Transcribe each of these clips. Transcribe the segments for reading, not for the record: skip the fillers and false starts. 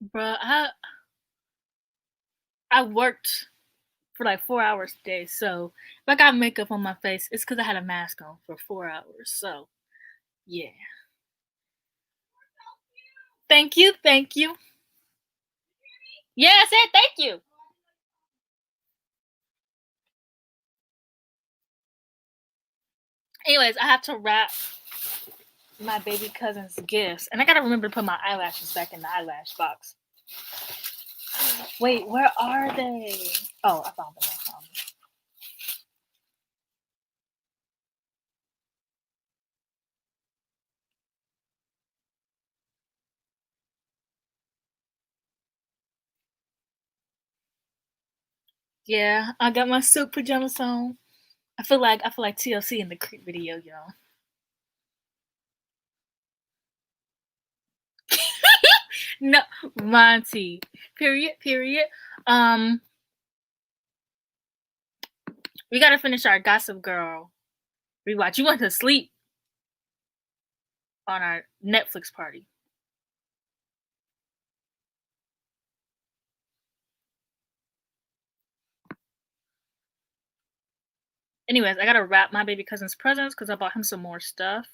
Bruh, I worked for like 4 hours today, so if I got makeup on my face, it's because I had a mask on for 4 hours. So yeah. Thank you, thank you. Yeah, I said thank you. Anyways, I have to wrap my baby cousin's gifts, and I gotta remember to put my eyelashes back in the eyelash box. Wait, where are they? Oh, I found them. Yeah, I got my silk pajamas on. I feel like TLC in the Creep video, y'all. No, Monty. Period. Period. Um, we gotta finish our Gossip Girl rewatch. You went to sleep on our Netflix party. Anyways, I gotta wrap my baby cousin's presents because I bought him some more stuff.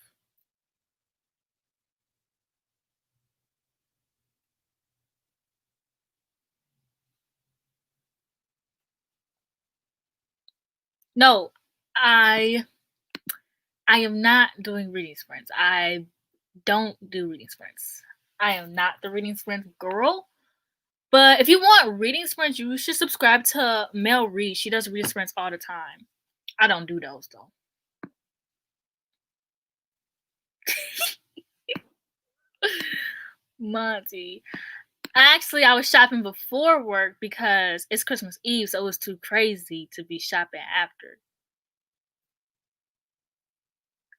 No, I I am not doing reading sprints. I don't do reading sprints. I am not the reading sprint girl. But if you want reading sprints, you should subscribe to Mel Reed. She does reading sprints all the time. I don't do those though. Monty. Actually, I was shopping before work because it's Christmas Eve, so it was too crazy to be shopping after.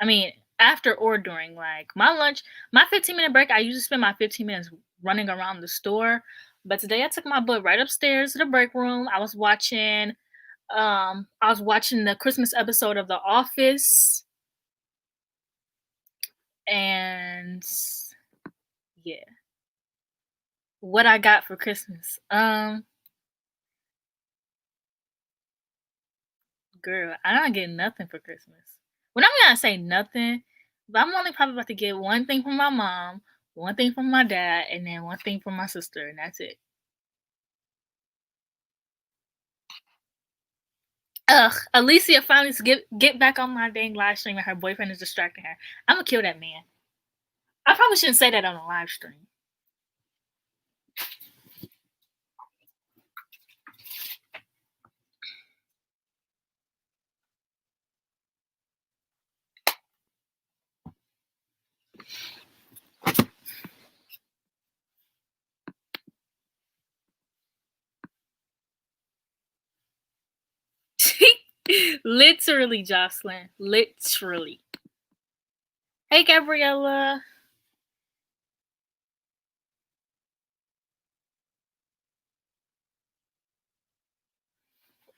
I mean, after or during. Like my lunch, my 15-minute break, I usually spend my 15 minutes running around the store. But today I took my butt right upstairs to the break room. I was watching the Christmas episode of The Office, and yeah. What I got for Christmas. Girl, I don't get nothing for Christmas. Well, I'm not gonna say nothing, but I'm only probably about to get one thing from my mom, one thing from my dad, and then one thing from my sister, and that's it. Ugh, Alicia finally get back on my dang live stream and her boyfriend is distracting her. I'm gonna kill that man. I probably shouldn't say that on a live stream. Literally, Jocelyn. Literally. Hey, Gabriella.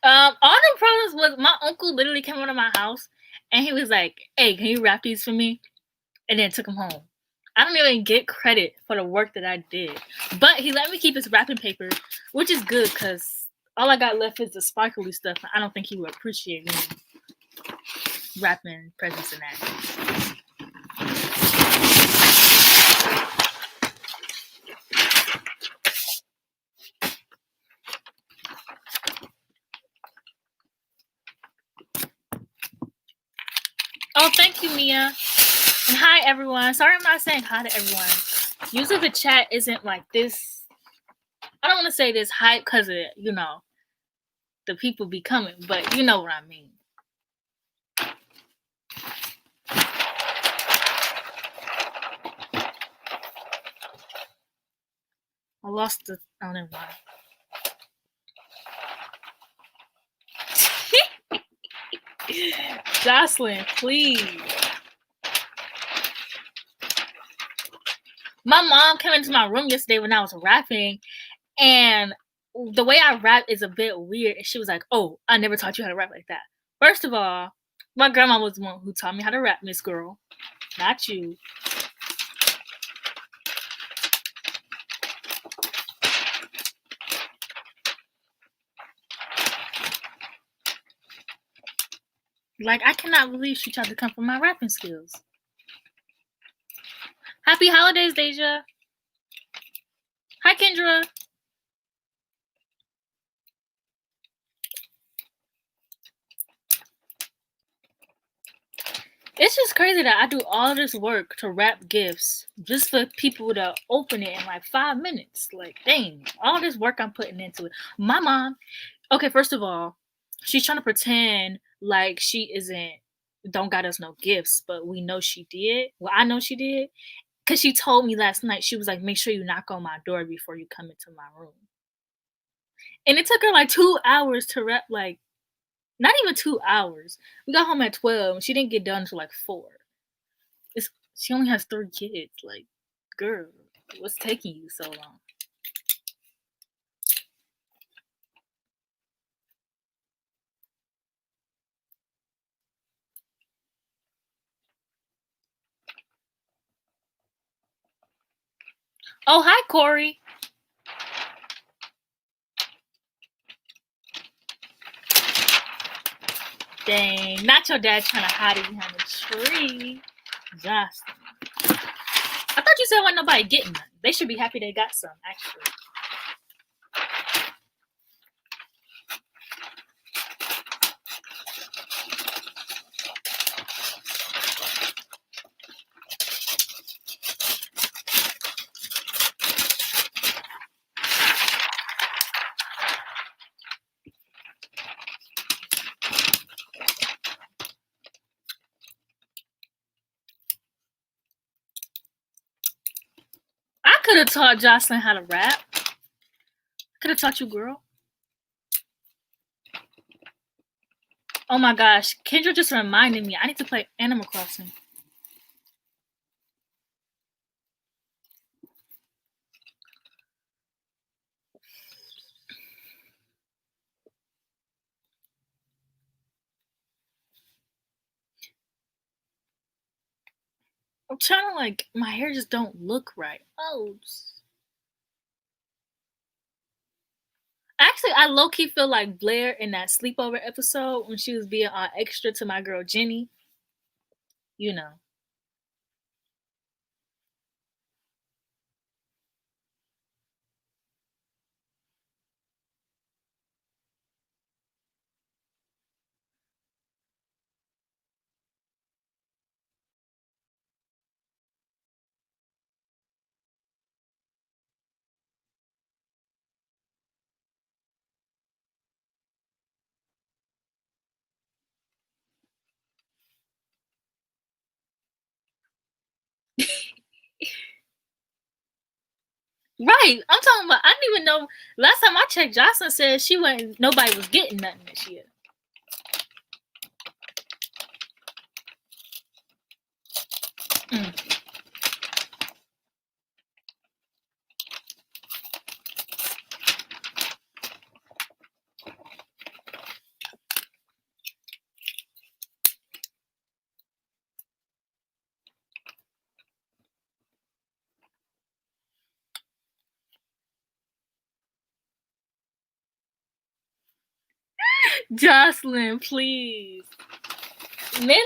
All the problems was my uncle literally came over to my house and he was like, "Hey, can you wrap these for me?" And then took them home. I don't even get credit for the work that I did, but he let me keep his wrapping paper, which is good because all I got left is the sparkly stuff. I don't think he would appreciate me wrapping presents in that. Oh, thank you, Mia. And hi, everyone. Sorry I'm not saying hi to everyone. Usually the chat isn't like this. I don't want to say this hype because the people be coming, but you know what I mean. I lost the. Oh, never mind. Jocelyn, please. My mom came into my room yesterday when I was rapping, and the way I rap is a bit weird. And she was like, "Oh, I never taught you how to rap like that." First of all, my grandma was the one who taught me how to rap, Miss Girl, not you. Like, I cannot believe she tried to come for my rapping skills. Happy holidays, Deja. Hi, Kendra. It's just crazy that I do all this work to wrap gifts just for people to open it in like 5 minutes. Like, dang, all this work I'm putting into it. My mom, okay, first of all, she's trying to pretend like she don't got us no gifts, but we know she did. Well, I know she did. Because she told me last night, she was like, make sure you knock on my door before you come into my room. And it took her like 2 hours to wrap, like, not even 2 hours. We got home at 12 and she didn't get done until like 4. She only has 3 kids. Like, girl, what's taking you so long? Oh, hi, Corey. Dang, not your dad trying to hide it behind the tree. Justin. I thought you said wasn't nobody getting none. They should be happy they got some, actually. I could have taught Jocelyn how to rap. Could have taught you, girl. Oh my gosh, Kendra just reminded me. I need to play Animal Crossing. I'm trying to, like, my hair just don't look right. Oh. Actually, I low key feel like Blair in that sleepover episode when she was being extra to my girl Jenny. You know. Right. I'm talking about, I didn't even know. Last time I checked, Jocelyn said nobody was getting nothing this year. Mm. Jocelyn, please. Men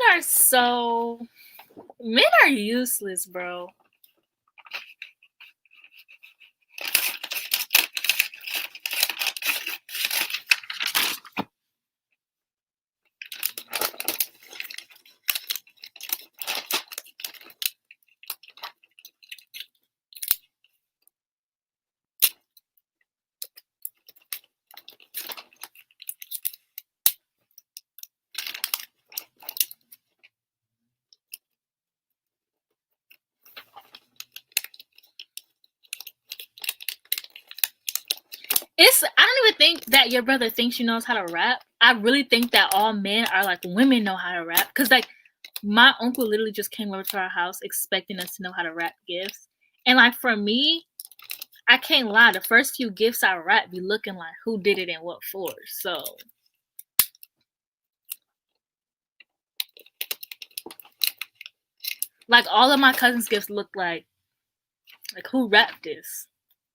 are useless, bro. I don't even think that your brother thinks you knows how to rap. I really think that all men are like women know how to rap. Because, like, my uncle literally just came over to our house expecting us to know how to wrap gifts. And, like, for me, I can't lie. The first few gifts I wrap be looking like who did it and what for. So, like, all of my cousins' gifts look like who wrapped this?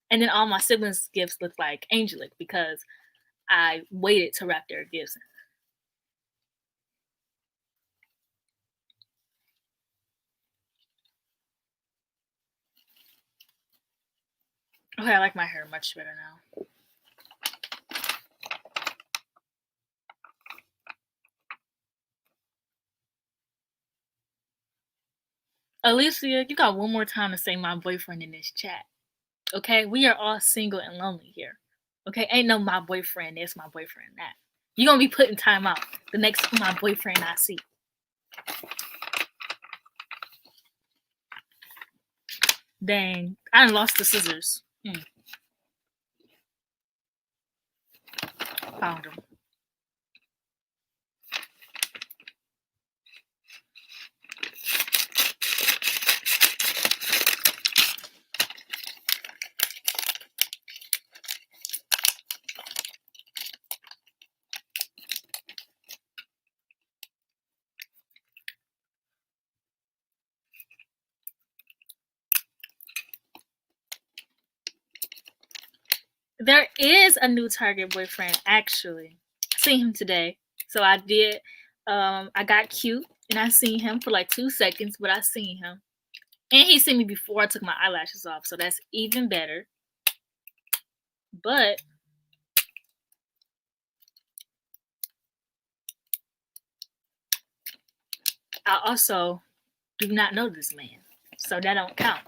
And then all my siblings' gifts look like angelic because I waited to wrap their gifts. Okay, I like my hair much better now. Alicia, you got one more time to say my boyfriend in this chat. Okay, we are all single and lonely here. Okay, ain't no my boyfriend this, my boyfriend that. You gonna be put in timeout. The next my boyfriend I see. Dang, I lost the scissors. Found them. There is a new Target boyfriend, actually. I seen him today. So I did, I got cute and I seen him for like 2 seconds, but I seen him. And he seen me before I took my eyelashes off, so that's even better. But I also do not know this man, so that don't count.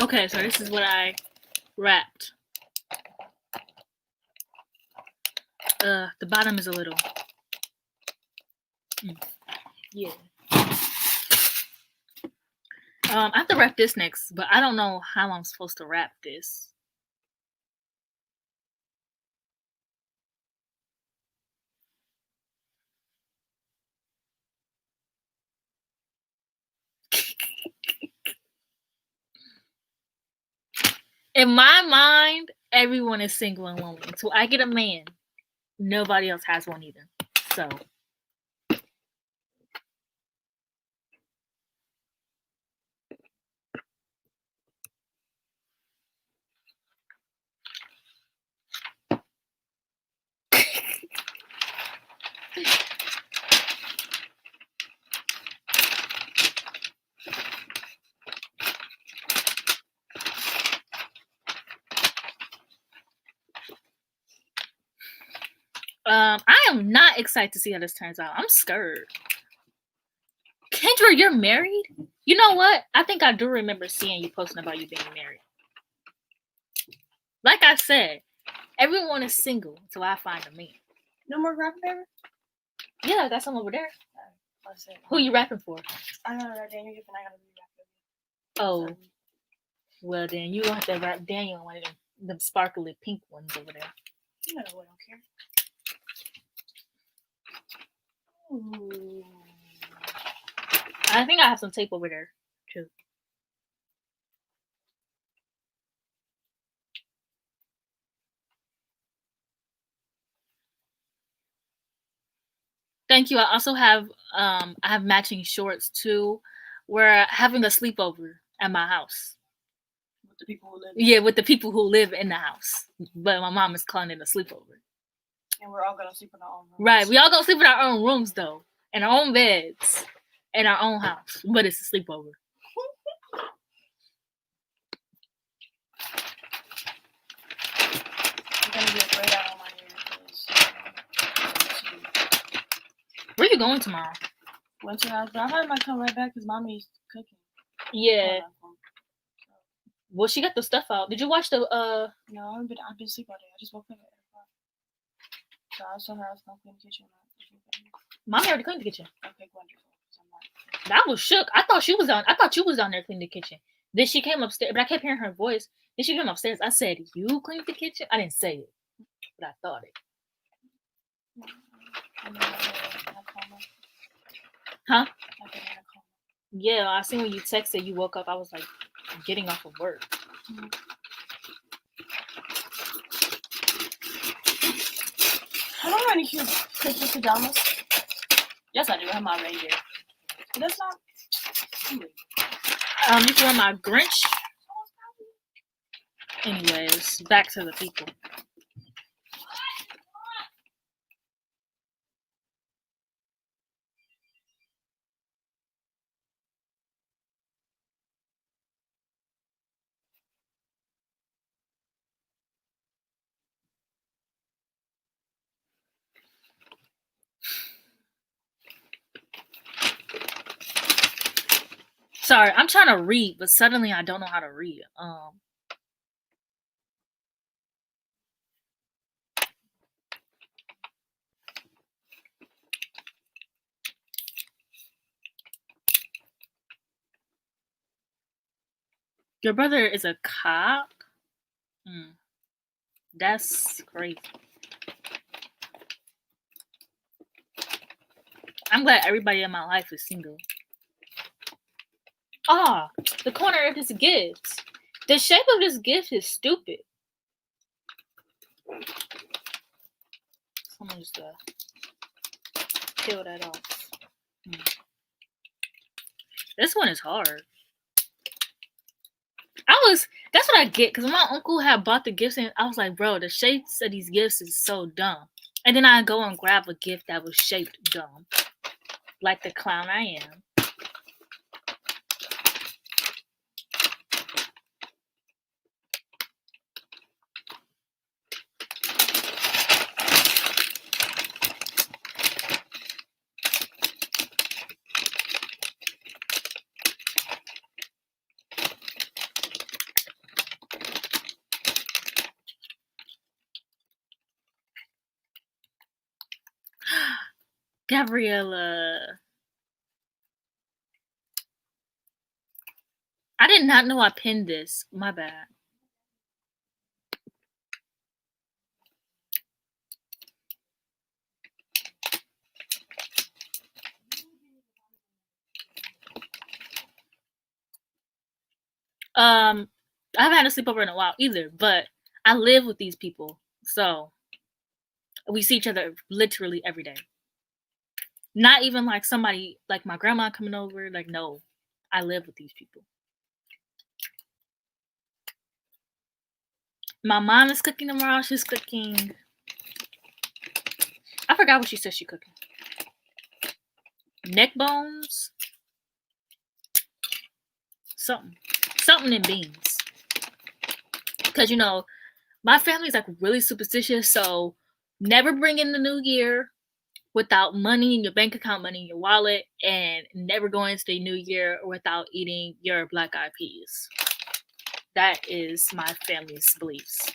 Okay, so this is what I wrapped. The bottom is a little. Yeah. I have to wrap this next, but I don't know how I'm supposed to wrap this. In my mind, everyone is single and lonely. Until I get a man, nobody else has one either. So I am not excited to see how this turns out. I'm scared. Kendra, you're married? You know what? I think I do remember seeing you posting about you being married. Like I said, everyone is single until I find a man. No more wrapping paper? Yeah, I got some over there. Who you rapping for? I got a Daniel gift and I got a re-wrap. Oh, well then you don't have to wrap Daniel one of them sparkly pink ones over there. You know what? I don't care. Ooh. I think I have some tape over there too. Thank you. I also have I have matching shorts too. We're having a sleepover at my house. With the people who live. Yeah, with the people who live in the house. But my mom is calling it a sleepover. And we're all gonna sleep in our own rooms. Right. We all gonna sleep in our own rooms though. In our own beds. In our own house. But it's a sleepover. I'm gonna get braid out on my hair. Where you going tomorrow? Winter house, but I probably might come right back because mommy's cooking. Yeah. Well, she got the stuff out. Did you watch the No, I've been asleep all day. I just woke up at 8 o'clock. So I was telling her I was gonna clean the kitchen. Mommy already cleaned the kitchen. Okay, wonderful. I was shook. I thought you was down there cleaning the kitchen. Then she came upstairs, but I kept hearing her voice. Then she came upstairs. I said, "You cleaned the kitchen?" I didn't say it, but I thought it. Huh? Yeah, I seen when you texted you woke up. I was like getting off of work. Mm-hmm. I don't have any cute Christmas pajamas. Yes, I do. I have my reindeer. But that's not. You can wear my Grinch. Anyways, back to the people. Sorry, I'm trying to read, but suddenly I don't know how to read. Your brother is a cop? That's crazy. I'm glad everybody in my life is single. Ah, the corner of this gift. The shape of this gift is stupid. Someone just peel that off. This one is hard. That's what I get, because my uncle had bought the gifts and I was like, bro, the shapes of these gifts is so dumb. And then I go and grab a gift that was shaped dumb. Like the clown I am. Gabriella. I did not know I pinned this. My bad. I haven't had a sleepover in a while either, but I live with these people. So we see each other literally every day. Not even like somebody like my grandma coming over. Like, no, I live with these people. My mom is cooking tomorrow. She's cooking. I forgot what she said she's cooking. Neck bones. Something in beans. Because, you know, my family's like really superstitious. So never bring in the new year without money in your bank account, money in your wallet, and never go into the new year without eating your black eyed peas. That is my family's beliefs.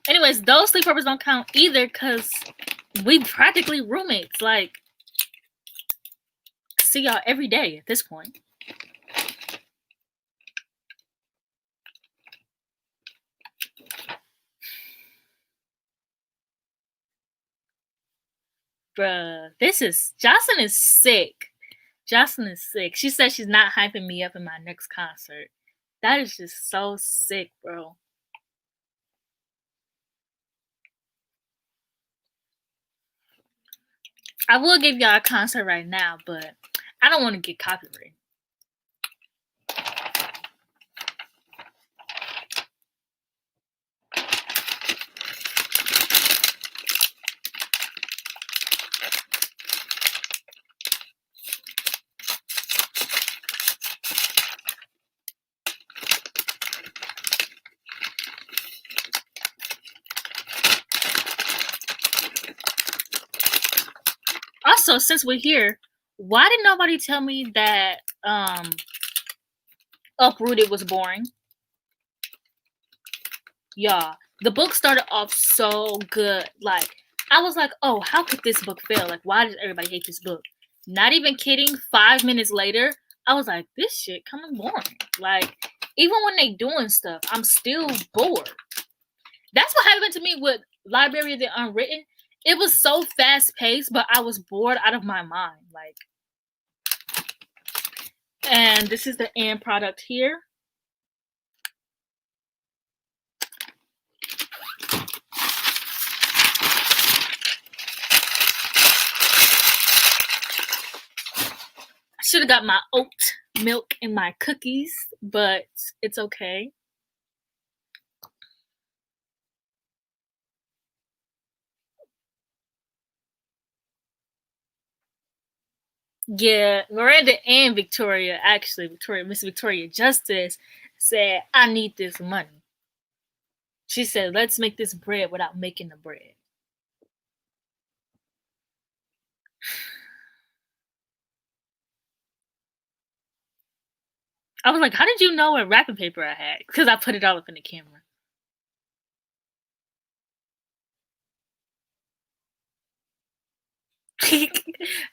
Anyways, those sleepovers don't count either because we practically roommates. Like, see y'all every day at this point. Bruh, Jocelyn is sick. Jocelyn is sick. She said she's not hyping me up in my next concert. That is just so sick, bro. I will give y'all a concert right now, but I don't want to get copyrighted. Also, since we're here, why did nobody tell me that Uprooted was boring? Y'all, the book started off so good. Like, I was like, oh, how could this book fail? Like, why does everybody hate this book? Not even kidding. 5 minutes later, I was like, this shit kind of boring. Like, even when they doing stuff, I'm still bored. That's what happened to me with Library of the Unwritten. It was so fast paced, but I was bored out of my mind. Like, and this is the end product here. I should have got my oat milk and my cookies, but it's okay. Yeah, Miranda and Victoria, actually, Miss Victoria Justice, said, I need this money. She said, let's make this bread without making the bread. I was like, how did you know what wrapping paper I had? Because I put it all up in the camera.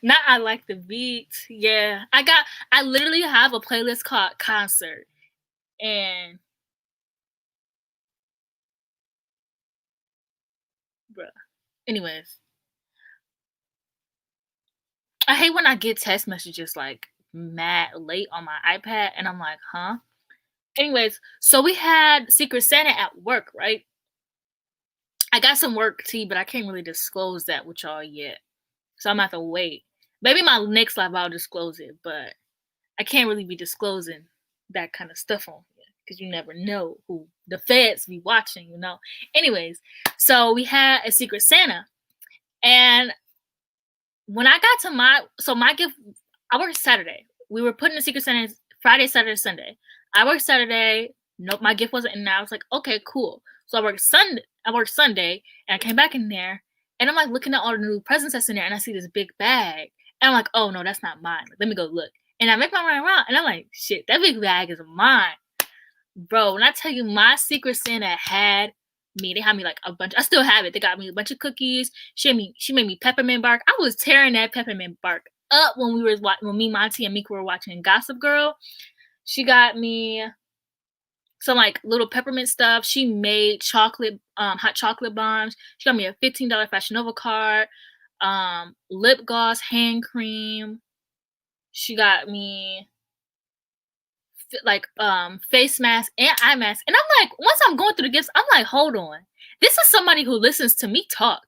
Not I like the beat. Yeah. I literally have a playlist called Concert. And bruh. Anyways. I hate when I get text messages like mad late on my iPad and I'm like, huh? Anyways, so we had Secret Santa at work, right? I got some work tea, but I can't really disclose that with y'all yet. So I'm gonna have to wait. Maybe my next live I'll disclose it, but I can't really be disclosing that kind of stuff on here because you never know who the feds be watching, you know. Anyways, so we had a Secret Santa, and when I got to my gift, I worked Saturday. We were putting the Secret Santa Friday, Saturday, Sunday. I worked Saturday. Nope, my gift wasn't in there. I was like, okay, cool. So I worked Sunday, and I came back in there, and I'm like looking at all the new presents that's in there, and I see this big bag, and I'm like, oh no, that's not mine. Let me go look. And I make my way around, and I'm like, shit, that big bag is mine, bro. When I tell you, my Secret Santa had me. They had me like a bunch. I still have it. They got me a bunch of cookies. She made me peppermint bark. I was tearing that peppermint bark up when me, Monty, and Mika were watching Gossip Girl. She got me some like little peppermint stuff. She made hot chocolate bombs. She got me a $15 Fashion Nova card, lip gloss, hand cream. She got me like face mask and eye mask. And I'm like, once I'm going through the gifts, I'm like, hold on. This is somebody who listens to me talk.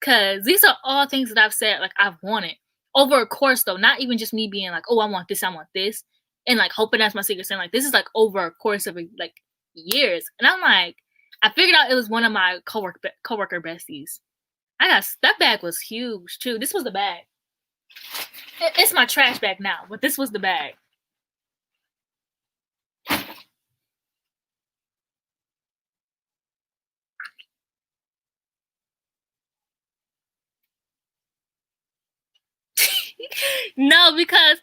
Cause these are all things that I've said like I've wanted over a course though, not even just me being like, oh, I want this, and like hoping that's my Secret Santa. Like this is like over a course of like years. And I'm like, I figured out it was one of my coworker besties. That bag was huge too. This was the bag. It's my trash bag now, but this was the bag. No, because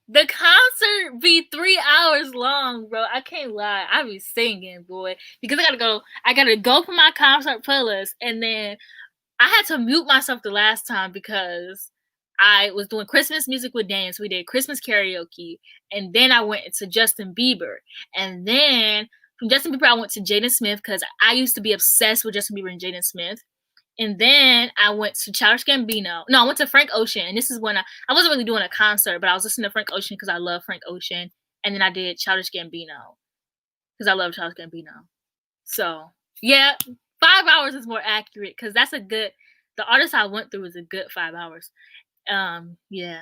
the concert be 3 hours long, bro. I can't lie. I be singing, boy. Because I gotta go for my concert playlist, and then I had to mute myself the last time because I was doing Christmas music with Dan. So we did Christmas karaoke, and then I went to Justin Bieber, and then from Justin Bieber I went to Jaden Smith because I used to be obsessed with Justin Bieber and Jaden Smith. And then I went to Childish Gambino. No, I went to Frank Ocean, and this is when I wasn't really doing a concert, but I was listening to Frank Ocean because I love Frank Ocean, and then I did Childish Gambino because I love Childish Gambino. So yeah, 5 hours is more accurate because that's a good. The artist I went through was a good 5 hours. Yeah.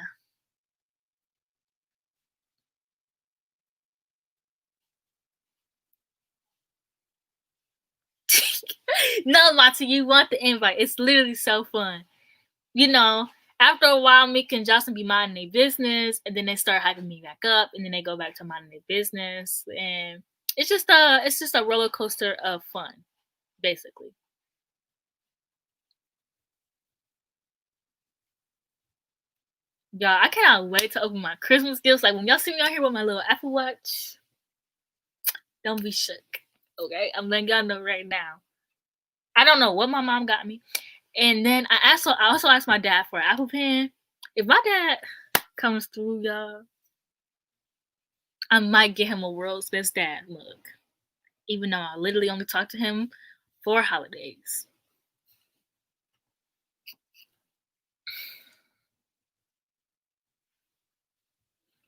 No, Mata, you want the invite. It's literally so fun. You know, after a while, Mick and Justin be minding their business, and then they start hyping me back up, and then they go back to minding their business, and it's just a roller coaster of fun, basically. Y'all, I cannot wait to open my Christmas gifts. Like when y'all see me out here with my little Apple Watch, don't be shook. Okay, I'm letting y'all know right now. I don't know what my mom got me. And then I also asked my dad for an Apple Pen. If my dad comes through, y'all, I might get him a world's best dad mug. Even though I literally only talked to him for holidays.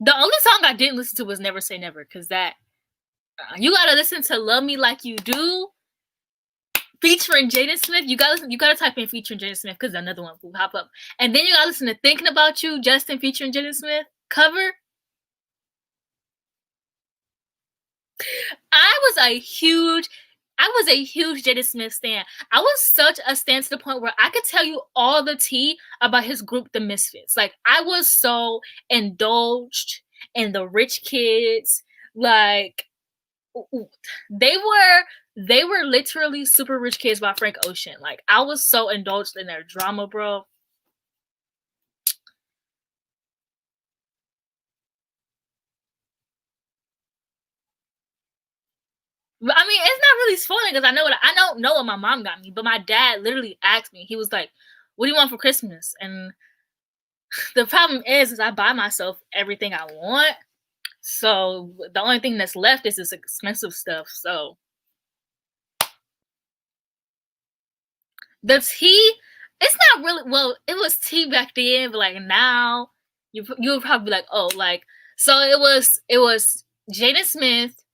The only song I didn't listen to was Never Say Never, because that you gotta listen to Love Me Like You Do featuring Jaden Smith. You gotta type in featuring Jaden Smith because another one will pop up. And then you gotta listen to Thinking About You, Justin featuring Jaden Smith cover. I was a huge Jaden Smith stan. I was such a stan to the point where I could tell you all the tea about his group, The Misfits. Like, I was so indulged in the rich kids. Like, they were literally Super Rich Kids by Frank Ocean. Like, I was so indulged in their drama, bro. I mean, it's not really spoiling because I don't know what my mom got me, but my dad literally asked me. He was like, "What do you want for Christmas?" And the problem is I buy myself everything I want, so the only thing that's left is this expensive stuff. So the tea, it's not really, well, it was tea back then, but like now, you would probably be like, oh, like, so it was Jaden Smith,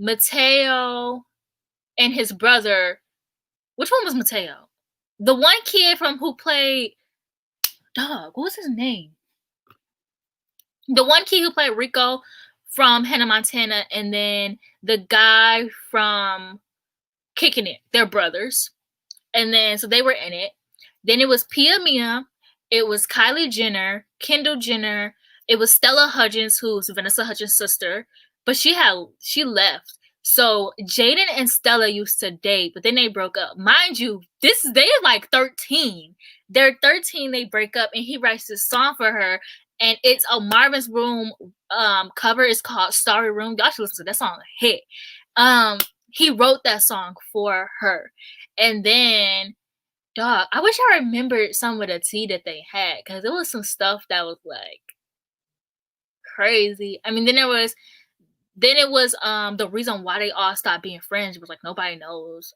Mateo, and his brother. Which one was Mateo? The one kid from who played what was his name? The one kid who played Rico from Hannah Montana, and then the guy from Kicking It. They're brothers. And then so they were in it. Then it was Pia Mia, it was Kylie Jenner, Kendall Jenner, it was Stella Hutchins, who's Vanessa Hudgens' sister, but she left. So Jaden and Stella used to date, but then they broke up. Mind you, they're like 13. They're 13, they break up, and he writes this song for her, and it's a Marvin's Room cover. It's called Starry Room. Y'all should listen to that song. Hit. He wrote that song for her. And then, dog, I wish I remembered some of the tea that they had, because there was some stuff that was like crazy. I mean, then it was the reason why they all stopped being friends. It was like nobody knows.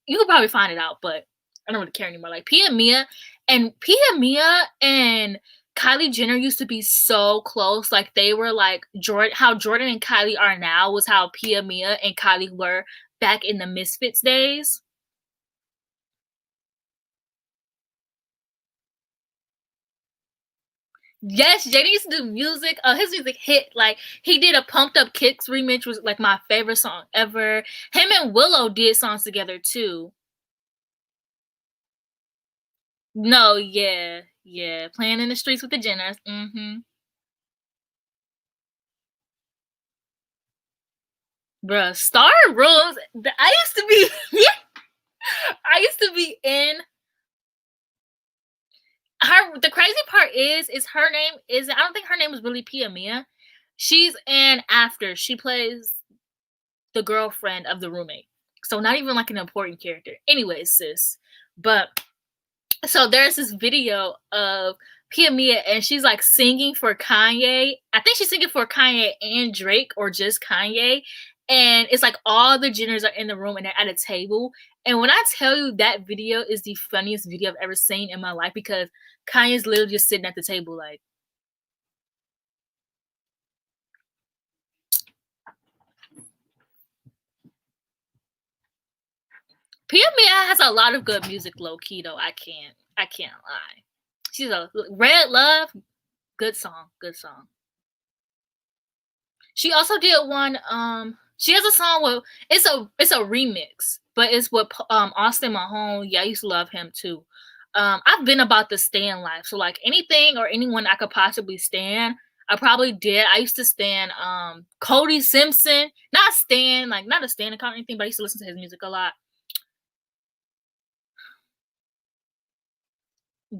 You could probably find it out, but I don't really care anymore. Like Pia Mia and Kylie Jenner used to be so close. Like they were like how Jordan and Kylie are now was how Pia Mia and Kylie were back in the Misfits days. Yes, Jaden used to do music. His music hit. Like, he did a Pumped Up Kicks remix, was like my favorite song ever. Him and Willow did songs together too. No, yeah. Playing in the Streets with the Jenners. Bruh, Star Rooms. I used to be in her. The crazy part is her name is, I don't think her name is really Pia Mia. She's in After. She plays the girlfriend of the roommate. So not even like an important character. Anyways, sis. But so there's this video of Pia Mia, and she's like singing for Kanye. I think she's singing for Kanye and Drake, or just Kanye. And it's like all the Jenners are in the room and they're at a table. And when I tell you, that video is the funniest video I've ever seen in my life, because Kanye's literally just sitting at the table like, Pia Mia has a lot of good music, low key though. I can't lie. She's a Red Love, good song. She also did one. She has a song with it's a remix, but it's with Austin Mahone. Yeah, I used to love him too. I've been about the stan life, so like anything or anyone I could possibly stan, I probably did. I used to stan Cody Simpson, not a stan account or anything, but I used to listen to his music a lot.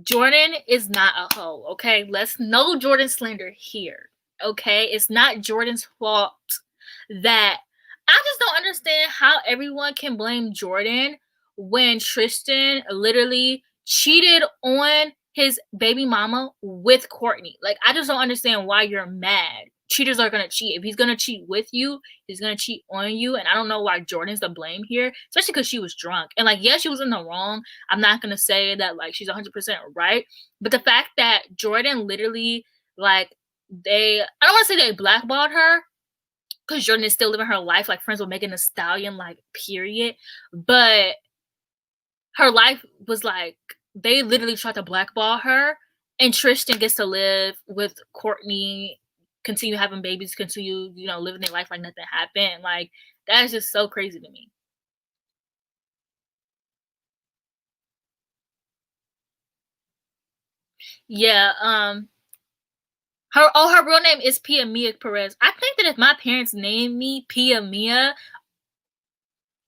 Jordan is not a hoe, okay? Let's no Jordan slander here, okay? It's not Jordan's fault that I just don't understand how everyone can blame Jordan when Tristan literally cheated on his baby mama with Courtney. Like, I just don't understand why you're mad. Cheaters are gonna cheat. If he's gonna cheat with you, he's gonna cheat on you. And I don't know why Jordan's to blame here, especially because she was drunk. And like, yeah, she was in the wrong. I'm not gonna say that like she's 100% right, but the fact that Jordan literally like I don't want to say they blackballed her because Jordan is still living her life like friends with Megan Thee Stallion, like period. But her life was like they literally tried to blackball her, and Tristan gets to live with Courtney, continue having babies, continue, living their life like nothing happened. Like, that is just so crazy to me. Yeah, her real name is Pia Mia Perez. I think that if my parents named me Pia Mia,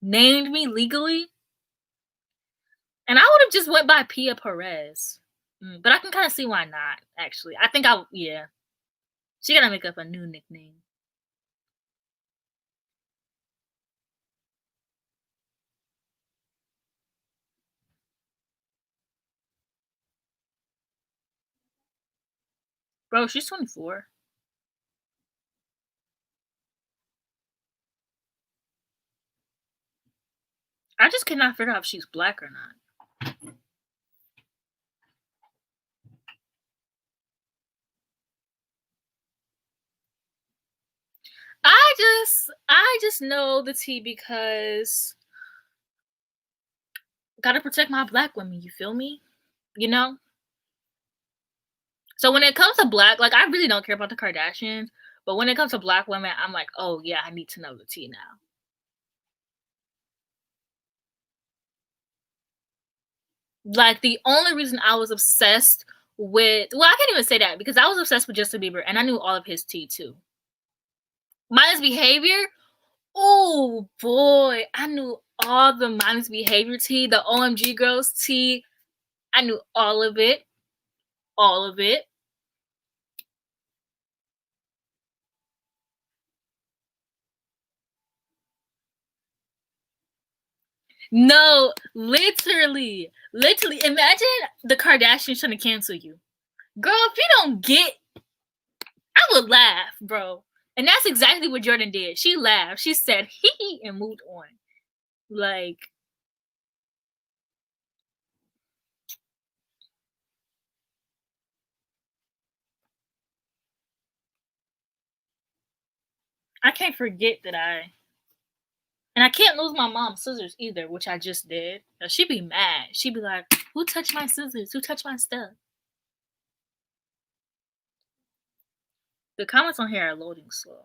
named me legally, and I would have just went by Pia Perez. But I can kind of see why not, actually. I think yeah. She gotta make up a new nickname. Bro, she's 24. I just cannot figure out if she's black or not. I just know the tea because gotta protect my black women, you feel me? You know? So when it comes to black, like, I really don't care about the Kardashians, but when it comes to black women, I'm like, oh yeah, I need to know the tea now. Like, the only reason I was obsessed with, well, I can't even say that because I was obsessed with Justin Bieber and I knew all of his tea too. Minus behavior. Oh boy, I knew all the minus behavior tea, the OMG girls tea. I knew all of it. All of it. No, literally. Literally. Imagine the Kardashians trying to cancel you. Girl, if you don't get, I would laugh, bro. And that's exactly what Jordan did. She laughed. She said, hee hee, and moved on. Like, I can't forget that and I can't lose my mom's scissors either, which I just did. Now, she'd be mad. She'd be like, who touched my scissors? Who touched my stuff? The comments on here are loading slow.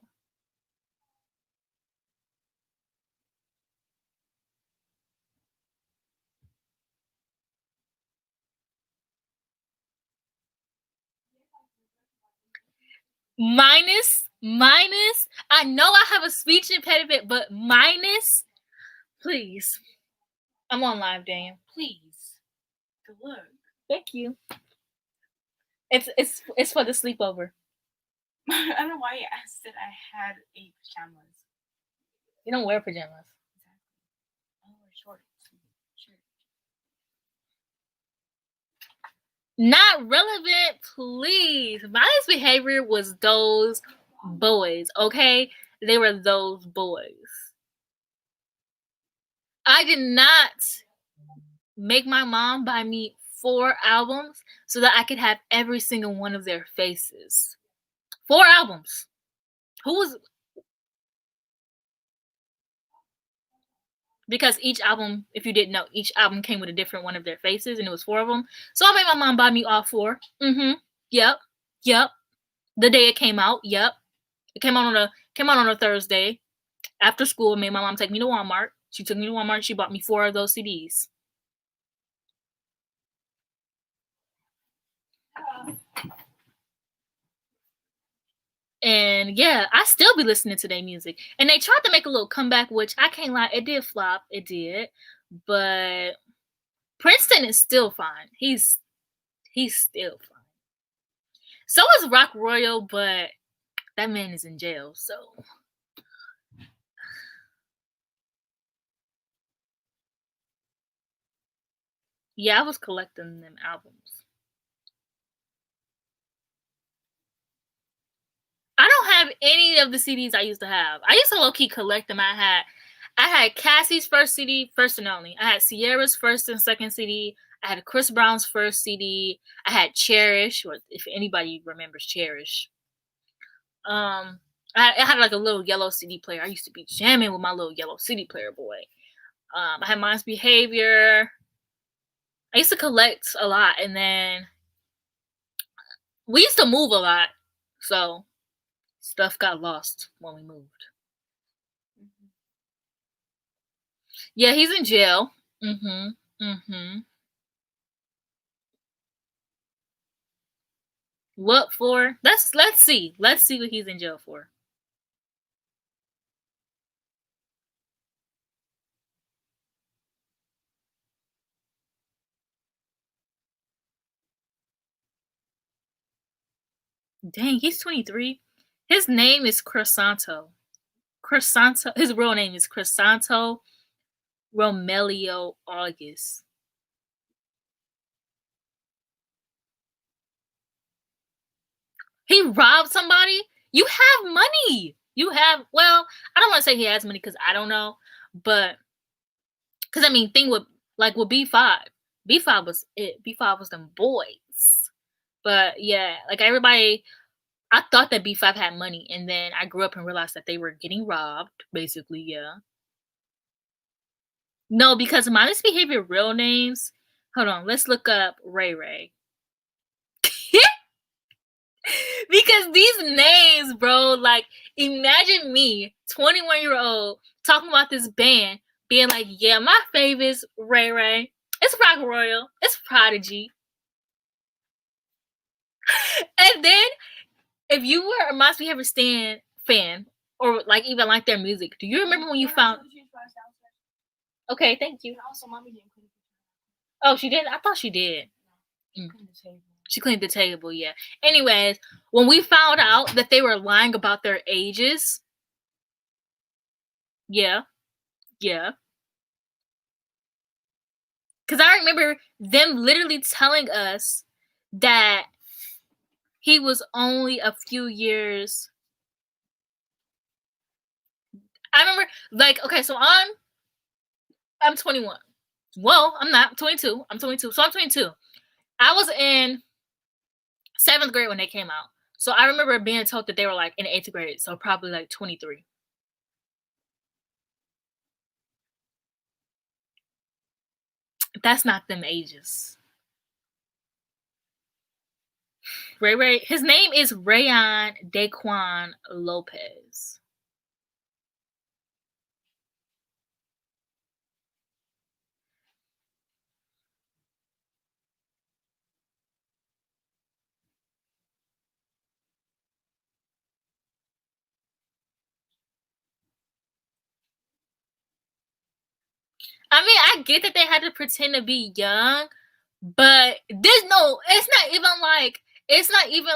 Minus, I know I have a speech impediment, but minus, please. I'm on live, Daniel. Please. Good luck. Thank you. It's for the sleepover. I don't know why you asked if I had a pajamas. You don't wear pajamas. Exactly. I wear shorts. Not relevant, please. Minus behavior was those boys, okay? They were those boys. I did not make my mom buy me 4 albums so that I could have every single one of their faces. 4 albums. Because each album, if you didn't know, each album came with a different one of their faces, and it was 4 of them. So I made my mom buy me all 4. Yep. The day it came out. Yep. It came out on a Thursday. After school, I made my mom take me to Walmart. She took me to Walmart. She bought me 4 of those CDs. And yeah, I still be listening to their music. And they tried to make a little comeback, which I can't lie, it did flop. It did. But Princeton is still fine. He's still fine. So is Rock Royal, but that man is in jail, so. Yeah, I was collecting them albums. I don't have any of the CDs I used to have. I used to low key collect them. I had Cassie's first CD, first and only. I had Sierra's first and second CD. I had Chris Brown's first CD. I had Cherish, or if anybody remembers Cherish. I had like a little yellow CD player. I used to be jamming with my little yellow CD player boy. I had Mind's Behavior. I used to collect a lot, and then we used to move a lot, so stuff got lost when we moved. Yeah, he's in jail. Mhm. Mhm. What for? Let's see. Let's see what he's in jail for. Dang, he's 23. His name is Crisanto. Crisanto. His real name is Crisanto Romelio August. He robbed somebody? You have money. You have, well, I don't want to say he has money because I don't know, but because I mean, thing with like with B5, B5 was it. B5 was them boys. But yeah, like everybody, I thought that B5 had money, and then I grew up and realized that they were getting robbed. Basically, yeah. No, because my misbehavior real names. Hold on, let's look up Ray Ray. Because these names, bro, like imagine me, 21-year-old, talking about this band, being like, yeah, my favorite's Ray Ray. It's Rock Royal. It's Prodigy. And then if you were a Mos Behavior Stan fan, or like even like their music, do you remember when you found? Okay, thank you. Also, mommy didn't clean Oh, she did. I thought she did. the table. She cleaned the table. Yeah. Anyways, when we found out that they were lying about their ages, yeah, yeah. Because I remember them literally telling us that he was only a few years. I remember, like, okay, so I'm 21. Well, I'm not 22. I'm 22. So I'm 22. I was in 7th grade when they came out. So I remember being told that they were like in 8th grade. So probably like 23. That's not them ages. Ray Ray, his name is Rayon Daquan Lopez. I mean, I get that they had to pretend to be young, but it's not even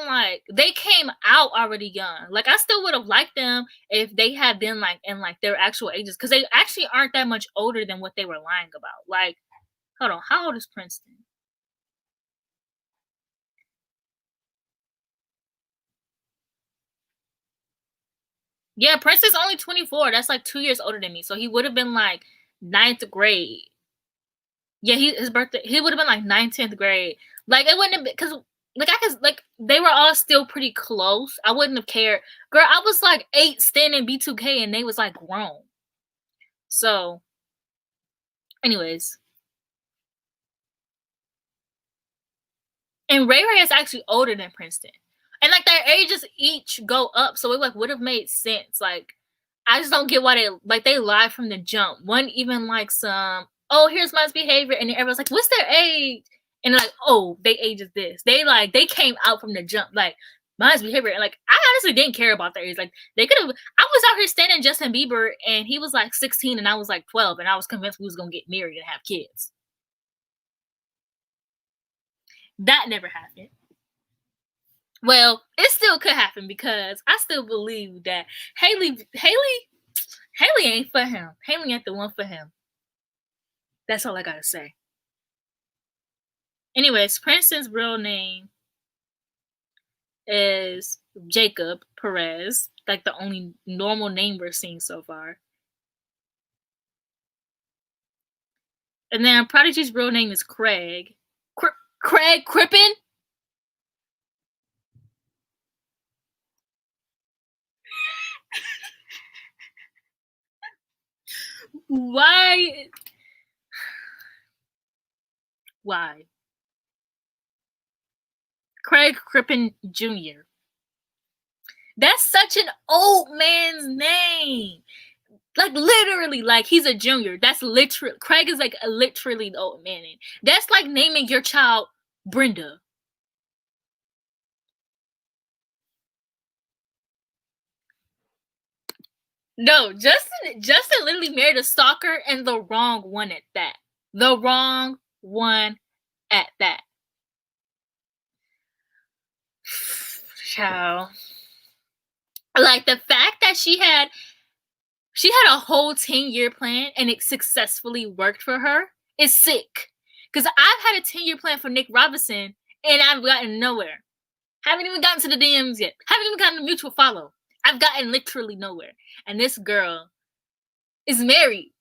like they came out already young. Like I still would have liked them if they had been like in like their actual ages, because they actually aren't that much older than what they were lying about. Like, hold on, how old is Princeton? Yeah, Princeton's only 24. That's like 2 years older than me. So he would have been like ninth grade. Yeah, his birthday, he would have been like 9th, 10th grade. Like it wouldn't have been, because like I could, like they were all still pretty close. I wouldn't have cared. Girl, I was like 8 standing B2K and they was like grown. So anyways. And Ray Ray is actually older than Princeton. And like their ages each go up. So it like would have made sense. Like I just don't get why they lie from the jump. One even like some, oh, here's my behavior, and then everyone's like, what's their age? And like, oh, they age is this. They came out from the jump like mine's behavior, and like I honestly didn't care about their age. Like they could have. I was out here standing Justin Bieber, and he was like 16, and I was like 12, and I was convinced we was gonna get married and have kids. That never happened. Well, it still could happen because I still believe that Haley ain't for him. Haley ain't the one for him. That's all I gotta say. Anyways, Princeton's real name is Jacob Perez, like the only normal name we're seeing so far. And then Prodigy's real name is Craig. Craig Crippen? Why? Why? Craig Crippen Jr. That's such an old man's name. Like literally, like he's a junior. That's literally Craig is like literally the old man name. That's like naming your child Brenda. No, Justin literally married a stalker and the wrong one at that. The wrong one at that. Child. Like the fact that she had a whole 10-year plan and it successfully worked for her is sick. Because I've had a 10-year plan for Nick Robinson and I've gotten nowhere. Haven't even gotten to the DMs yet. Haven't even gotten a mutual follow. I've gotten literally nowhere. And this girl is married.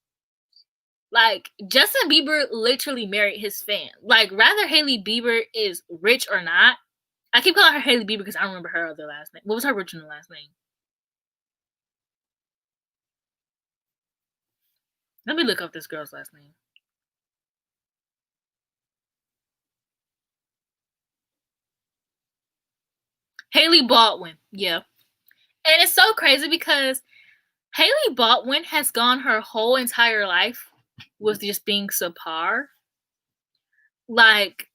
Like, Justin Bieber literally married his fan. Like, rather Hailey Bieber is rich or not. I keep calling her Hailey Bieber because I don't remember her other last name. What was her original last name? Let me look up this girl's last name. Haley Baldwin. Yeah. And it's so crazy because Haley Baldwin has gone her whole entire life with just being subpar. Like,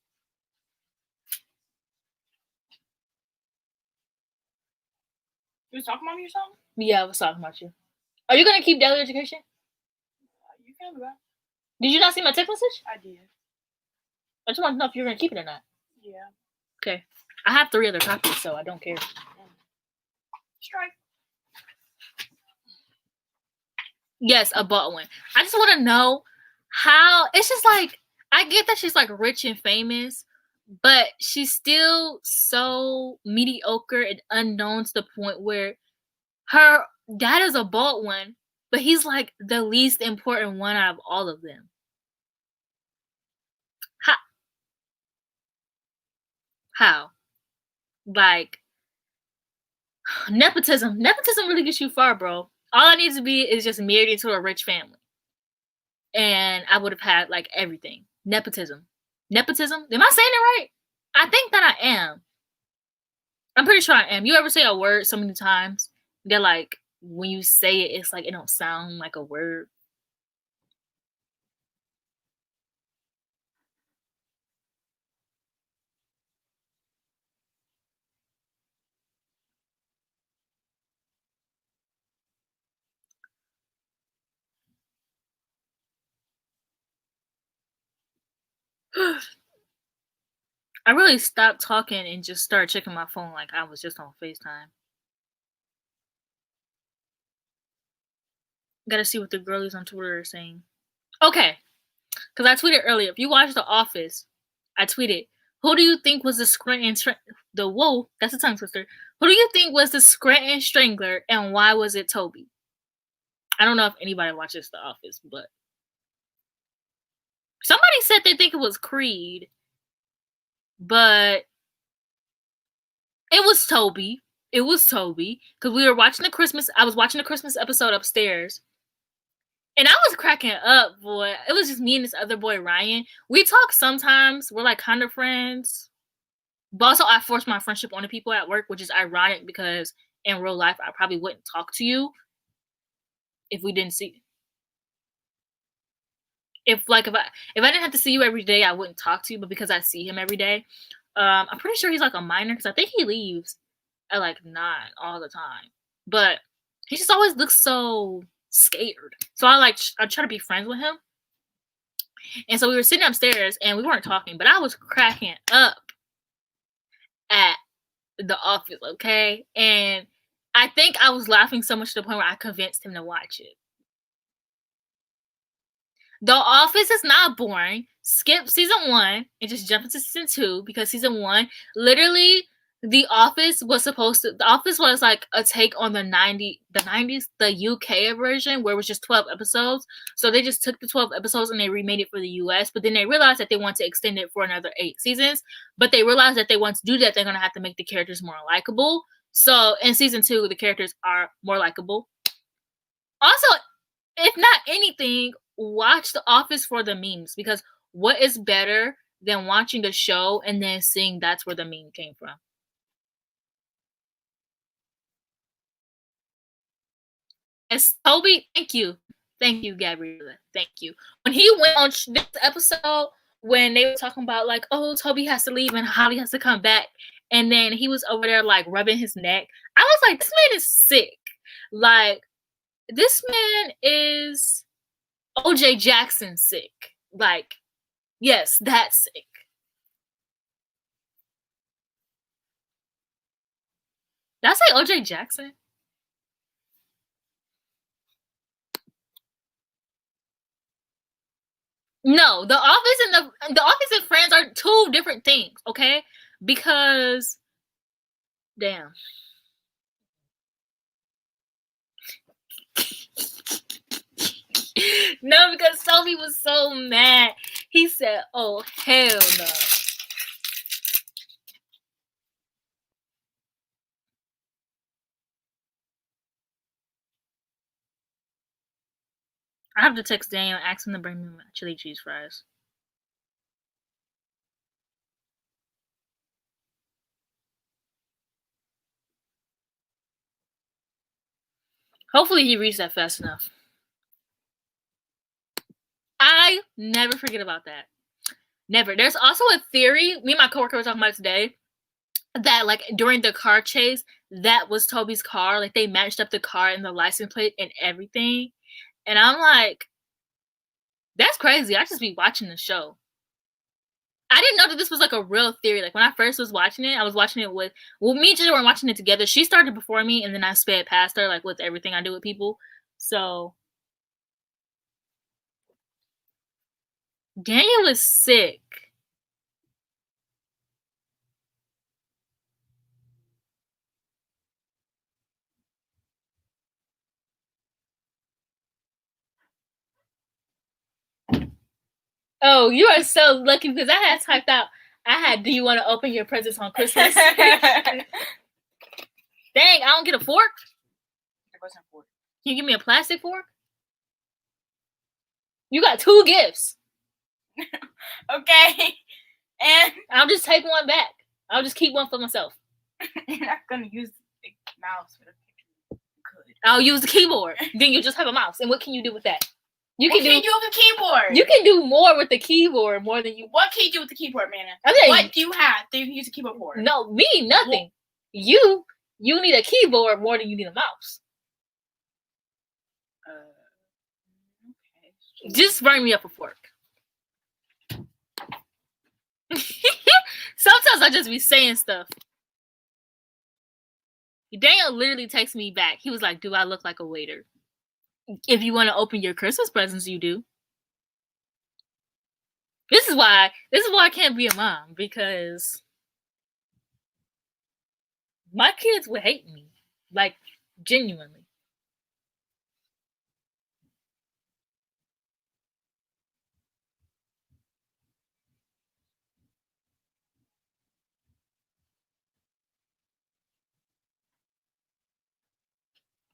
You was talking about me or something? yeah, I was talking about you. Are you gonna keep daily education? You can, bro. Did you not see my text message? I did. I just want to know if you're gonna keep it or not. Yeah. Okay. I have 3 other copies, so I don't care. Strike. Yes, a Baldwin. I just want to know how. It's just like I get that she's like rich and famous, but she's still so mediocre and unknown to the point where her dad is a Baldwin, but he's like the least important one out of all of them. How? Like nepotism. Nepotism really gets you far, bro. All I need to be is just married into a rich family. And I would have had like everything. Nepotism. Nepotism? Am I saying it right? I think that I am. I'm pretty sure I am. You ever say a word so many times that like when you say it, it's like it don't sound like a word? I really stopped talking and just started checking my phone like I was just on FaceTime. Gotta see what the girlies on Twitter are saying. Okay. Because I tweeted earlier, if you watch The Office, I tweeted, who do you think was the that's a tongue twister. Who do you think was the Scranton Strangler and why was it Toby? I don't know if anybody watches The Office, but somebody said they think it was Creed, but it was Toby. It was Toby because we were watching I was watching the Christmas episode upstairs. And I was cracking up, boy. It was just me and this other boy, Ryan. We talk sometimes. We're like kind of friends. But also, I force my friendship on the people at work, which is ironic because in real life, I probably wouldn't talk to you if we didn't see. If I didn't have to see you every day, I wouldn't talk to you. But because I see him every day, I'm pretty sure he's like a minor because I think he leaves at like 9 all the time. But he just always looks so scared. So I try to be friends with him. And so we were sitting upstairs and we weren't talking, but I was cracking up at The Office, okay? And I think I was laughing so much to the point where I convinced him to watch it. The Office is not boring. Skip season 1 and just jump into season 2 because season 1, literally, The Office was like a take on the 90s, the UK version where it was just 12 episodes. So they just took the 12 episodes and they remade it for the US, but then they realized that they want to extend it for another 8 seasons. But they realized that they want to do that, they're going to have to make the characters more likable. So in season 2, the characters are more likable. Also, if not anything, watch The Office for the memes, because what is better than watching a show and then seeing that's where the meme came from? As Toby, thank you. Thank you, Gabriella. Thank you. When he went on this episode, when they were talking about like, oh, Toby has to leave and Holly has to come back, and then he was over there like rubbing his neck, I was like, this man is sick. Like, this man is OJ Jackson sick. Like, yes, that's sick. Did I say OJ Jackson? No, The Office and the Office and Friends are two different things, okay? Because damn. No, because Sophie was so mad. He said, "Oh hell no." I have to text Daniel and ask him to bring me my chili cheese fries. Hopefully he reads that fast enough. I never forget about that. Never. There's also a theory, me and my coworker were talking about it today, that like during the car chase, that was Toby's car. Like they matched up the car and the license plate and everything. And I'm like, that's crazy. I just be watching the show. I didn't know that this was like a real theory. Like when I first was watching it, I was watching it with me and Gina were watching it together. She started before me and then I sped past her, like with everything I do with people. So Daniel is sick. Oh, you are so lucky because I had typed out, do you want to open your presents on Christmas? Dang, I don't get a fork? There wasn't a fork. Can you give me a plastic fork? You got 2 gifts. Okay. And I'll just take one back. I'll just keep one for myself. You're not gonna use the mouse for the picture. I'll use the keyboard. Then you just have a mouse. And what can you do with that? You can do with the keyboard. You can do more with the keyboard more than you. What can you do with the keyboard, Mana? Okay. What do you have that you can use the keyboard for? No, me, nothing. What? You need a keyboard more than you need a mouse. Okay. Just bring me up a fork. Sometimes I just be saying stuff. Daniel literally texted me back. He was like, "Do I look like a waiter? If you want to open your Christmas presents, you do." This is why I can't be a mom, because my kids would hate me, like genuinely.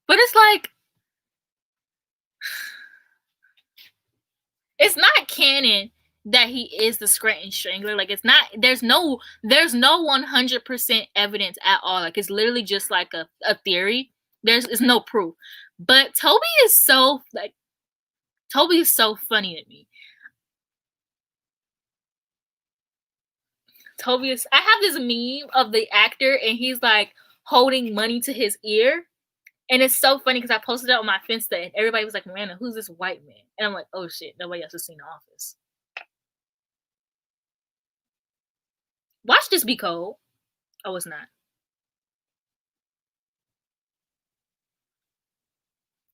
But it's like, it's not canon that he is the Scranton Strangler. Like, it's not. There's no 100% evidence at all. Like, it's literally just like a theory. It's no proof. But Toby is so funny to me. I have this meme of the actor and he's like holding money to his ear. And it's so funny because I posted it on my Finsta and everybody was like, "Miranda, who's this white man?" And I'm like, "Oh shit, nobody else has seen The Office." Watch this be cold. Oh, it's not.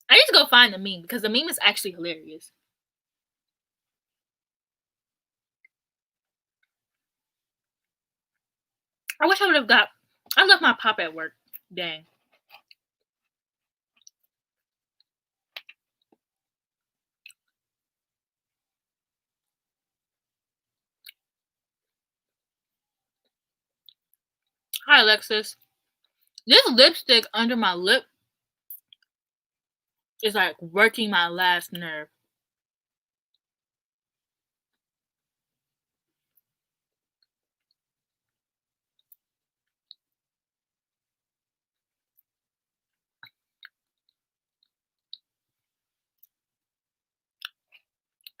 I need to go find the meme because the meme is actually hilarious. I wish I would have got. I left my pop at work. Dang. Hi, Alexis. This lipstick under my lip is like working my last nerve.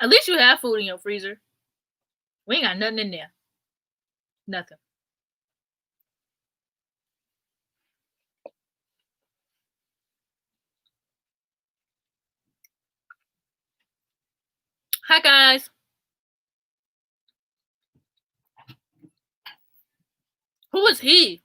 At least you have food in your freezer. We ain't got nothing in there. Nothing. Hi, guys. Who is he?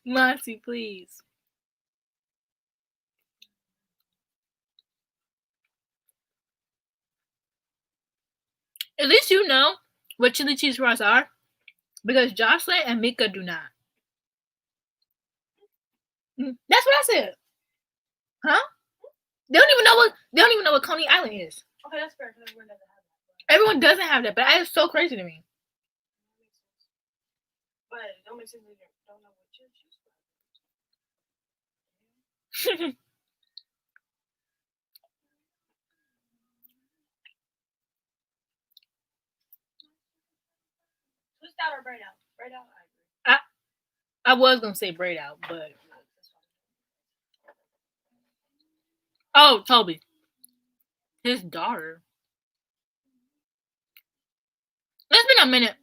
Monty, please. At least you know what chili cheese fries are, because Jocelyn and Mika do not. That's what I said. Huh? They don't even know what Coney Island is. Okay, that's fair. Everyone doesn't have that. Everyone doesn't have that, but it's so crazy to me. But it don't make sense when you don't know what chili cheese fries. Twist out or braid out? Braid out, I agree. I was gonna say braid out, but oh, Toby, his daughter. It's been a minute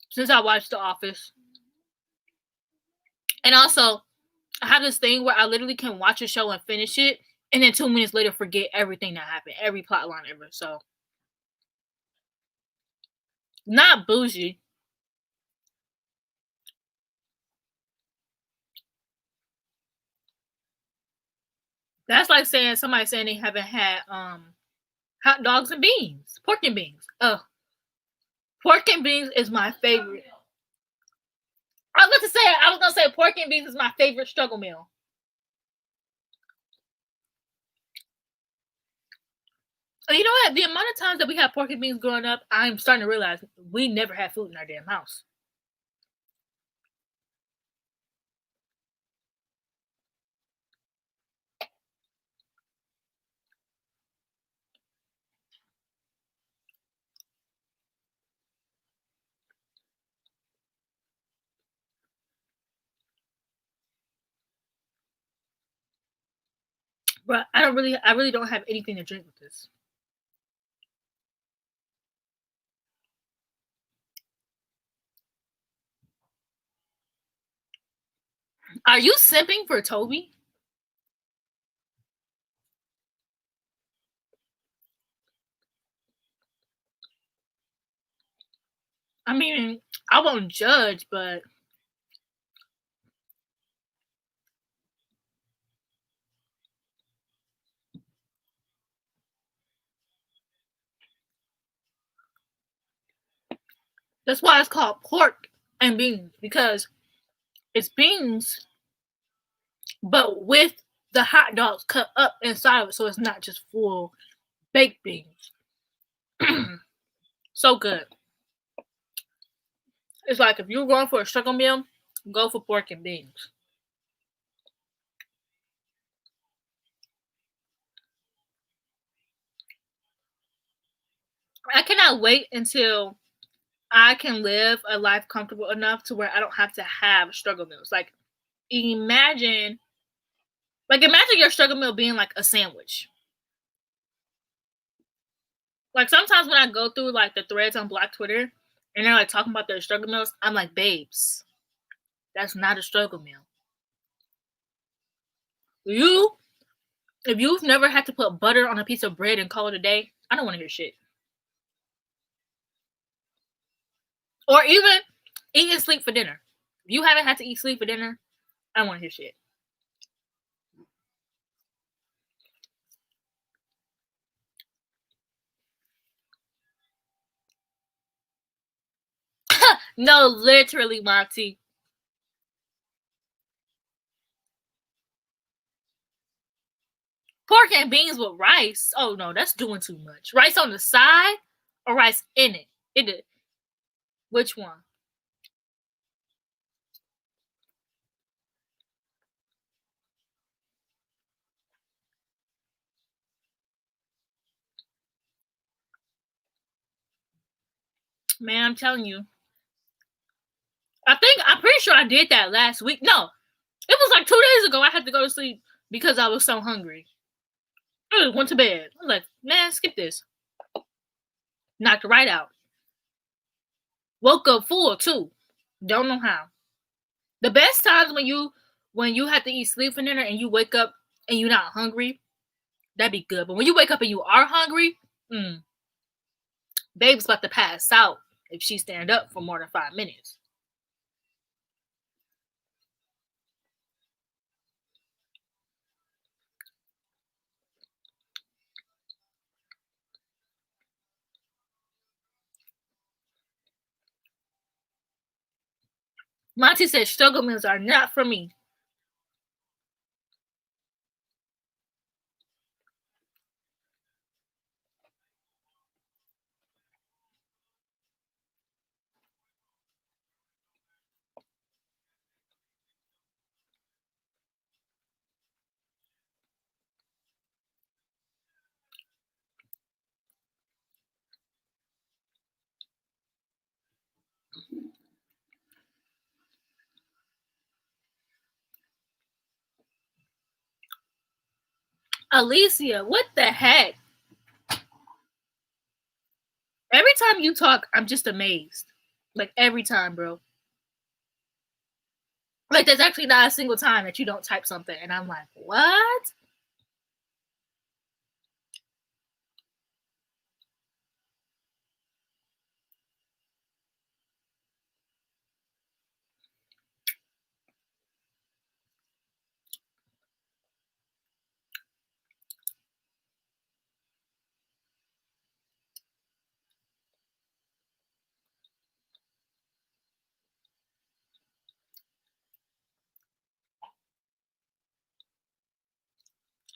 since I watched The Office, and also I have this thing where I literally can watch a show and finish it, and then 2 minutes later forget everything that happened, every plot line ever. So, not bougie. That's like saying somebody saying they haven't had hot dogs and beans, pork and beans. Ugh, pork and beans is my favorite. I was gonna say pork and beans is my favorite struggle meal. You know what? The amount of times that we had pork and beans growing up, I'm starting to realize we never had food in our damn house. But I really don't have anything to drink with this. Are you simping for Toby? I mean, I won't judge, but that's why it's called pork and beans, because it's beans, but with the hot dogs cut up inside of it, so it's not just full baked beans. So good. It's like if you're going for a struggle meal, go for pork and beans. I cannot wait until I can live a life comfortable enough to where I don't have to have struggle meals. Like imagine your struggle meal being like a sandwich. Like sometimes when I go through like the threads on Black Twitter and they're like talking about their struggle meals, I'm like, babes, that's not a struggle meal. If you've never had to put butter on a piece of bread and call it a day, I don't want to hear shit. Or even eat and sleep for dinner. If you haven't had to eat sleep for dinner, I don't want to hear shit. No, literally, Monty. Pork and beans with rice. Oh no, that's doing too much. Rice on the side or rice in it? It. Which one? Man, I'm telling you. I'm pretty sure I did that last week. No, it was like 2 days ago. I had to go to sleep because I was so hungry. I just went to bed. I was like, man, skip this. Knocked right out. Woke up full too. Don't know how. The best times when you have to eat sleep for dinner and you wake up and you're not hungry, that'd be good. But when you wake up and you are hungry, babe's about to pass out if she stand up for more than 5 minutes. Monty said struggle meals are not for me. Alicia, what the heck? Every time you talk, I'm just amazed. Like every time, bro. Like there's actually not a single time that you don't type something, and I'm like, what?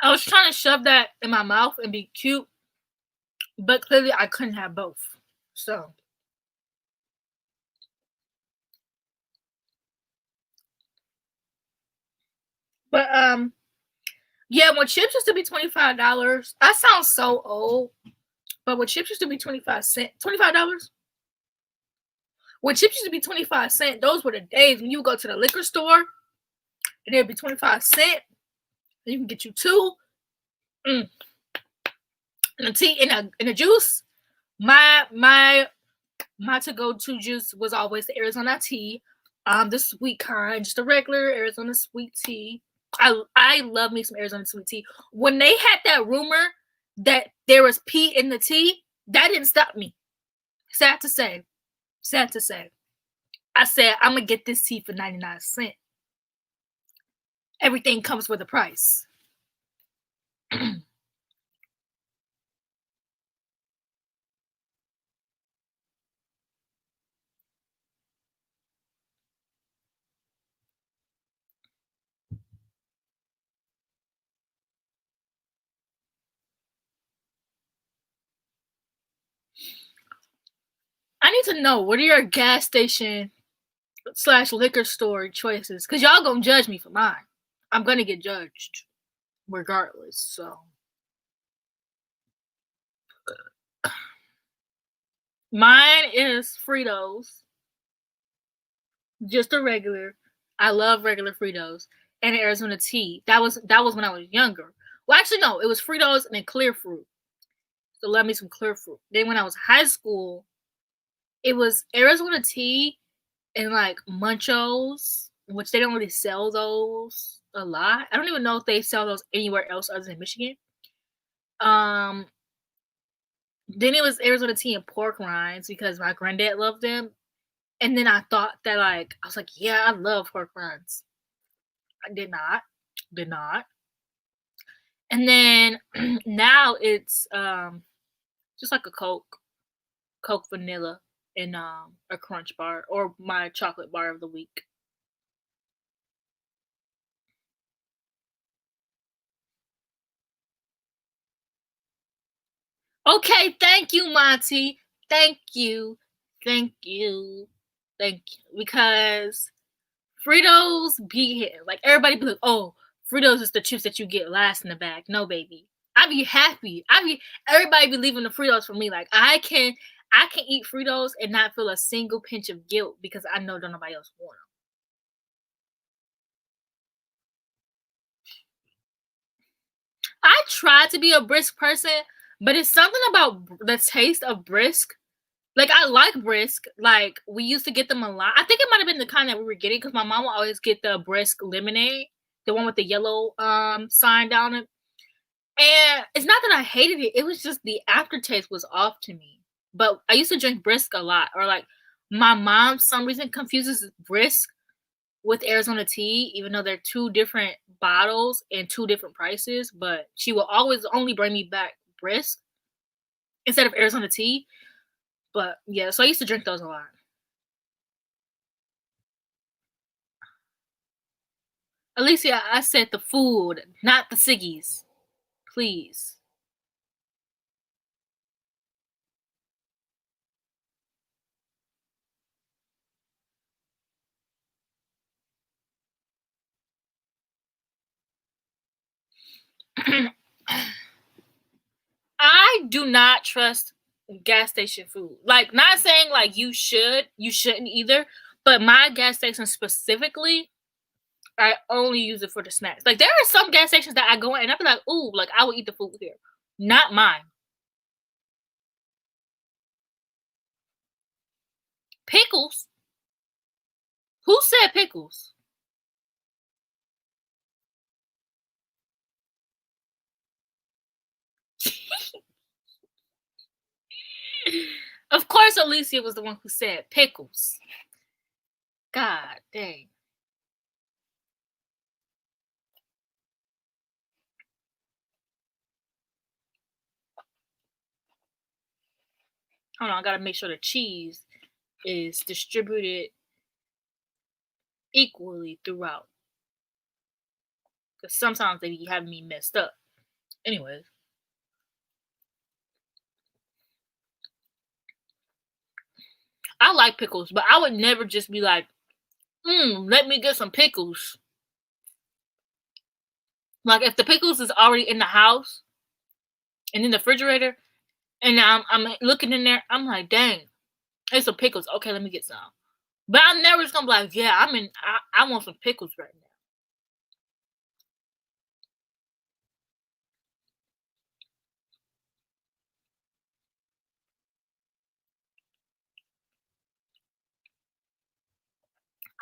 I was trying to shove that in my mouth and be cute, but clearly I couldn't have both. So, but yeah, when chips used to be $25, I sound so old. But when chips used to be 25 cents, $25. When chips used to be 25 cents, those were the days when you would go to the liquor store and it'd be 25 cents. And you can get you two. And a tea in a juice. My to go to juice was always the Arizona tea. The sweet kind, just a regular Arizona sweet tea. I love me some Arizona sweet tea. When they had that rumor that there was pee in the tea, that didn't stop me. Sad to say. Sad to say. I said, I'm gonna get this tea for 99 cents. Everything comes with a price. I need to know, what are your gas station / liquor store choices? Because y'all gonna judge me for mine. I'm gonna get judged regardless. So mine is Fritos, just a regular. I love regular Fritos and Arizona tea. That was when I was younger. Well, actually, no, it was Fritos and then Clear Fruit. So love me some Clear Fruit. Then when I was high school, it was Arizona tea and like Munchos, which they don't really sell those a lot. I don't even know if they sell those anywhere else other than Michigan. Um, then it was Arizona tea and pork rinds because my granddad loved them. And then I thought that like I was like, yeah, I love pork rinds. I did not. Did not. And then now it's just like a Coke vanilla and a crunch bar or my chocolate bar of the week. Okay, thank you, Monty. Thank you. Thank you. Thank you. Because Fritos be here. Like everybody be like, oh, Fritos is the chips that you get last in the bag. No, baby. I be happy. Everybody be leaving the Fritos for me. Like I can eat Fritos and not feel a single pinch of guilt because I know don't nobody else want them. I try to be a brisk person, but it's something about the taste of brisk. Like I like brisk. Like we used to get them a lot. I think it might have been the kind that we were getting because my mom would always get the brisk lemonade, the one with the yellow sign down it. And it's not that I hated it. It was just the aftertaste was off to me. But I used to drink brisk a lot. Or like my mom, some reason confuses brisk with Arizona tea, even though they're two different bottles and two different prices. But she will always only bring me back brisk instead of Arizona tea. But yeah, so I used to drink those a lot. Alicia, I said the food, not the ciggies. Please. I do not trust gas station food. Like, not saying like you shouldn't either, but my gas station specifically, I only use it for the snacks. Like, there are some gas stations that I go in and I be like, ooh, like I will eat the food here. Not mine. Pickles? Who said pickles? Of course, Alicia was the one who said pickles. God dang. Hold on, I gotta make sure the cheese is distributed equally throughout. Because sometimes they be having me messed up. Anyways. I like pickles, but I would never just be like, let me get some pickles. Like if the pickles is already in the house and in the refrigerator, and I'm looking in there, I'm like, dang, there's some pickles. Okay, let me get some. But I'm never just gonna be like, yeah, I want some pickles right now.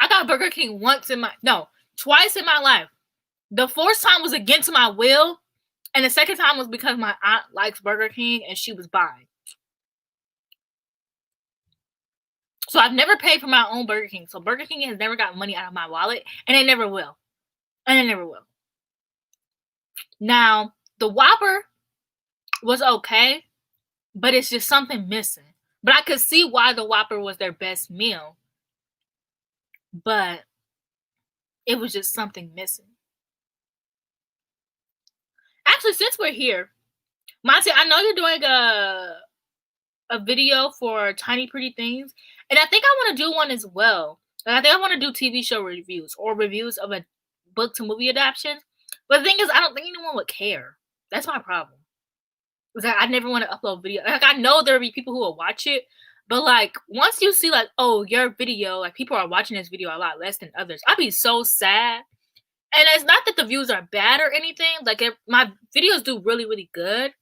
I got Burger King twice in my life. The first time was against my will, and the second time was because my aunt likes Burger King and she was buying. So I've never paid for my own Burger King. So Burger King has never got money out of my wallet, and they never will. And they never will. Now, the Whopper was okay, but it's just something missing. But I could see why the Whopper was their best meal. But it was just something missing. Actually, since we're here, Monty, I know you're doing a video for Tiny Pretty Things, and I think I want to do one as well. And I think I want to do TV show reviews or reviews of a book to movie adaptation. But the thing is, I don't think anyone would care. That's my problem. Is that I never want to upload video. Like I know there'll be people who will watch it, but like once you see like, oh, your video, like people are watching this video a lot less than others, I'd be so sad. And it's not that the views are bad or anything. Like my videos do really, really good.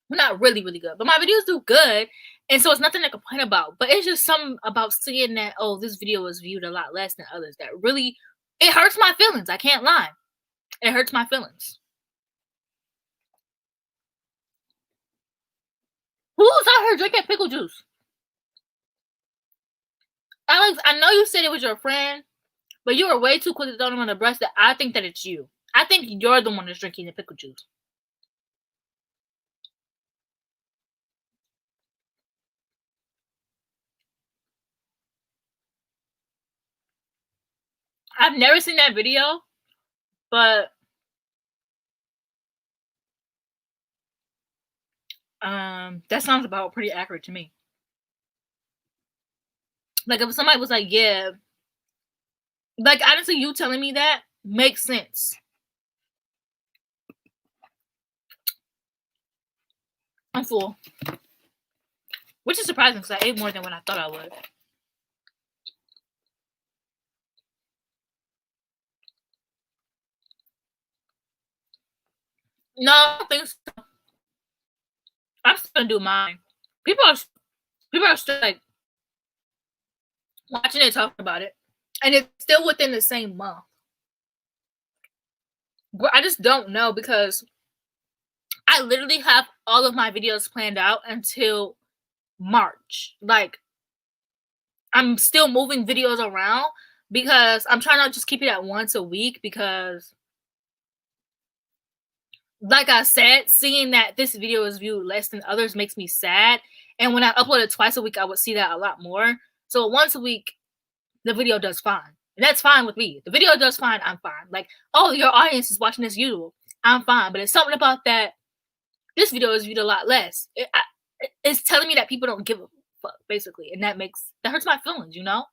Well, not really, really good, but my videos do good. And so it's nothing to complain about. But it's just something about seeing that, oh, this video was viewed a lot less than others that really, it hurts my feelings. I can't lie. It hurts my feelings. Who's out here drinking pickle juice? Alex, I know you said it was your friend, but you were way too quick to throw them on the breast that I think that it's you. I think you're the one that's drinking the pickle juice. I've never seen that video, but that sounds about pretty accurate to me. Like if somebody was like, yeah, like honestly, you telling me that makes sense. I'm full, which is surprising because I ate more than what I thought I would. No, I don't think so. I'm still gonna do mine. People are still like watching it, talking about it, and it's still within the same month. But I just don't know because I literally have all of my videos planned out until March. Like I'm still moving videos around because I'm trying to just keep it at once a week because like I said, seeing that this video is viewed less than others makes me sad. And when I upload it twice a week, I would see that a lot more. So once a week, the video does fine. And that's fine with me. The video does fine, I'm fine. Like, oh, your audience is watching as usual. I'm fine. But it's something about that. This video is viewed a lot less. It's telling me that people don't give a fuck, basically. And that hurts my feelings, you know?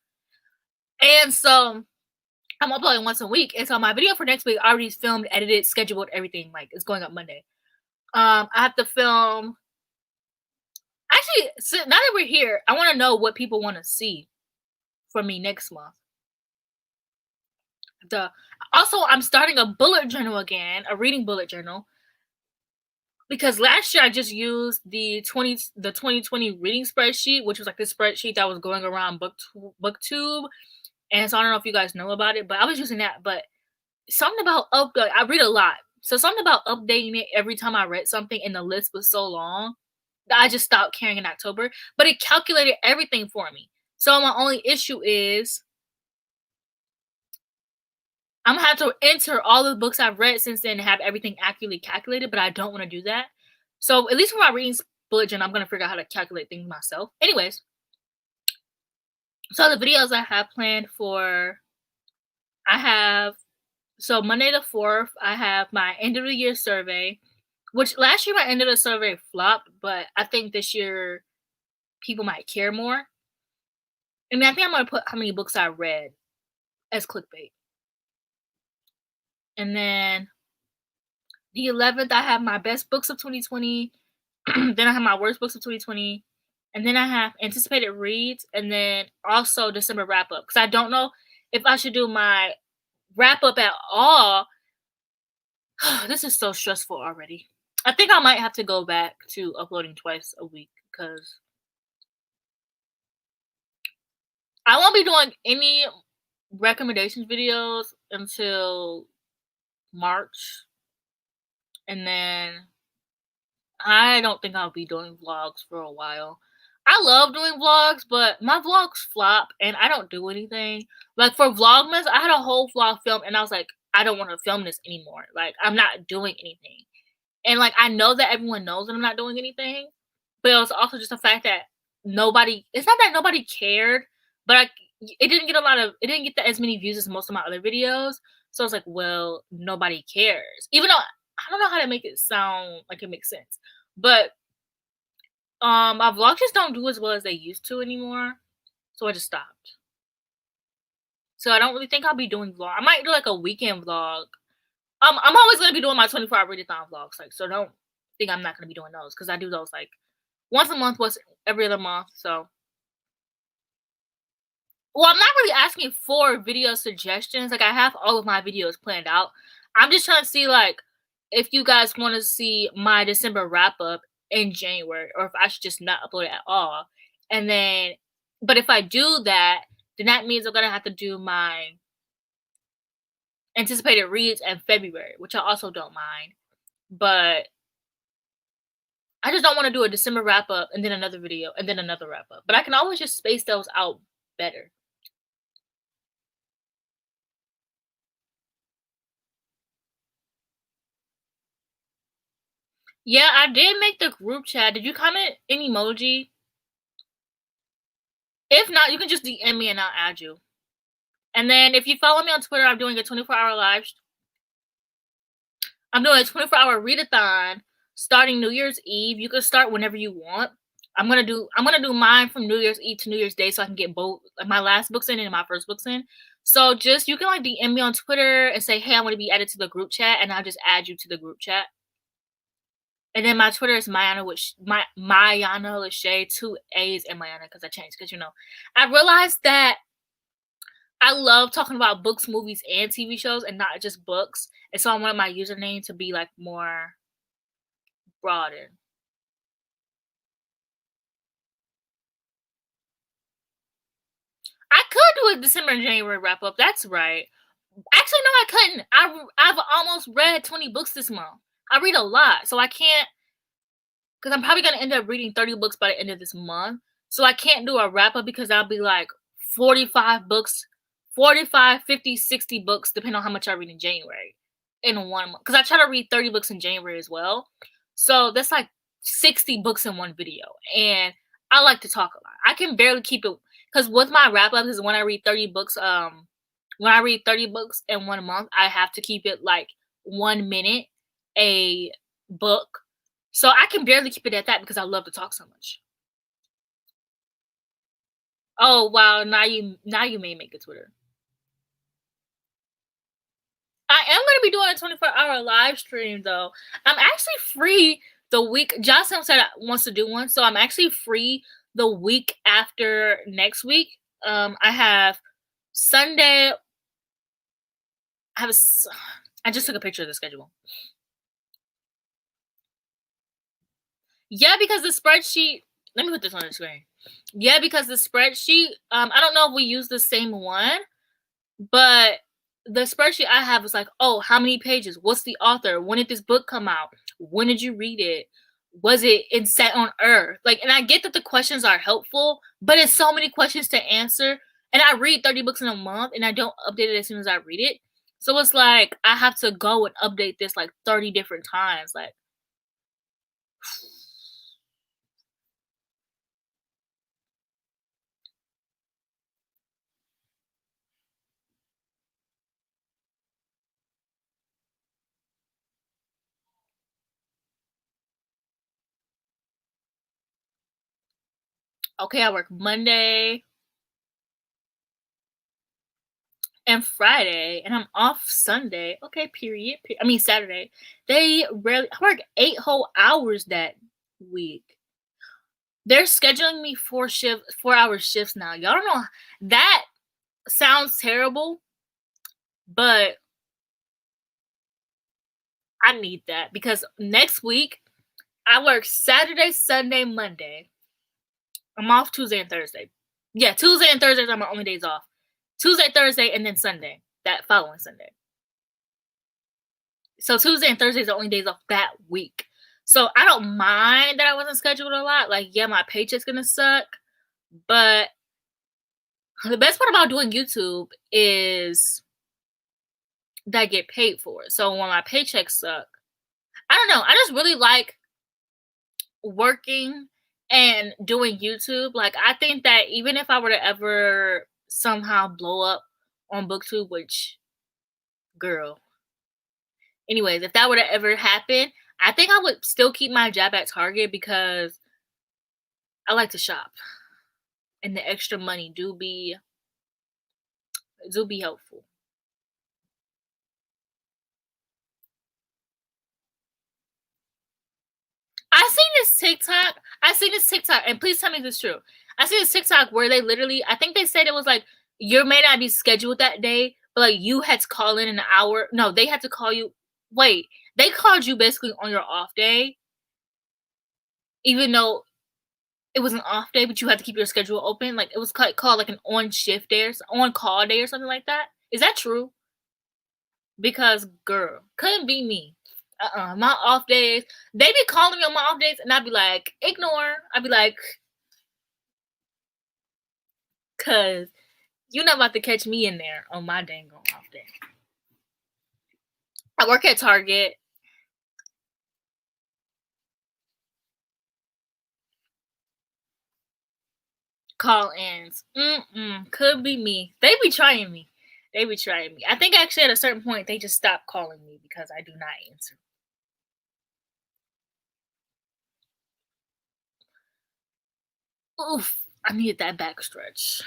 And so I'm uploading once a week. And so my video for next week already filmed, edited, scheduled, everything. Like, it's going up Monday. I have to film. Actually, so now that we're here, I want to know what people want to see from me next month. Also, I'm starting a bullet journal again, a reading bullet journal, because last year I just used the 2020 reading spreadsheet, which was like this spreadsheet that was going around BookTube, and so I don't know if you guys know about it, but I was using that. But something about I read a lot, so something about updating it every time I read something, and the list was so long that I just stopped caring in October. But it calculated everything for me. So my only issue is I'm gonna have to enter all the books I've read since then and have everything accurately calculated, but I don't want to do that. So at least for my reading bullet journal, I'm gonna figure out how to calculate things myself. Anyways, so the videos I have planned so Monday the 4th, I have my end of the year survey, which last year my end of the survey flopped, but I think this year people might care more. I mean, I think I'm gonna put how many books I read as clickbait. And then the 11th, I have my best books of 2020. Then I have my worst books of 2020. And then I have anticipated reads. And then also December wrap up. Because I don't know if I should do my wrap up at all. This is so stressful already. I think I might have to go back to uploading twice a week. Because I won't be doing any recommendations videos until March. And then I don't think I'll be doing vlogs for a while. I love doing vlogs, but my vlogs flop and I don't do anything. Like for Vlogmas, I had a whole vlog film and I was like, I don't want to film this anymore. Like I'm not doing anything. And like I know that everyone knows that I'm not doing anything, but it was also just the fact that it's not that nobody cared, but it didn't get as many views as most of my other videos. So I was like, well, nobody cares. Even though I don't know how to make it sound like it makes sense. But my vlogs just don't do as well as they used to anymore. So I just stopped. So I don't really think I'll be doing vlog. I might do like a weekend vlog. I'm always gonna be doing my 24-hour readathon vlogs, like so don't think I'm not gonna be doing those because I do those like once a month, once every other month. So well, I'm not really asking for video suggestions. Like I have all of my videos planned out. I'm just trying to see like if you guys want to see my December wrap up in January or if I should just not upload it at all. And then but if I do that, then that means I'm gonna have to do my anticipated reads in February, which I also don't mind. But I just don't want to do a December wrap up and then another video and then another wrap up. But I can always just space those out better. Yeah, I did make the group chat. Did you comment an emoji? If not, you can just DM me and I'll add you. And then if you follow me on Twitter, I'm doing a 24-hour live. I'm doing a 24-hour readathon starting New Year's Eve. You can start whenever you want. I'm gonna do mine from New Year's Eve to New Year's Day so I can get both my last books in and my first books in. So just you can like DM me on Twitter and say, hey, I want to be added to the group chat, and I'll just add you to the group chat. And then my Twitter is Mayana with Mayana Lachey, 2 A's in Mayana because I changed because I realized that I love talking about books, movies, and TV shows and not just books. And so I wanted my username to be like more broadened. I could do a December and January wrap up. That's right. Actually, no, I couldn't. I've almost read 20 books this month. I read a lot, so I can't, because I'm probably gonna end up reading 30 books by the end of this month. So I can't do a wrap up because I'll be like 45 books, 45, 50, 60 books, depending on how much I read in January in 1 month. Because I try to read 30 books in January as well. So that's like 60 books in one video. And I like to talk a lot. I can barely keep it, because with my wrap ups is when I read 30 books, when I read 30 books in 1 month, I have to keep it like 1 minute a book. So I can barely keep it at that because I love to talk so much. Oh wow, now you may make a Twitter. I am gonna be doing a 24-hour live stream though. I'm actually free the week. Jocelyn said wants to do one, so I'm actually free the week after next week. I have Sunday. I just took a picture of the schedule. Yeah, because the spreadsheet. Let me put this on the screen. Yeah, because the spreadsheet. I don't know if we use the same one, but the spreadsheet I have is like, oh, how many pages? What's the author? When did this book come out? When did you read it? Was it in Set on Earth? Like, and I get that the questions are helpful, but it's so many questions to answer. And I read 30 books in a month, and I don't update it as soon as I read it. So it's like I have to go and update this like 30 different times. Like, okay, I work Monday and Friday, and I'm off Sunday. Okay, period. I mean Saturday. They rarely. I work 8 whole hours that week. They're scheduling me 4-hour shifts now. Y'all don't know. That sounds terrible, but I need that because next week I work Saturday, Sunday, Monday. I'm off Tuesday and Thursday. Yeah, Tuesday and Thursdays are my only days off. Tuesday, Thursday, and then Sunday. That following Sunday. So Tuesday and Thursday is the only days off that week. So I don't mind that I wasn't scheduled a lot. Like, yeah, my paycheck's gonna suck, but the best part about doing YouTube is that I get paid for it. So when my paychecks suck, I don't know. I just really like working and doing YouTube. Like, I think that even if I were to ever somehow blow up on BookTube, which, girl. Anyways, if that were to ever happen, I think I would still keep my job at Target because I like to shop. And the extra money do be helpful. I seen this TikTok, and please tell me if this is true. I seen this TikTok where they literally, I think they said it was like, you may not be scheduled that day, but like you had to call in an hour. No, they had to call you. Wait, they called you basically on your off day, even though it was an off day, but you had to keep your schedule open. Like, it was called like an on shift day or on call day or something like that. Is that true? Because girl, couldn't be me. My off days, they be calling me on my off days, and I'd be like, ignore. I'd be like, cause you're not about to catch me in there on my dang on off day. I work at Target. call-ins. Could be me. They be trying me. I think actually at a certain point they just stopped calling me because I do not answer. Oof, I needed that back stretch.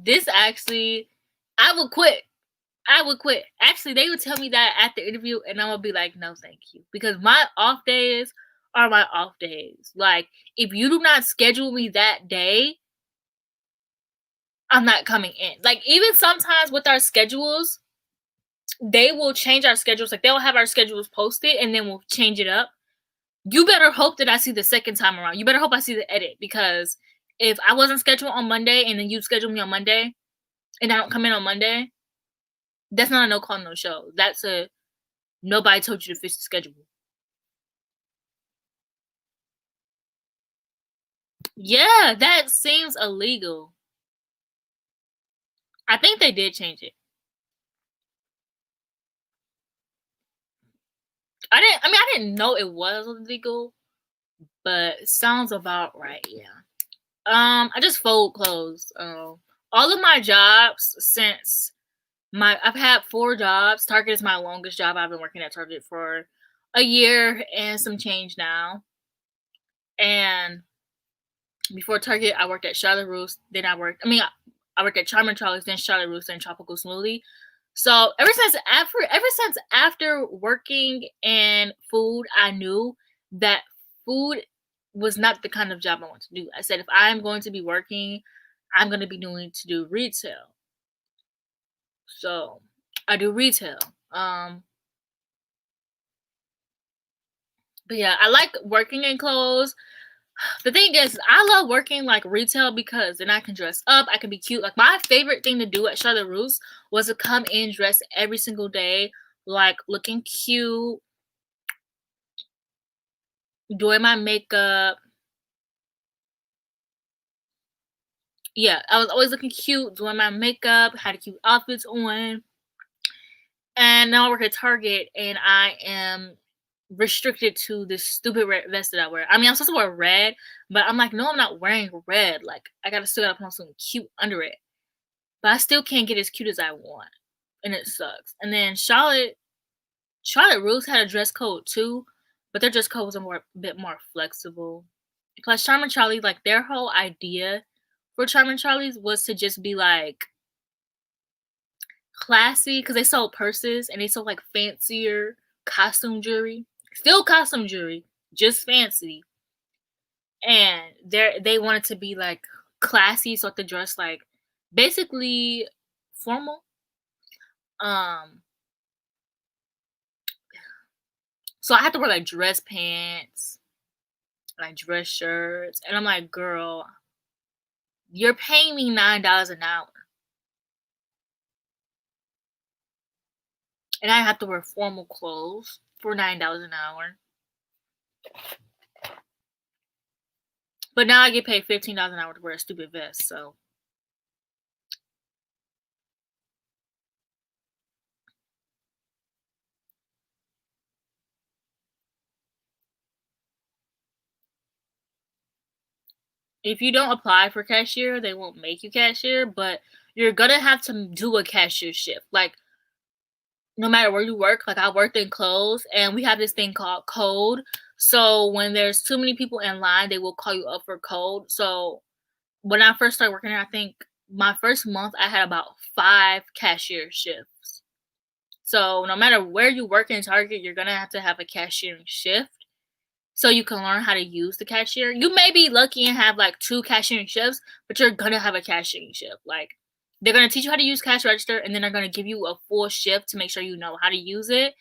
This actually, I would quit. Actually, they would tell me that at the interview, and I would be like, no, thank you. Because my off days are my off days. Like, if you do not schedule me that day, I'm not coming in. Like, even sometimes with our schedules, they will change our schedules. Like, they'll have our schedules posted, and then we'll change it up. You better hope that I see the second time around. You better hope I see the edit. Because if I wasn't scheduled on Monday, and then you schedule me on Monday, and I don't come in on Monday, that's not a no call, no show. That's a nobody told you to fix the schedule. Yeah, that seems illegal. I think they did change it. I didn't know it was illegal, but it sounds about right, yeah. I just fold clothes. All of my jobs since I've had 4 jobs. Target is my longest job. I've been working at Target for a year and some change now. And before Target, I worked at Charlotte Russe. Then I worked at Charmin Charlie's, then Charlotte Russe, then Tropical Smoothie. So ever since after working in food, I knew that food was not the kind of job I want to do. I said if I'm going to be working, I'm going to be to do retail. So I do retail. But yeah, I like working in clothes. The thing is, I love working like retail because then I can dress up, I can be cute. Like my favorite thing to do at Charlotte Russe was to come in dressed every single day, like looking cute, doing my makeup. Yeah, I was always looking cute, doing my makeup, had cute outfits on. And now I work at Target and I am restricted to this stupid red vest that I wear. I mean, I'm supposed to wear red, but I'm like, no, I'm not wearing red. Like, still gotta put on something cute under it. But I still can't get as cute as I want. And it sucks. And then Charlotte Russe had a dress code too, but their dress code was a bit more flexible. Plus Charmin Charlie, like their whole idea for Charmin Charlie's was to just be like classy because they sold purses and they sold like fancier costume jewelry. Still costume jewelry, just fancy. And they wanted to be like classy, so the dress like basically formal. So I had to wear like dress pants, like dress shirts, and I'm like, girl, you're paying me $9 an hour. And I have to wear formal clothes for $9 an hour. But now I get paid $15 an hour to wear a stupid vest, so. If you don't apply for cashier, they won't make you cashier, but you're gonna have to do a cashier shift. Like, no matter where you work, like I worked in clothes and we have this thing called code. So when there's too many people in line, they will call you up for code. So when I first started working there, I think my first month I had about 5 cashier shifts. So no matter where you work in Target, you're gonna have to have a cashiering shift so you can learn how to use the cashier. You may be lucky and have like 2 cashiering shifts, but you're gonna have a cashiering shift. Like they're gonna teach you how to use cash register, and then they're gonna give you a full shift to make sure you know how to use it.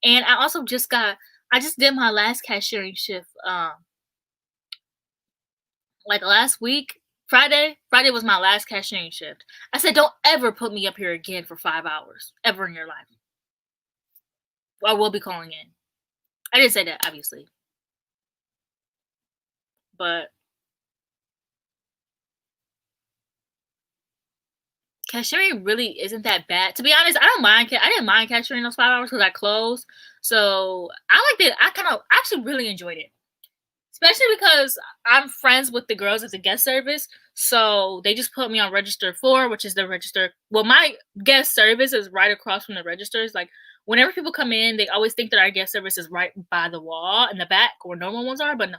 And I also just did my last cashiering shift like last week Friday was my last cashiering shift. I said, don't ever put me up here again for 5 hours, ever in your life. Or we'll be calling in. I didn't say that, obviously. But cashiering really isn't that bad. To be honest, I didn't mind cashiering those 5 hours because I closed. So I liked it. I actually really enjoyed it. Especially because I'm friends with the girls at the guest service. So they just put me on register 4, which is the register. Well, my guest service is right across from the registers. Like, whenever people come in, they always think that our guest service is right by the wall in the back where normal ones are, but no.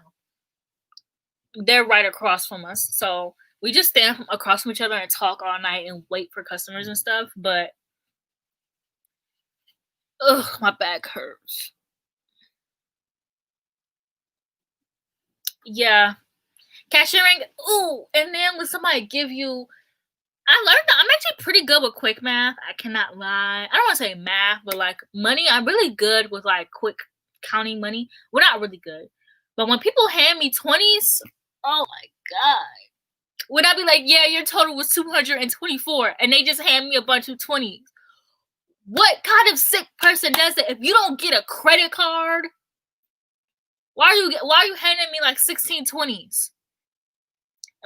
They're right across from us. So we just stand across from each other and talk all night and wait for customers and stuff. But, ugh, my back hurts. Yeah. Cashiering, ooh, and then when somebody give you I learned that I'm actually pretty good with quick math. I cannot lie. I don't want to say math, but like money, I'm really good with like quick counting money. Well, not really good. But when people hand me 20s, oh my God. Would I be like, yeah, your total was 224, and they just hand me a bunch of 20s? What kind of sick person does that? If you don't get a credit card, why are you handing me like 16 20s?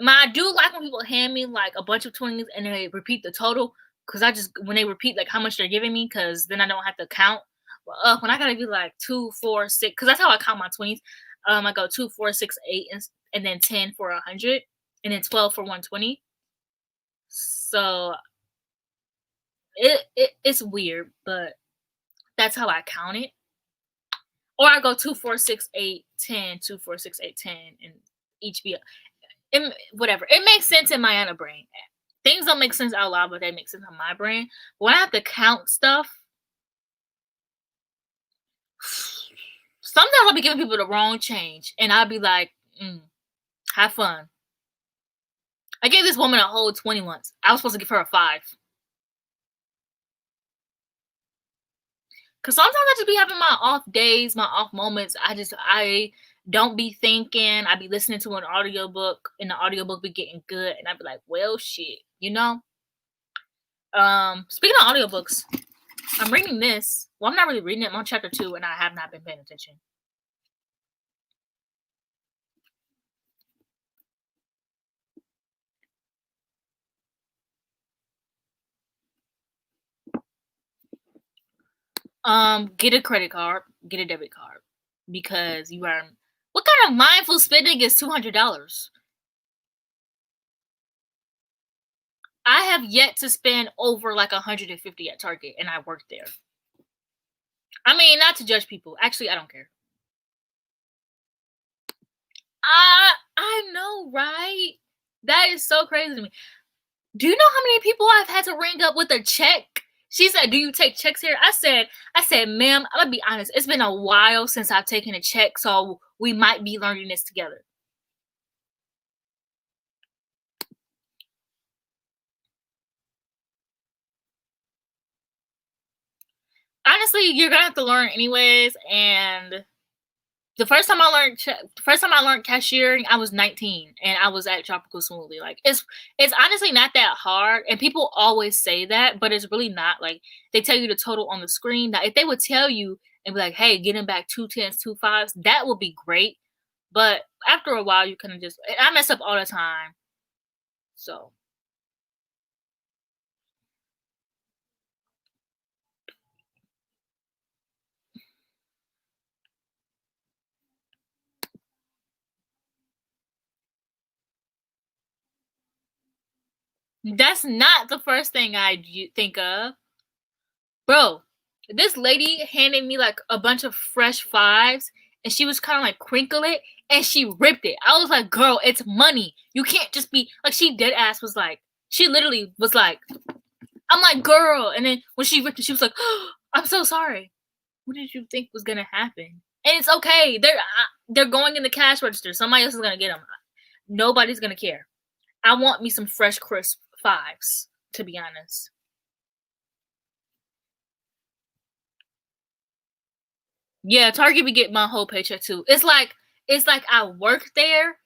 I do like when people hand me like a bunch of 20s and they repeat the total, because when they repeat like how much they're giving me, because then I don't have to count. Well, when I gotta be like 2, 4, 6, because that's how I count my 20s. I go 2, 4, 6, 8, and then 10 for 100, and then 12 for 120. So it's weird, but that's how I count it. Or I go 2, 4, 6, 8, 10, 2, 4, 6, 8, 10, and each be whatever. It makes sense in my own brain. Things don't make sense out loud, but they make sense in my brain. When I have to count stuff, sometimes I'll be giving people the wrong change, and I'll be like, have fun. I gave this woman a whole 20 once. I was supposed to give her a 5. Because sometimes I just be having my off days, my off moments. I don't be thinking. I be listening to an audiobook, and the audiobook be getting good, and I be like, well, shit, you know? Speaking of audiobooks, I'm reading this. Well, I'm not really reading it. I'm on chapter 2, and I have not been paying attention. Get a credit card, get a debit card, because you are. What kind of mindful spending is $200? I have yet to spend over like 150 at Target, and I work there. I mean, not to judge people. Actually, I don't care. I know, right? That is so crazy to me. Do you know how many people I've had to ring up with a check? She said, "Do you take checks here?" I said, "Ma'am, I'm gonna be honest. It's been a while since I've taken a check, so we might be learning this together." Honestly, you're gonna have to learn anyways. And the first time I learned cashiering, I was 19, and I was at Tropical Smoothie. Like, it's honestly not that hard, and people always say that, but it's really not. Like, they tell you the total on the screen. Now, if they would tell you and be like, "Hey, getting back 2 10s, 2 5s," that would be great. But after a while, you kind of just. I mess up all the time, so. That's not the first thing I think of. Bro, this lady handed me like a bunch of fresh 5s, and she was kind of like crinkle it, and she ripped it. I was like, girl, it's money. You can't just be like, she dead ass was like, she literally was like, I'm like, girl. And then when she ripped it, she was like, oh, I'm so sorry. What did you think was gonna happen? And it's okay. They're going in the cash register. Somebody else is gonna get them. Nobody's gonna care. I want me some fresh, crisp 5s, to be honest. Yeah, Target be getting my whole paycheck too. It's like I work there,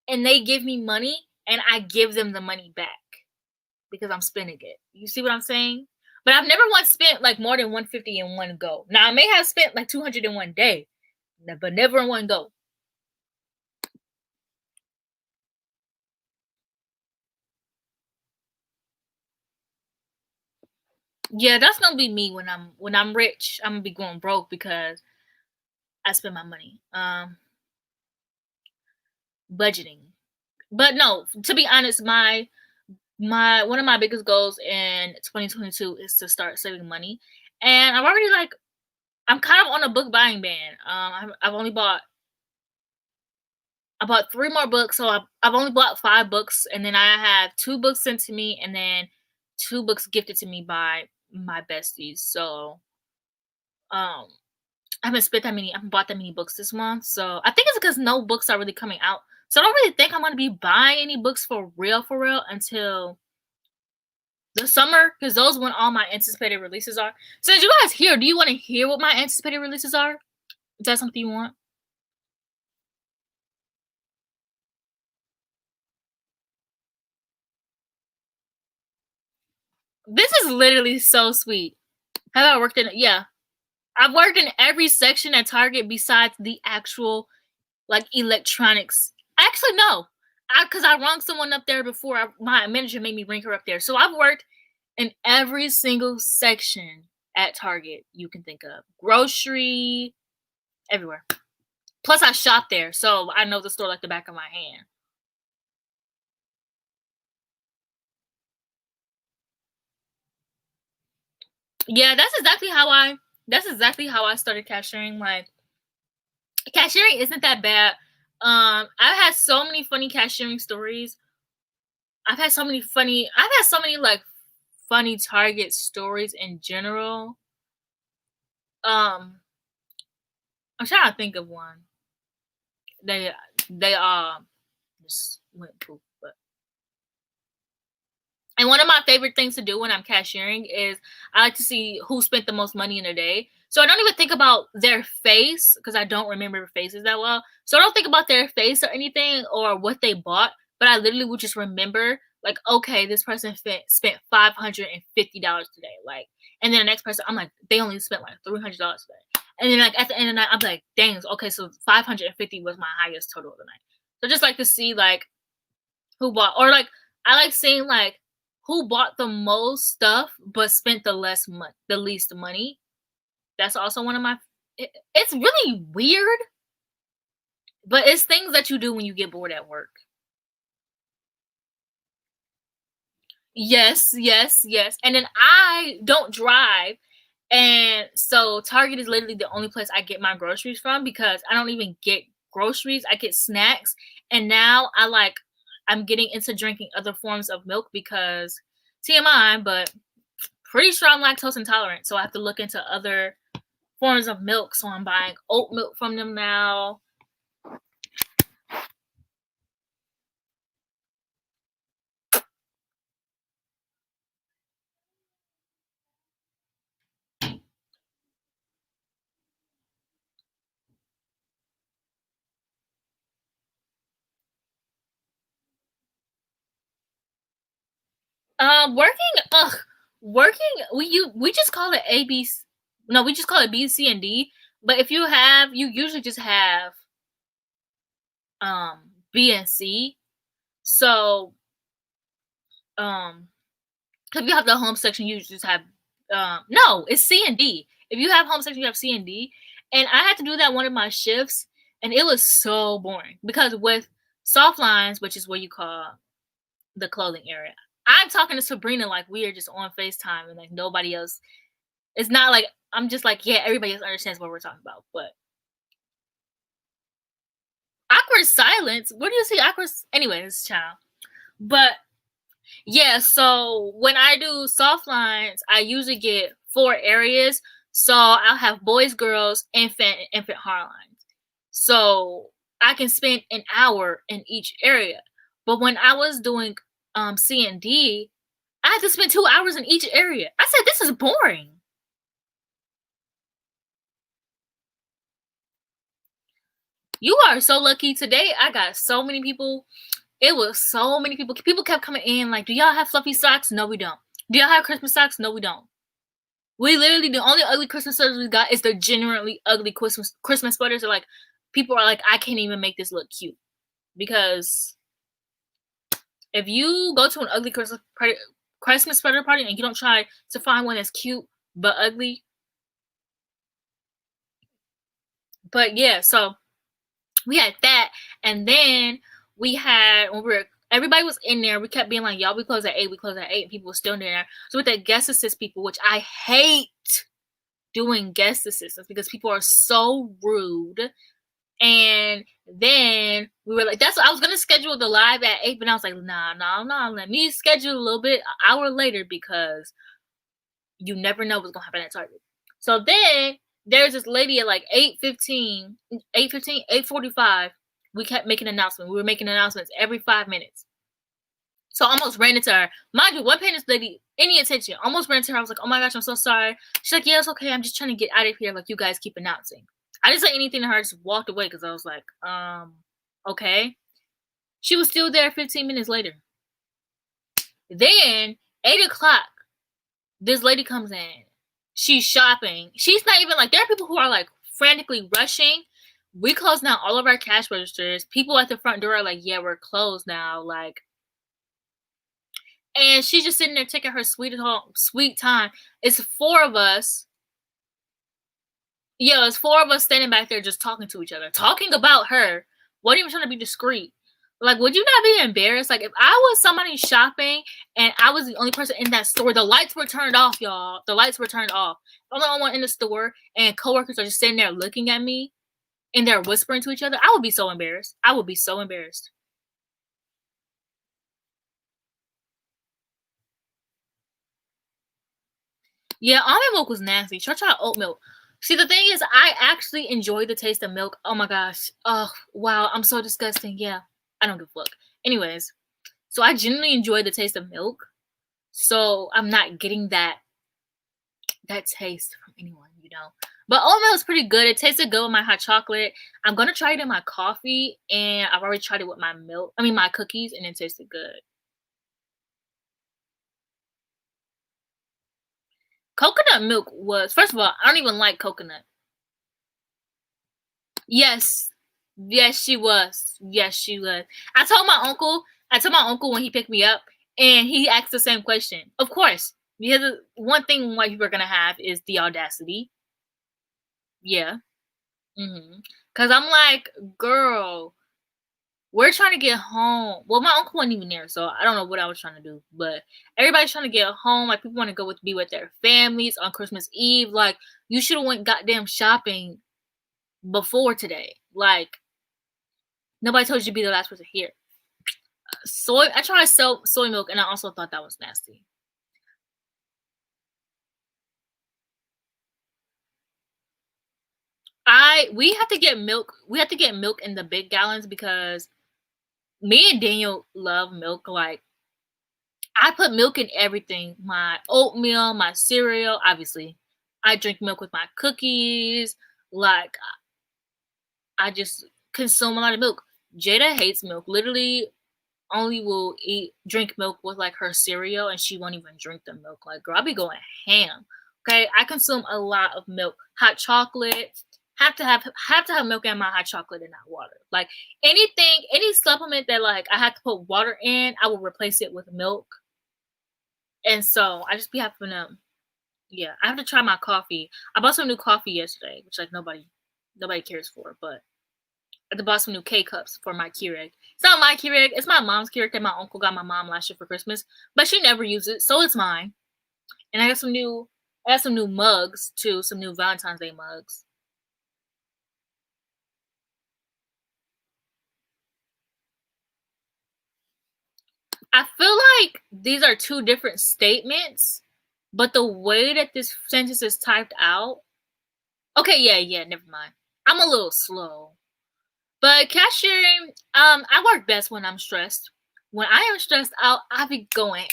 and they give me money, and I give them the money back because I'm spending it. You see what I'm saying? But I've never once spent like more than 150 in one go. Now I may have spent like 200 in one day, but never in one go. Yeah, that's gonna be me when I'm rich. I'm gonna be going broke because I spend my money. Budgeting. But no, to be honest, my one of my biggest goals in 2022 is to start saving money. And I'm kind of on a book buying ban. I've only bought I bought 3 more books, so I've only bought 5 books, and then I have 2 books sent to me, and then 2 books gifted to me by my besties. So, um, I haven't bought that many books this month. So I think it's because no books are really coming out. So I don't really think I'm gonna be buying any books for real, until the summer, because those when all my anticipated releases are. So as you guys hear, do you want to hear what my anticipated releases are? Is that something you want? This is literally so sweet. Have I worked in? Yeah, I've worked in every section at Target besides the actual like electronics. Actually, no, because I rung someone up there before. My manager made me ring her up there. So I've worked in every single section at Target you can think of. Grocery, everywhere. Plus, I shop there, so I know the store like the back of my hand. Yeah, that's exactly how I started cashiering. Like cashiering isn't that bad. I've had so many funny cashiering stories. I've had so many like funny Target stories in general. Um, I'm trying to think of one. They they just went poof, but and one of my favorite things to do when I'm cashiering is I like to see who spent the most money in a day. So I don't even think about their face because I don't remember faces that well. So I don't think about their face or anything or what they bought, but I literally would just remember like, okay, this person spent $550 today. Like, and then the next person, I'm like, they only spent like $300 today. And then like at the end of the night, I'm like, dang, okay, so 550 was my highest total of the night. So just like to see like who bought or like I like seeing like who bought the most stuff but spent the least money. That's also one of my it's really weird, but it's things that you do when you get bored at work. Yes, yes, yes. And then I don't drive. And so Target is literally the only place I get my groceries from because I don't even get groceries. I get snacks. And now I'm getting into drinking other forms of milk because TMI, but pretty sure I'm lactose intolerant. So I have to look into other forms of milk. So I'm buying oat milk from them now. Working, working. We just call it A B. No, we just call it B, C, and D. But if you usually just have um B and C. So if you have the home section, you just have no, it's C and D. If you have home section, you have C and D. And I had to do that one of my shifts, and it was so boring because with soft lines, which is what you call the clothing area, I'm talking to Sabrina like we are just on FaceTime and like nobody else. It's not like I'm just like, yeah, everybody else understands what we're talking about. But awkward silence. Where do you see awkward? Anyways, child. But yeah, so when I do soft lines, I usually get 4 areas. So I'll have boys, girls, infant hard lines. So I can spend an hour in each area. But when I was doing C and D, I had to spend 2 hours in each area. I said, this is boring. You are so lucky today. I got so many people It was so many people. People kept coming in like, "Do y'all have fluffy socks?" No, we don't. "Do y'all have Christmas socks?" No, we don't. We literally, the only ugly Christmas sweaters we got is the genuinely ugly Christmas sweaters. Are like, people are like, I can't even make this look cute, because if you go to an ugly Christmas sweater party and you don't try to find one that's cute but ugly. But yeah, so we had that, and then we had, everybody was in there. We kept being like, y'all, we close at 8, we close at 8, and people were still in there. So with the guest assist people, which I hate doing guest assistants because people are so rude. And then we were like, that's what I was gonna schedule the live at 8, but I was like, nah, let me schedule a little bit, an hour later, because you never know what's gonna happen at Target. So then there's this lady at like 8:15, 8:45. We kept making announcements. We were making announcements every 5 minutes. So I almost ran into her. Mind you, wasn't paying this lady any attention. Almost ran into her. I was like, oh my gosh, I'm so sorry. She's like, yeah, it's okay. I'm just trying to get out of here. Like, you guys keep announcing. I didn't say anything to her. I just walked away because I was like, okay. She was still there 15 minutes later. Then 8 o'clock, this lady comes in. She's shopping. She's not even like, there are people who are like frantically rushing. We closed down all of our cash registers. People at the front door are like, yeah, we're closed now. Like, and she's just sitting there taking her sweet time. It's 4 of us. Yeah, it's 4 of us standing back there just talking to each other, talking about her. Wasn't even trying to be discreet. Like, would you not be embarrassed? Like, if I was somebody shopping and I was the only person in that store, the lights were turned off, y'all. The lights were turned off. I'm the only one in the store, and coworkers are just sitting there looking at me, and they're whispering to each other. I would be so embarrassed. I would be so embarrassed. Yeah, almond milk was nasty. Try oat milk. See, the thing is, I actually enjoy the taste of milk. Oh my gosh. Oh, wow. I'm so disgusting. Yeah. I don't give a fuck. Anyways, so I genuinely enjoy the taste of milk. So I'm not getting that taste from anyone, you know. But oat milk is pretty good. It tasted good with my hot chocolate. I'm gonna try it in my coffee, and I've already tried it with my cookies, and it tasted good. Coconut milk was, first of all, I don't even like coconut. Yes. Yes, she was. Yes, she was. I told my uncle when he picked me up, and he asked the same question. Of course, because one thing white people are gonna have is the audacity. Yeah. Cause I'm like, girl, we're trying to get home. Well, my uncle wasn't even there, so I don't know what I was trying to do. But everybody's trying to get home. Like, people want to be with their families on Christmas Eve. Like, you should have went goddamn shopping before today. Like, nobody told you to be the last person here. I tried soy milk, and I also thought that was nasty. We have to get milk. We have to get milk in the big gallons because me and Daniel love milk. Like, I put milk in everything. My oatmeal, my cereal, obviously. I drink milk with my cookies. Like, I just consume a lot of milk. Jada hates milk. Literally only will drink milk with like her cereal, and she won't even drink the milk. Like, girl, I be going ham. Okay, I consume a lot of milk. Hot chocolate. Have to have milk in my hot chocolate and not water. Like, any supplement that like I have to put water in, I will replace it with milk. And so I just be having to, yeah, I have to try my coffee. I bought some new coffee yesterday, which like nobody cares for, but I bought some new K cups for my Keurig. It's not my Keurig, it's my mom's Keurig that my uncle got my mom last year for Christmas, but she never used it, so it's mine. And I got some new mugs too, some new Valentine's Day mugs. I feel like these are two different statements, but the way that this sentence is typed out. Okay, yeah, never mind. I'm a little slow. But cashiering, I work best when I'm stressed. When I am stressed out, I be going.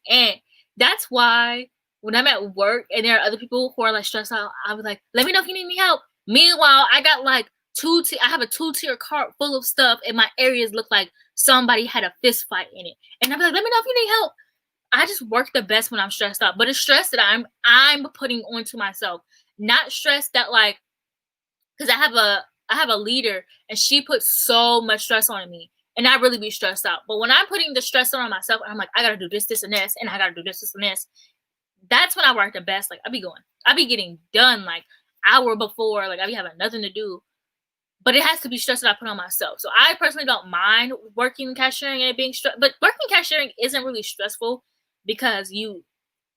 And that's why when I'm at work and there are other people who are like stressed out, I'll be like, let me know if you need any help. Meanwhile, I got like I have a 2-tier cart full of stuff, and my areas look like somebody had a fist fight in it. And I'm like, let me know if you need help. I just work the best when I'm stressed out, but it's stress that I'm putting onto myself, not stress that like, because I have a leader and she puts so much stress on me, and I really be stressed out. But when I'm putting the stress on myself, I'm like, I gotta do this, this, and this, and I gotta do this, this, and this. That's when I work the best. Like I be getting done like hour before, like I be having nothing to do. But it has to be stress that I put on myself. So I personally don't mind working cashiering and it being stress. But working cashiering isn't really stressful because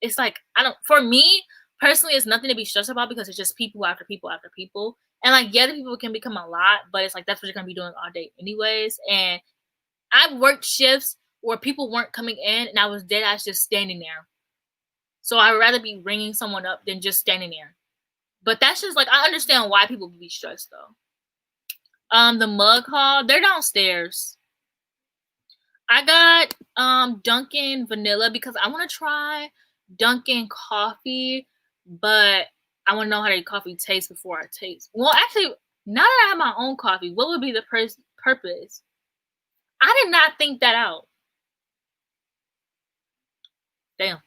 it's like, for me personally, it's nothing to be stressed about because it's just people after people after people. And like, yeah, the people can become a lot, but it's like, that's what you're going to be doing all day anyways. And I've worked shifts where people weren't coming in and I was dead ass just standing there. So I'd rather be ringing someone up than just standing there. But that's just like, I understand why people be stressed though. The mug haul, they're downstairs. I got Dunkin' vanilla because I want to try Dunkin' coffee, but I want to know how the coffee tastes before I taste. Well, actually, now that I have my own coffee, what would be the purpose? I did not think that out. Damn.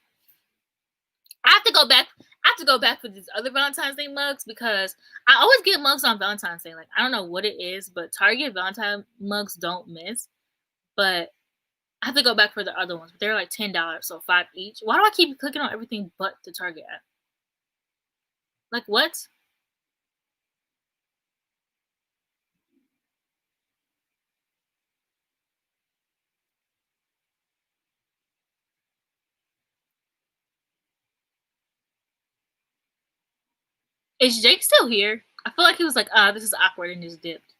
I have to go back for these other Valentine's Day mugs because I always get mugs on Valentine's Day. Like, I don't know what it is, but Target Valentine mugs don't miss. But I have to go back for the other ones. But they're like $10, so $5 each. Why do I keep clicking on everything but the Target app? Like, what? Is Jake still here? I feel like he was like, this is awkward, and just dipped.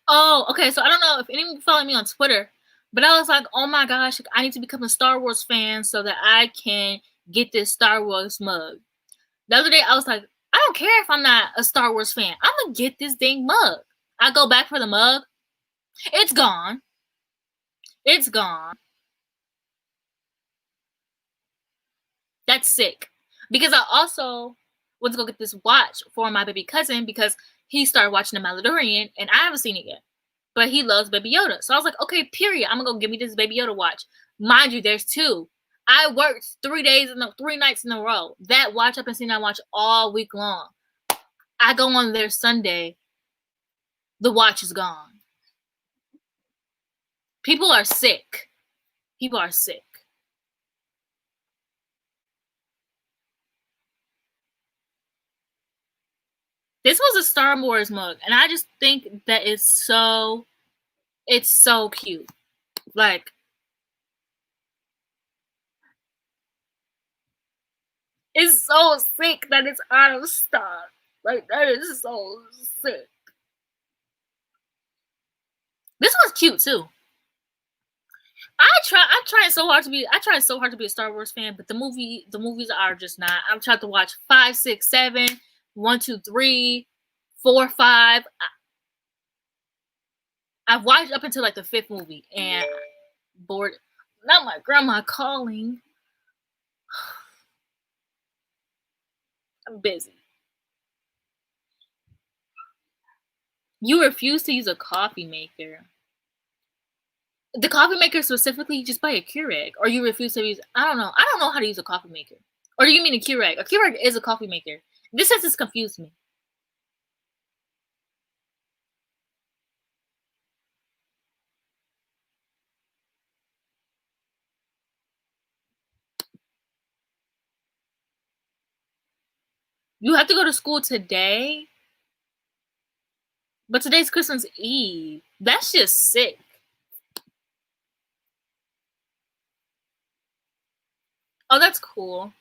Oh, okay. So I don't know if anyone followed me on Twitter, but I was like, oh my gosh, I need to become a Star Wars fan so that I can get this Star Wars mug. The other day, I was like, I don't care if I'm not a Star Wars fan. I'm going to get this dang mug. I go back for the mug. It's gone. It's gone. That's sick. Because I also went to go get this watch for my baby cousin because he started watching The Mandalorian and I haven't seen it yet. But he loves Baby Yoda. So I was like, okay, period. I'm going to go give me this Baby Yoda watch. Mind you, there's 2. I worked 3 nights in a row. That watch, I've been seeing that watch all week long. I go on there Sunday. The watch is gone. People are sick. People are sick. This was a Star Wars mug, and I just think that it's so cute. Like, it's so sick that it's out of stock. Like, that is so sick. This one's cute too. I try so hard to be a Star Wars fan, but the movies are just not. I've tried to watch 5, 6, 7, 1, 2, 3, 4, 5. I've watched up until like the 5th movie and bored. Not my grandma calling. I'm busy. You refuse to use a coffee maker. The coffee maker specifically, just buy a Keurig, or you refuse to use. I don't know how to use a coffee maker. Or do you mean a Keurig? A Keurig is a coffee maker. This has confused me. You have to go to school today, but today's Christmas Eve. That's just sick. Oh, that's cool.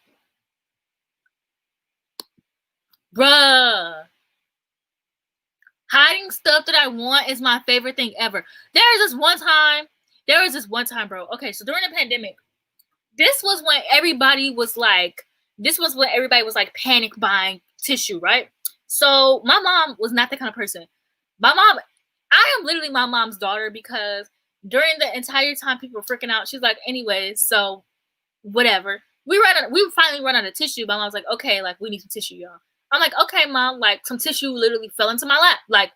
Bruh. Hiding stuff that I want is my favorite thing ever. There was this one time, bro. Okay, so during the pandemic, this was when everybody was like panic buying tissue, right? So my mom was not that kind of person. I am literally my mom's daughter because during the entire time people were freaking out, she's like, anyways, so whatever. We finally run out of tissue. My mom's like, okay, like we need some tissue, y'all. I'm like, okay, mom, like some tissue literally fell into my lap. Like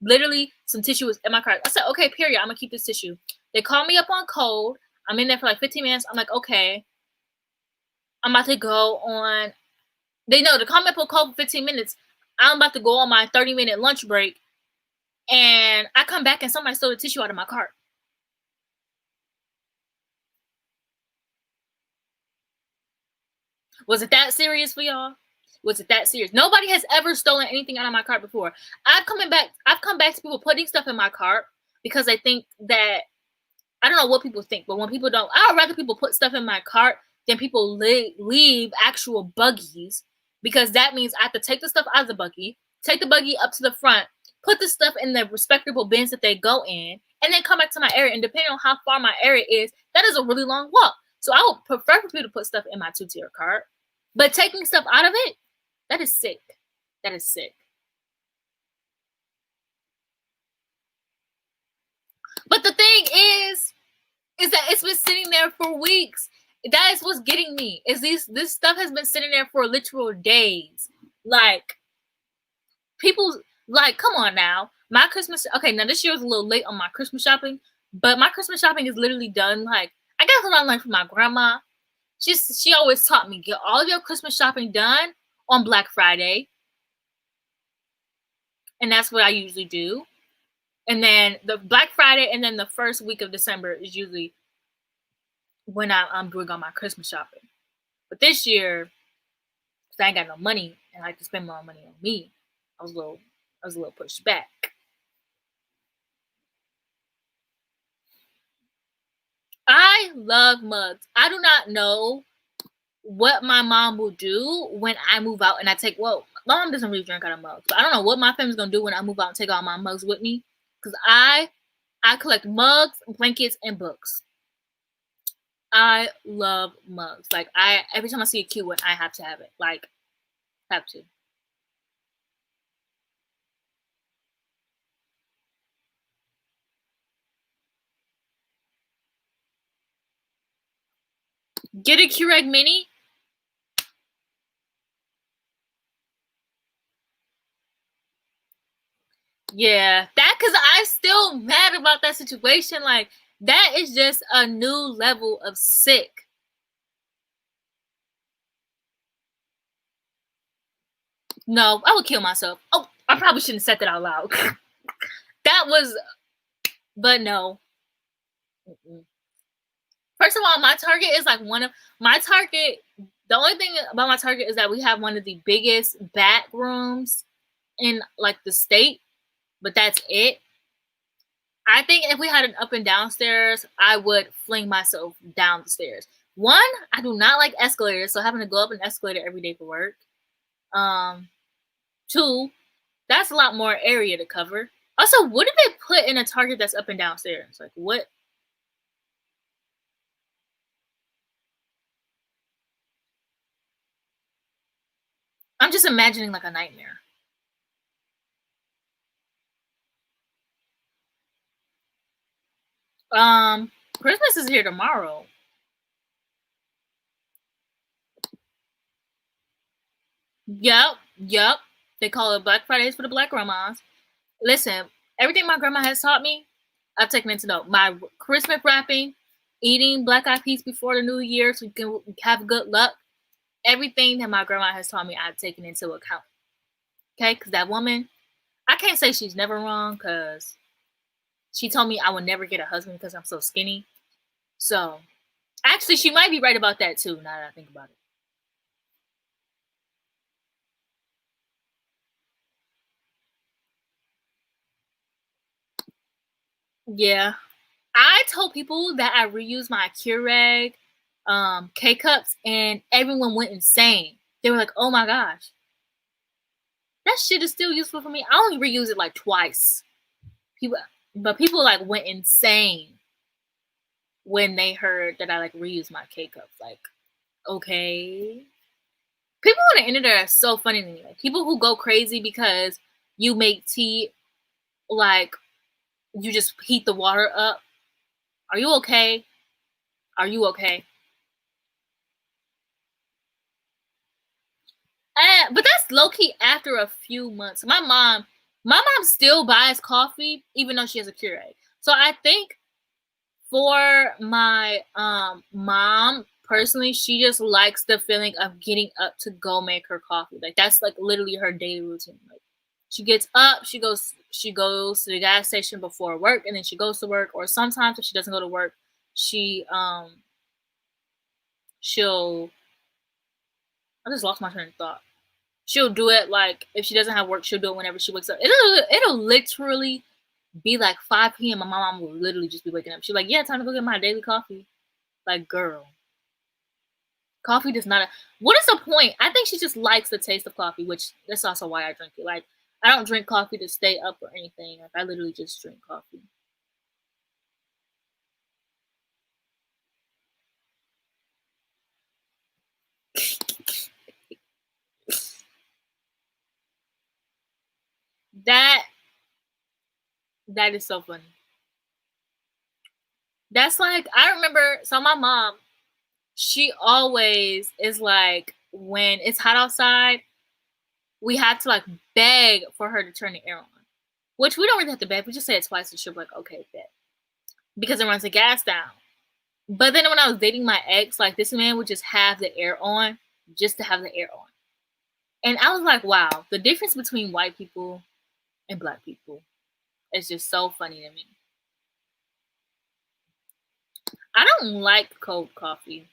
literally some tissue was in my car. I said, okay, period. I'm gonna keep this tissue. They called me up on code. I'm in there for like 15 minutes. I'm like, okay. I'm about to go on. They know to call me up on code for 15 minutes. I'm about to go on my 30-minute lunch break. And I come back and somebody stole the tissue out of my cart. Was it that serious for y'all? Was it that serious? Nobody has ever stolen anything out of my cart before. I've come back to people putting stuff in my cart because they think that, I don't know what people think, but when people don't, I would rather people put stuff in my cart than people leave actual buggies, because that means I have to take the stuff out of the buggy, take the buggy up to the front, put the stuff in the respectable bins that they go in, and then come back to my area. And depending on how far my area is, that is a really long walk. So I would prefer for people to put stuff in my two-tier cart. But taking stuff out of it, that is sick. That is sick. But the thing is that it's been sitting there for weeks. That is what's getting me. Is this stuff has been sitting there for literal days. Like, people, like, come on now. My Christmas, okay, now this year was a little late on my Christmas shopping, but my Christmas shopping is literally done. Like, I got a lot of learn from my grandma. She always taught me, get all of your Christmas shopping done on Black Friday. And that's what I usually do. And then the Black Friday and then the first week of December is usually when I'm doing all my Christmas shopping. But this year, because I ain't got no money and I like to spend more money on me, I was a little pushed back. I love mugs. I do not know what my mom will do when I move out and I take, well, my mom doesn't really drink out of mugs, but I don't know what my family's gonna do when I move out and take all my mugs with me, because I collect mugs, blankets, and books. I love mugs. Like, every time I see a cute one, I have to have it. Like, have to. Get a Keurig mini. Yeah, that, because I'm still mad about that situation. Like, that is just a new level of sick. No, I would kill myself. Oh, I probably shouldn't have said that out loud. That was, but no. First of all, my Target is like my Target. The only thing about my Target is that we have one of the biggest back rooms in like the state, but that's it. I think if we had an up and downstairs, I would fling myself down the stairs. One, I do not like escalators, so having to go up an escalator every day for work. Two, that's a lot more area to cover. Also, what did they put in a Target that's up and downstairs? Like, what? I'm just imagining like a nightmare. Christmas is here tomorrow. Yep. They call it Black Fridays for the Black grandmas. Listen, everything my grandma has taught me, I've taken into note. My Christmas wrapping, eating black eyed peas before the new year so you can have good luck. Everything that my grandma has taught me, I've taken into account. Okay, because that woman, I can't say she's never wrong, because she told me I would never get a husband because I'm so skinny. So, actually, she might be right about that too, now that I think about it. Yeah. I told people that I reused my Keurig K-Cups, and everyone went insane. They were like, oh my gosh. That shit is still useful for me. I only reuse it like twice. People like went insane when they heard that I like reuse my K-Cups. Like, okay. People on the internet are so funny to me. Like, people who go crazy because you make tea, like, you just heat the water up Are you okay? Are you okay? But that's low key after a few months. My mom still buys coffee even though she has a Keurig. So I think for my mom personally, she just likes the feeling of getting up to go make her coffee. Like that's like literally her daily routine. Like she gets up, she goes to the gas station before work, and then she goes to work. Or sometimes if she doesn't go to work, she'll I just lost my train of thought. She'll do it like if she doesn't have work, she'll do it whenever she wakes up. It'll literally be like 5 p.m. My mom will literally just be waking up. She's like, "Yeah, time to go get my daily coffee." Like, girl, coffee does not. What is the point? I think she just likes the taste of coffee, which that's also why I drink it. Like, I don't drink coffee to stay up or anything. Like, I literally just drink coffee. That that is so funny. That's like I remember. So my mom, she always is like when it's hot outside, we have to like beg for her to turn the air on. Which we don't really have to beg. We just say it twice, and she'll be like, "Okay, bet," because it runs the gas down. But then when I was dating my ex, like this man would just have the air on just to have the air on. And I was like, wow, the difference between white people and black people is just so funny to me. I don't like cold coffee.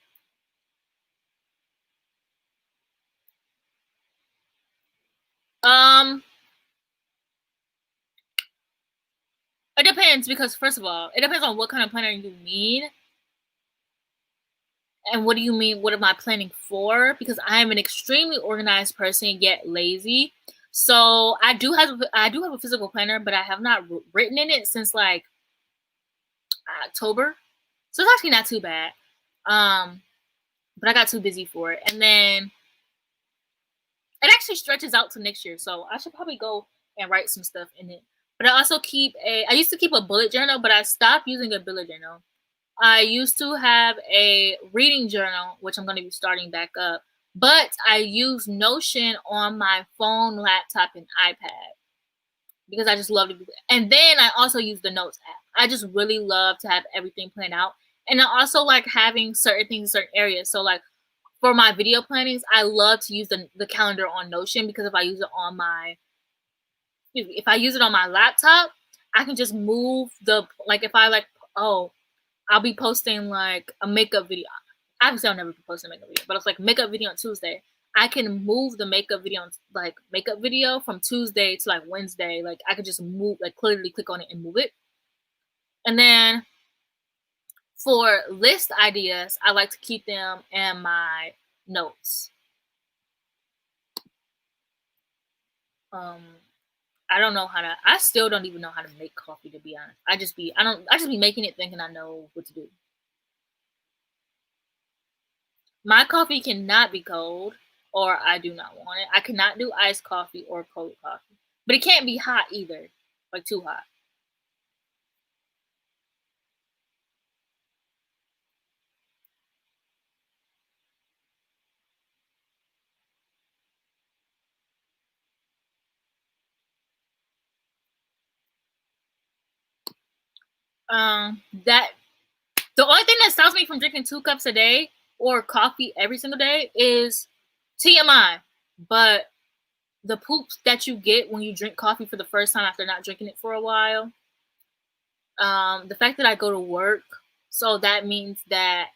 Um, it depends because first of all, it depends on what kind of planner you mean. And what do you mean? What am I planning for? Because I am an extremely organized person, yet lazy. So I do have a physical planner, but I have not written in it since like October. So it's actually not too bad. Um, but I got too busy for it. And then it actually stretches out to next year. So I should probably go and write some stuff in it. But I used to keep a bullet journal, but I stopped using a bullet journal. I used to have a reading journal, which I'm going to be starting back up. But I use Notion on my phone, laptop, and iPad because I just love to. And then I also use the Notes app. I just really love to have everything planned out. And I also like having certain things in certain areas. So like for my video plannings, I love to use the calendar on Notion because if I use it on my laptop, I can just move the like if I like oh I'll be posting like a makeup video. Obviously, I'll never be posting a makeup video, but it's like makeup video on Tuesday. I can move the makeup video from Tuesday to like Wednesday. Like I could just move, like clearly click on it and move it. And then for list ideas, I like to keep them in my notes. Um, I don't know how to. I still don't even know how to make coffee, to be honest. I just be making it thinking I know what to do. My coffee cannot be cold, or I do not want it. I cannot do iced coffee or cold coffee, but it can't be hot either, like too hot. That the only thing that stops me from drinking 2 cups a day or coffee every single day is TMI. But the poops that you get when you drink coffee for the first time after not drinking it for a while, the fact that I go to work, so that means that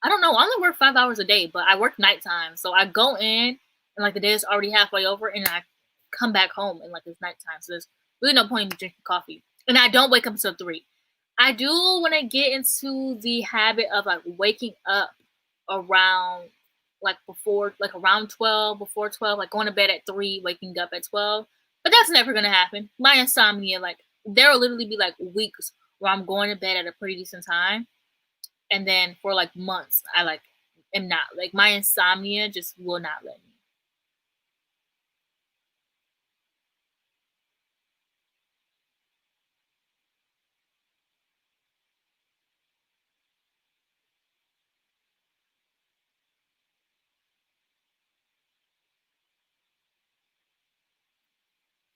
I don't know. I only work 5 hours a day, but I work nighttime. So I go in and like the day is already halfway over, and I come back home and like it's nighttime. So there's really no point in drinking coffee. And I don't wake up until 3. I do when I get into the habit of like waking up around like around 12, before 12, like going to bed at 3, waking up at 12. But that's never gonna happen. My insomnia, like there will literally be like weeks where I'm going to bed at a pretty decent time, and then for like months I like am not, like my insomnia just will not let me.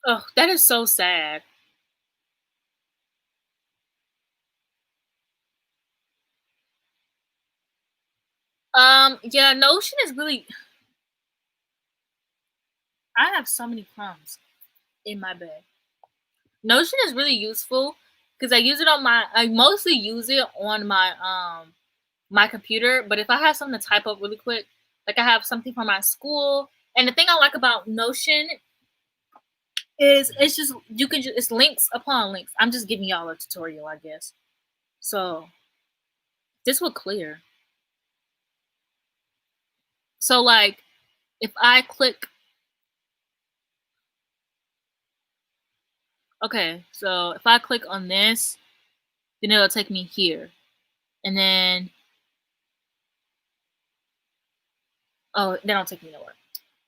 Oh, that is so sad. Yeah, Notion is really. I have so many crumbs in my bed. Notion is really useful because I use it on my. I mostly use it on my computer. But if I have something to type up really quick, like I have something for my school, and the thing I like about Notion is it's just you can just it's links upon links. I'm just giving y'all a tutorial, I guess. So this will clear. So like if I click, okay, so if I click on this, then it'll take me here. And then, oh, they don't take me nowhere.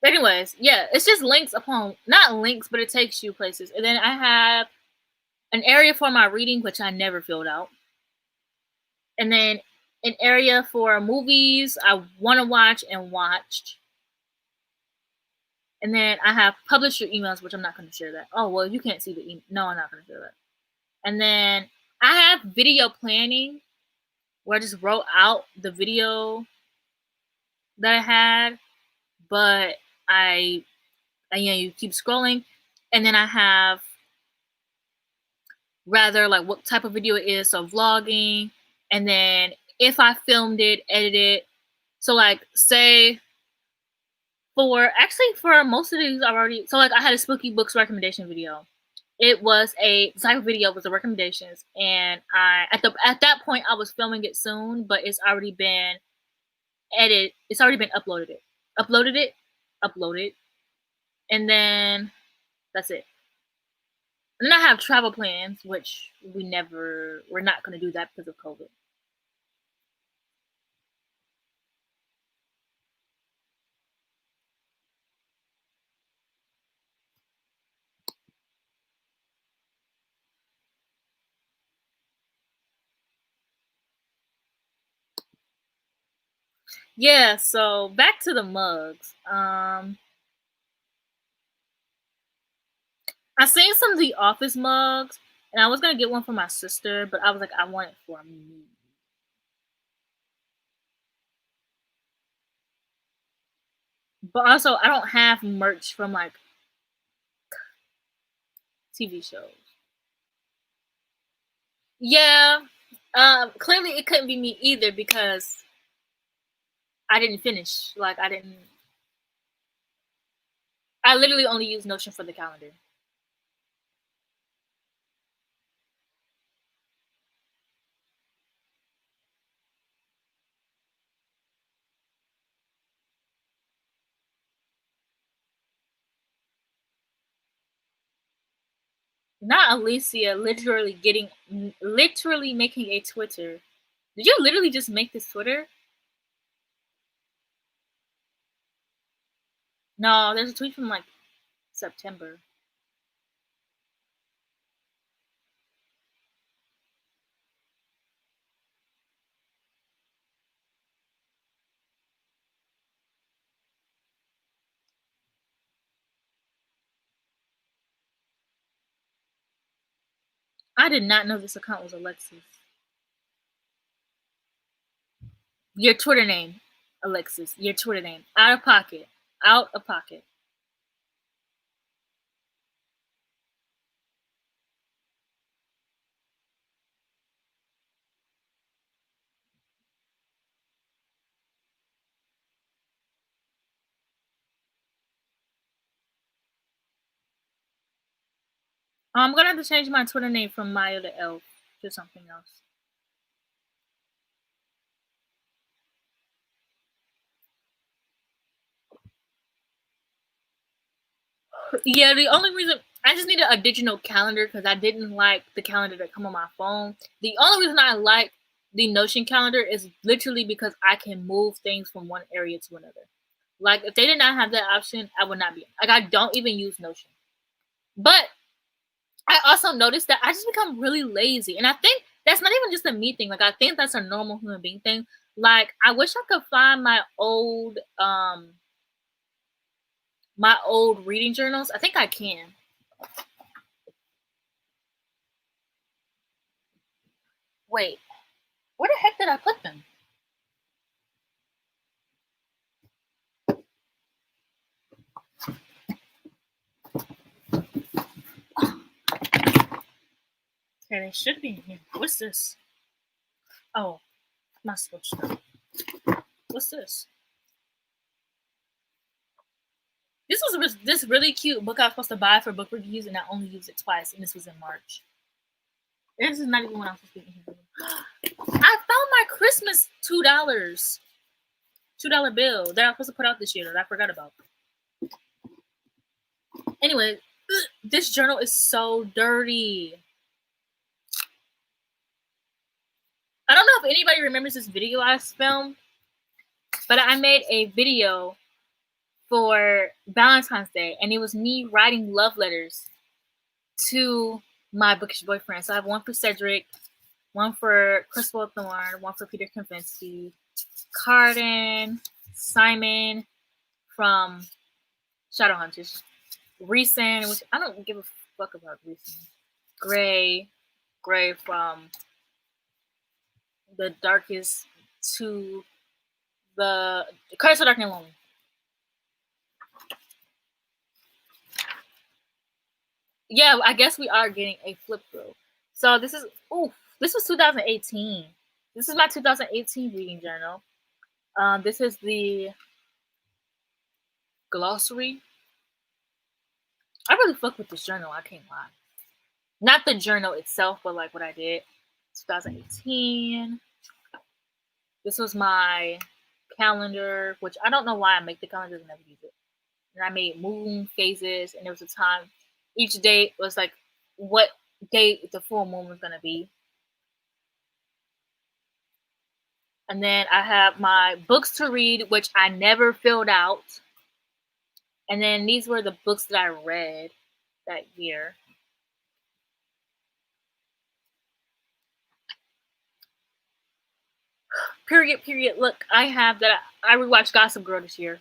But anyways, yeah, it's just links upon, not links, but it takes you places. And then I have an area for my reading, which I never filled out. And then an area for movies I want to watch and watched. And then I have publish your emails, which I'm not going to share that. Oh, well, you can't see the email. No, I'm not going to share that. And then I have video planning where I just wrote out the video that I had, but you keep scrolling. And then I have rather like what type of video it is, so vlogging, and then if I filmed it, edited. So like say for most of these I've already, so like I had a spooky books recommendation video. It was a type of video was the recommendations, and I at that point I was filming it soon, but it's already been edited. It's already been uploaded, and then that's it. And then I have travel plans, which we're not going to do that because of COVID. Yeah, so back to the mugs. I seen some of the office mugs, and I was gonna get one for my sister, but I was like, I want it for me. But also, I don't have merch from like TV shows. Yeah, clearly it couldn't be me either because I didn't finish. Like I didn't. I literally only use Notion for the calendar. Not Alicia literally making a Twitter. Did you literally just make this Twitter? No, there's a tweet from like September. I did not know this account was Alexis. Your Twitter name, Alexis. Your Twitter name. Out of pocket. Out of pocket. I'm gonna have to change my Twitter name from Maya to Elf to something else. Yeah, the only reason I just needed a digital calendar because I didn't like the calendar that come on my phone. The only reason I like the Notion calendar is literally because I can move things from one area to another. Like if they did not have that option, I would not be like I don't even use Notion. But I also noticed that I just become really lazy, and I think that's not even just a me thing. Like I think that's a normal human being thing. Like I wish I could find my old reading journals. I think I can. Wait, where the heck did I put them? Okay, they should be in here. What's this? Oh, not supposed to. What's this? This was this really cute book I was supposed to buy for book reviews, and I only used it twice, and this was in March. This is not even when I was supposed to be in here. I found my Christmas $2 bill that I was supposed to put out this year that I forgot about. Anyway, this journal is so dirty. I don't know if anybody remembers this video I filmed, but I made a video for Valentine's Day, and it was me writing love letters to my bookish boyfriend. So I have one for Cedric, one for Crystal Thorne, one for Peter Kavinsky, Carden, Simon from Shadowhunters, Reeson, which I don't give a fuck about Reeson, Gray from The Darkest to the Curse of Dark and Lonely. Yeah, I guess we are getting a flip through. So this was 2018. This is my 2018 reading journal. This is the glossary. I really fuck with this journal, I can't lie. Not the journal itself, but like what I did. 2018. This was my calendar, which I don't know why I make the calendar and never use it. And I made moon phases, and there was a time each day was like what date the full moon was gonna be. And then I have my books to read, which I never filled out. And then these were the books that I read that year. Period. Look, I have that. I rewatched Gossip Girl this year.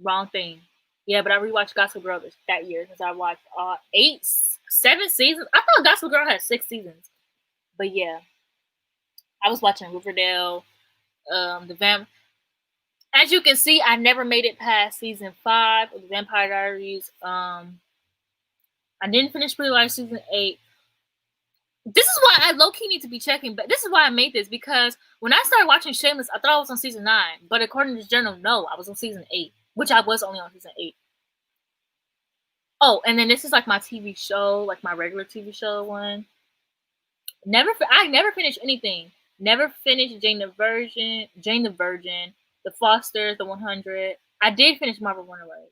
Wrong thing. Yeah, but I rewatched Gossip Girl that year because I watched 7 seasons. I thought Gossip Girl had 6 seasons. But yeah, I was watching Riverdale, the Vamp. As you can see, I never made it past season 5 of the Vampire Diaries. I didn't finish Pretty Liars season 8. This is why I low-key need to be checking, but this is why I made this, because when I started watching Shameless, I thought I was on season 9, but according to this journal, no, I was on season 8, which I was only on season 8. Oh, and then this is like my TV show, like my regular TV show one. I never finished anything. Never finished Jane the Virgin, The Fosters, The 100. I did finish Marvel Runaways.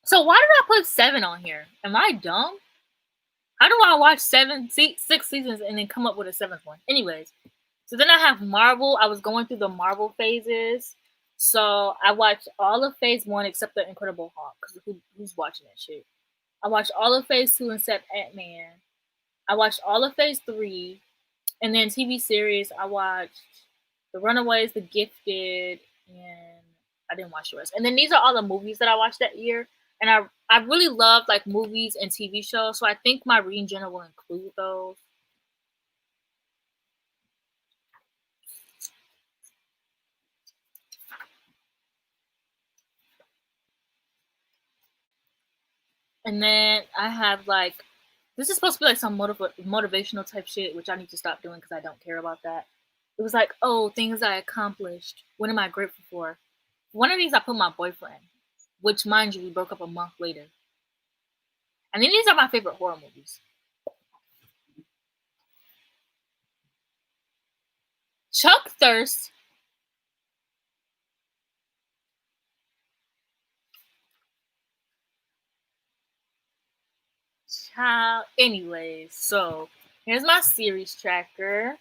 So why did I put 7 on here? Am I dumb? How do I watch 6 seasons and then come up with a 7th one? Anyways, so then I have Marvel. I was going through the Marvel phases. So I watched all of Phase 1 except the Incredible Hulk. Because who's watching that shit? I watched all of Phase 2 except Ant-Man. I watched all of Phase 3. And then TV series, I watched The Runaways, The Gifted, and I didn't watch the rest. And then these are all the movies that I watched that year. And I really love like movies and TV shows, so I think my reading journal will include those. And then I have like, this is supposed to be like some motivational type shit, which I need to stop doing because I don't care about that. It was like, oh, things I accomplished. What am I grateful for? One of these I put my boyfriend, which mind you, we broke up a month later. And then these are my favorite horror movies. Chuck Thirst. Child. Anyways, so here's my series tracker.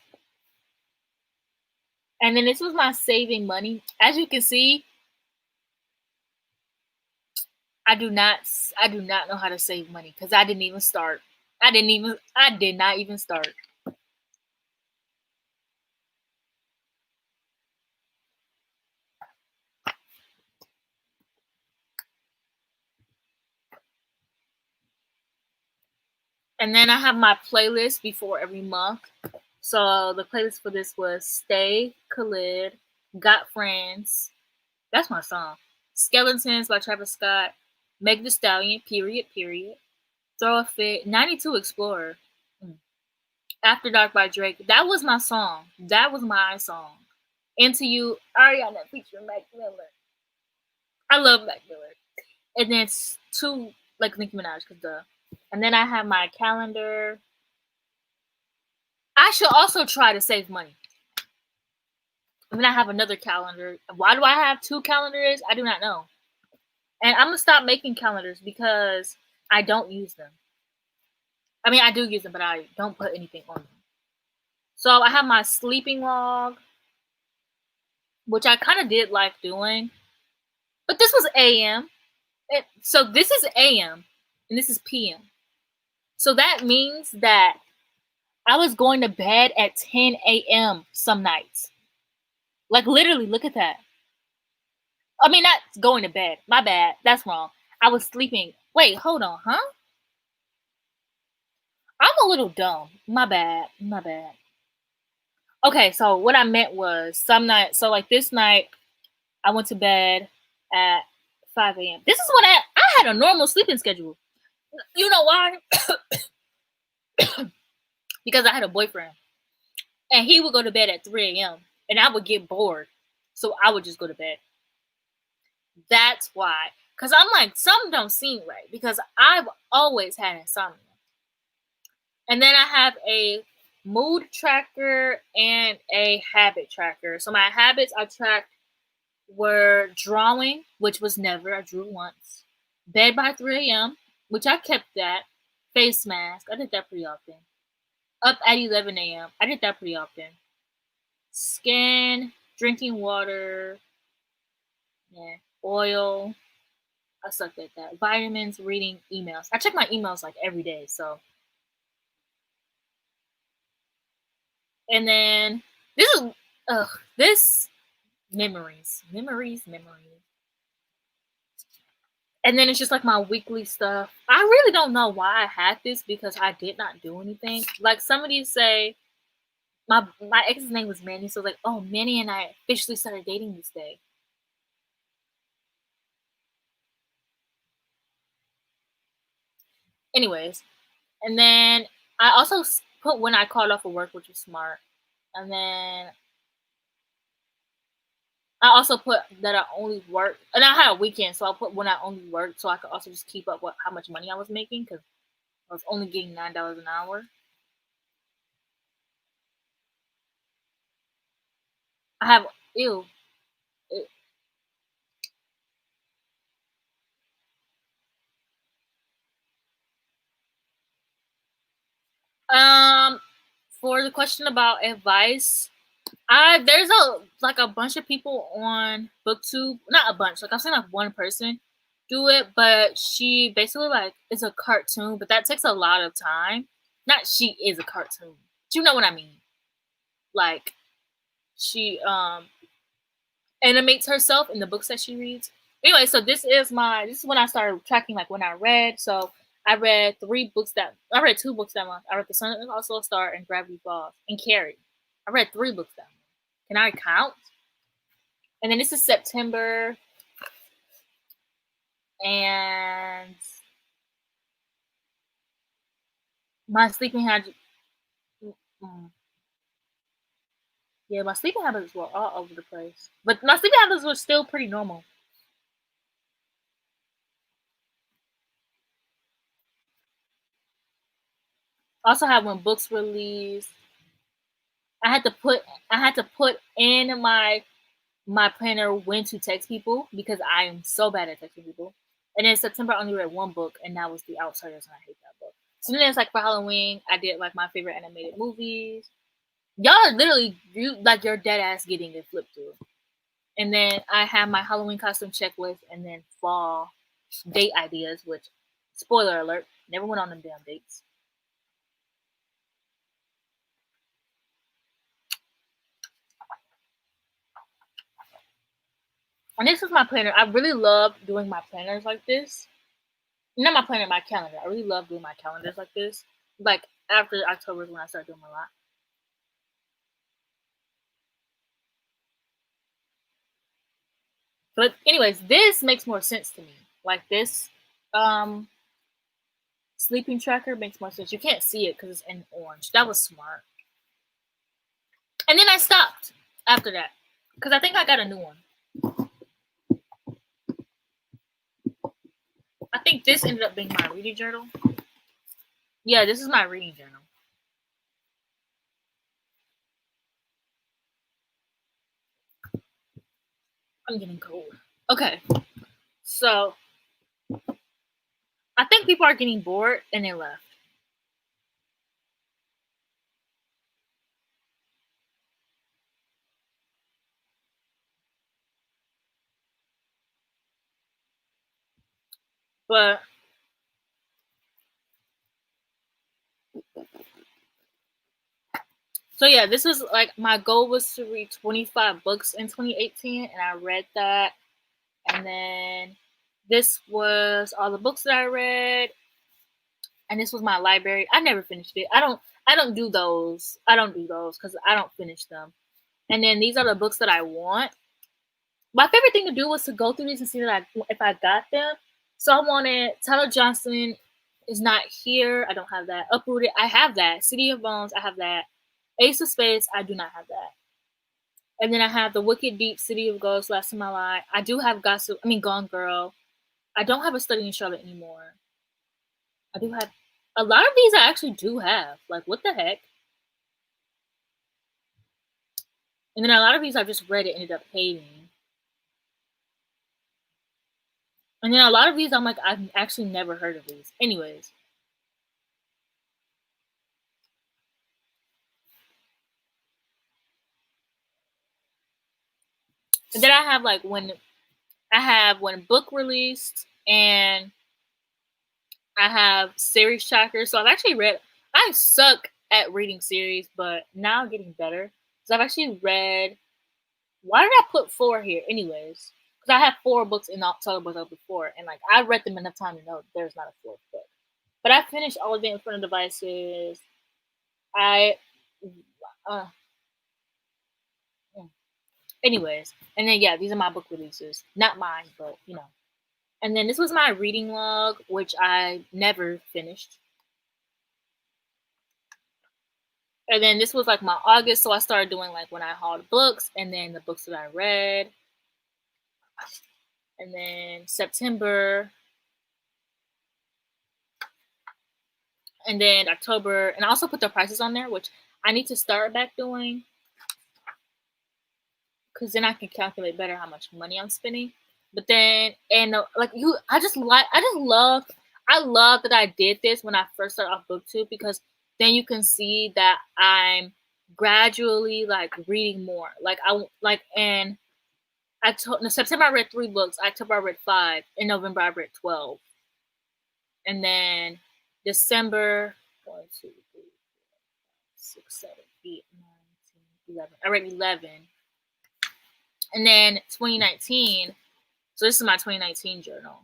And then this was my saving money. As you can see, I do not know how to save money because I did not even start. I did not even start. And then I have my playlist before every month. So the playlist for this was Stay, Khalid, Got Friends. That's my song. Skeletons by Travis Scott. Meg Thee Stallion, period. Throw a Fit. 92 Explorer. After Dark by Drake. That was my song. That was my song. Into You, Ariana featuring Mac Miller. I love Mac Miller. And then it's two, like Nicki Minaj, cause and then I have my calendar. I should also try to save money. And then I have another calendar. Why do I have two calendars? I do not know. And I'm gonna stop making calendars because I don't use them. I mean, I do use them, but I don't put anything on them. So I have my sleeping log, which I kind of did like doing. But this was AM. So this is AM, and this is PM. So that means that I was going to bed at 10 a.m. some nights. Like, literally, look at that. I mean, not going to bed. My bad. That's wrong. I was sleeping. Wait, hold on, huh? I'm a little dumb. My bad. Okay, so what I meant was some nights. So, like this night, I went to bed at 5 a.m. This is when I had a normal sleeping schedule. You know why? Because I had a boyfriend. And he would go to bed at 3 a.m. And I would get bored. So I would just go to bed. That's why. Because I'm like, something don't seem right. Because I've always had insomnia. And then I have a mood tracker and a habit tracker. So my habits I tracked were drawing, which was never. I drew once. Bed by 3 a.m., which I kept that. Face mask. I did that pretty often. Up at 11 a.m. I did that pretty often. Skin, drinking water, yeah, oil. I sucked at that. Vitamins, reading, emails. I check my emails like every day, so. And then this memories. And then it's just like my weekly stuff. I really don't know why I had this because I did not do anything. Like somebody say, my ex's name was Manny, so like, oh, Manny and I officially started dating this day. Anyways, and then I also put when I called off of work, which was smart. And then I also put that I only worked, and I had a weekend, so I put when I only worked, so I could also just keep up with how much money I was making because I was only getting $9 an hour. I have ew. Um, for the question about advice, there's a bunch of people on BookTube, not a bunch, like I've seen like one person do it, but she basically like is a cartoon, but that takes a lot of time. Not she is a cartoon. You know what I mean? Like she animates herself in the books that she reads. Anyway, so this is when I started tracking like when I read. So I read two books that month. I read The Sun is Also a Star and Gravity Falls and Carrie. I read 3 books that month. Can I count? And then this is September, and my sleeping habits. Yeah, my sleeping habits were all over the place, but my sleeping habits were still pretty normal. Also, have when books released. I had to put in my planner when to text people because I am so bad at texting people. And in September, I only read 1 book, and that was The Outsiders, and I hate that book. So then it's like for Halloween, I did like my favorite animated movies. Y'all are literally like your dead ass getting it flipped through. And then I have my Halloween costume checklist, and then fall date ideas. Which, spoiler alert, never went on them damn dates. And this is my planner. I really love doing my planners like this. Not my planner, my calendar. I really love doing my calendars like this Like after October is when I started doing a lot. But anyways, this makes more sense to me. Like this um sleeping tracker makes more sense. You can't see it because it's in orange. That was smart. And then I stopped after that because I think I got a new one. I think this ended up being my reading journal. Yeah, this is my reading journal. I'm getting cold. Okay, so I think people are getting bored and they left. But so yeah, this was like my goal was to read 25 books in 2018, and I read that. And then this was all the books that I read, and this was my library. I never finished it. I don't do those. I don't do those because I don't finish them. And then these are the books that I want. My favorite thing to do was to go through these and see that if I got them. So I wanted Tyler Johnson is not here. I don't have that. Uprooted, I have that. City of Bones, I have that. Ace of Spades, I do not have that. And then I have the Wicked Deep, City of Ghosts, Last of My Life. I do have Gone Girl. I don't have a Study in Charlotte anymore. I do have a lot of these. I actually do have. Like, what the heck? And then a lot of these I just read it, ended up hating. And then a lot of these I'm like, I've actually never heard of these. Anyways. And then I have like when book released, and I have series trackers. So I've actually read. I suck at reading series, but now I'm getting better. So I've actually read. Why did I put 4 here, anyways? Because I have 4 books in October before, and like I read them enough time to know there's not a 4th book. But I finished all of the Infernal Devices. I. Uh, anyways, and then yeah, these are my book releases, not mine, but you know. And then this was my reading log, which I never finished. And then this was like my August, so I started doing like when I hauled books, and then the books that I read. And then September, and then October, and I also put the prices on there, which I need to start back doing, because then I can calculate better how much money I'm spending. But then, and like you, I love that I did this when I first started off BookTube, because then you can see that I'm gradually like reading more. Like in September I read 3 books. October I read 5. In November I read 12. And then December 1, 2, 3, 4, 6, 7, 8, 9, 10, 11. I read 11. And then 2019. So this is my 2019 journal.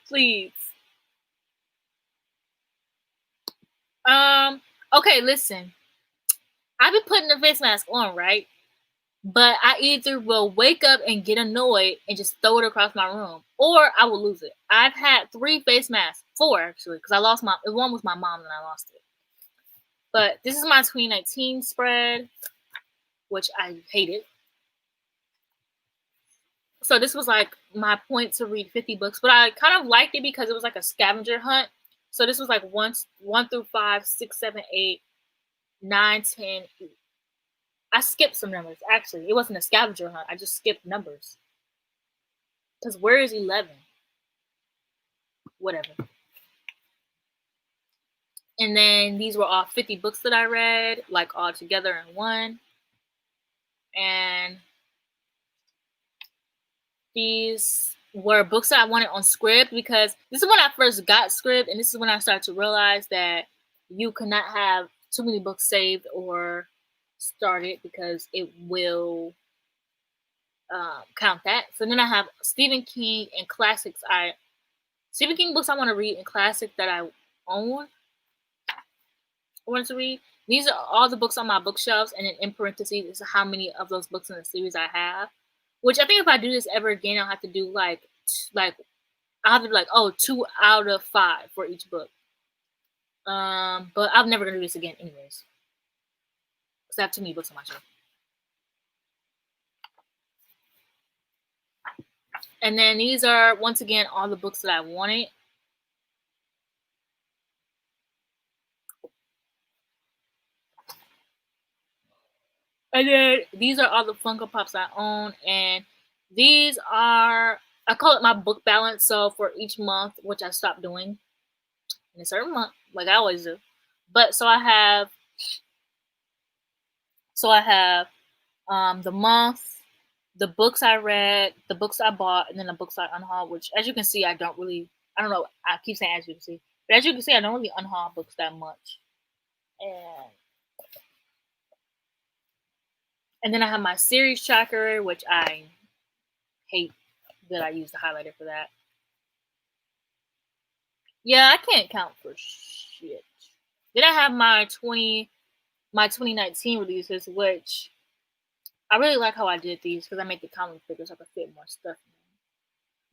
Please. Okay, listen. I've been putting the face mask on, right? But I either will wake up and get annoyed and just throw it across my room, or I will lose it. I've had 3 face masks, 4 actually, because I lost one was my mom and I lost it. But this is my 2019 spread, which I hated. So this was like my point to read 50 books, but I kind of liked it because it was like a scavenger hunt. So this was like 1 through 5, 6, 7, 8, 9, 10. I skipped some numbers. Actually, it wasn't a scavenger hunt. I just skipped numbers. Because where is 11? Whatever. And then these were all 50 books that I read, like all together in one. And these were books that I wanted on Scribd, because this is when I first got Scribd, and this is when I started to realize that you cannot have too many books saved or started, because it will count that. So then I have Stephen King and classics. Stephen King books I want to read and classic that I own. I want to read. These are all the books on my bookshelves, and then in parentheses is how many of those books in the series I have. Which I think if I do this ever again, I'll have to do like I'll have to be like, oh, 2 out of 5 for each book. But I'm never gonna do this again, anyways. Because I have too many books on my shelf. And then these are once again all the books that I wanted. And then these are all the Funko Pops I own, and these are I call it my book balance. So for each month, which I stopped doing in a certain month, like I always do. But so I have the month, the books I read, the books I bought, and then the books I unhauled. Which, as you can see, I don't know. I keep saying as you can see, but as you can see, I don't really unhaul books that much. And then I have my series tracker, which I hate that I use the highlighter for that. Yeah, I can't count for shit. Then I have my 2019 releases, which I really like how I did these because I made the comic figures so I could fit more stuff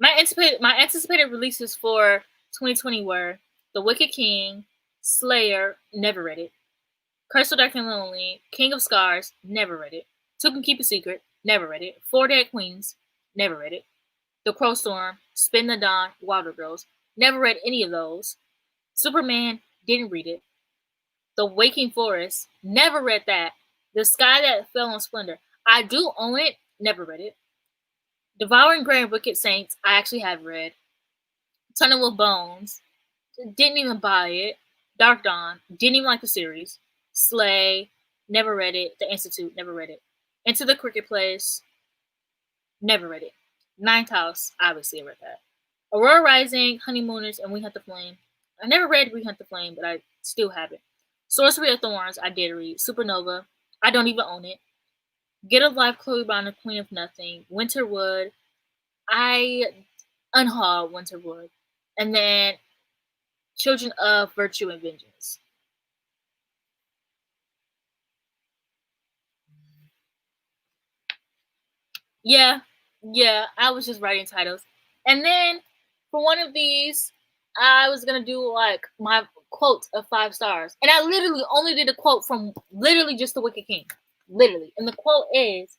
in. My anticipated releases for 2020 were The Wicked King, Slayer, never read it. Curse of Dark and Lonely, King of Scars, never read it. Two Can Keep a Secret, never read it. Four Dead Queens, never read it. The Crow Storm, Spin the Dawn, Wilder Girls, never read any of those. Superman, didn't read it. The Waking Forest, never read that. The Sky That Fell on Splendor, I do own it, never read it. Devouring Grand Wicked Saints, I actually have read. Tunnel of Bones, didn't even buy it. Dark Dawn, didn't even like the series. Slay, never read it. The Institute, never read it. Into the Cricket Place, never read it. Ninth House, obviously I read that. Aurora Rising, Honeymooners, and We Hunt the Flame. I never read We Hunt the Flame, but I still have it. Sorcery of Thorns, I did read. Supernova, I don't even own it. Get a Life, Chloe Brown, and Queen of Nothing. Winterwood, I unhauled Winterwood. And then Children of Virtue and Vengeance. Yeah, I was just writing titles. And then for one of these, I was gonna do like my quote of 5 stars. And I literally only did a quote from literally just The Wicked King. Literally. And the quote is,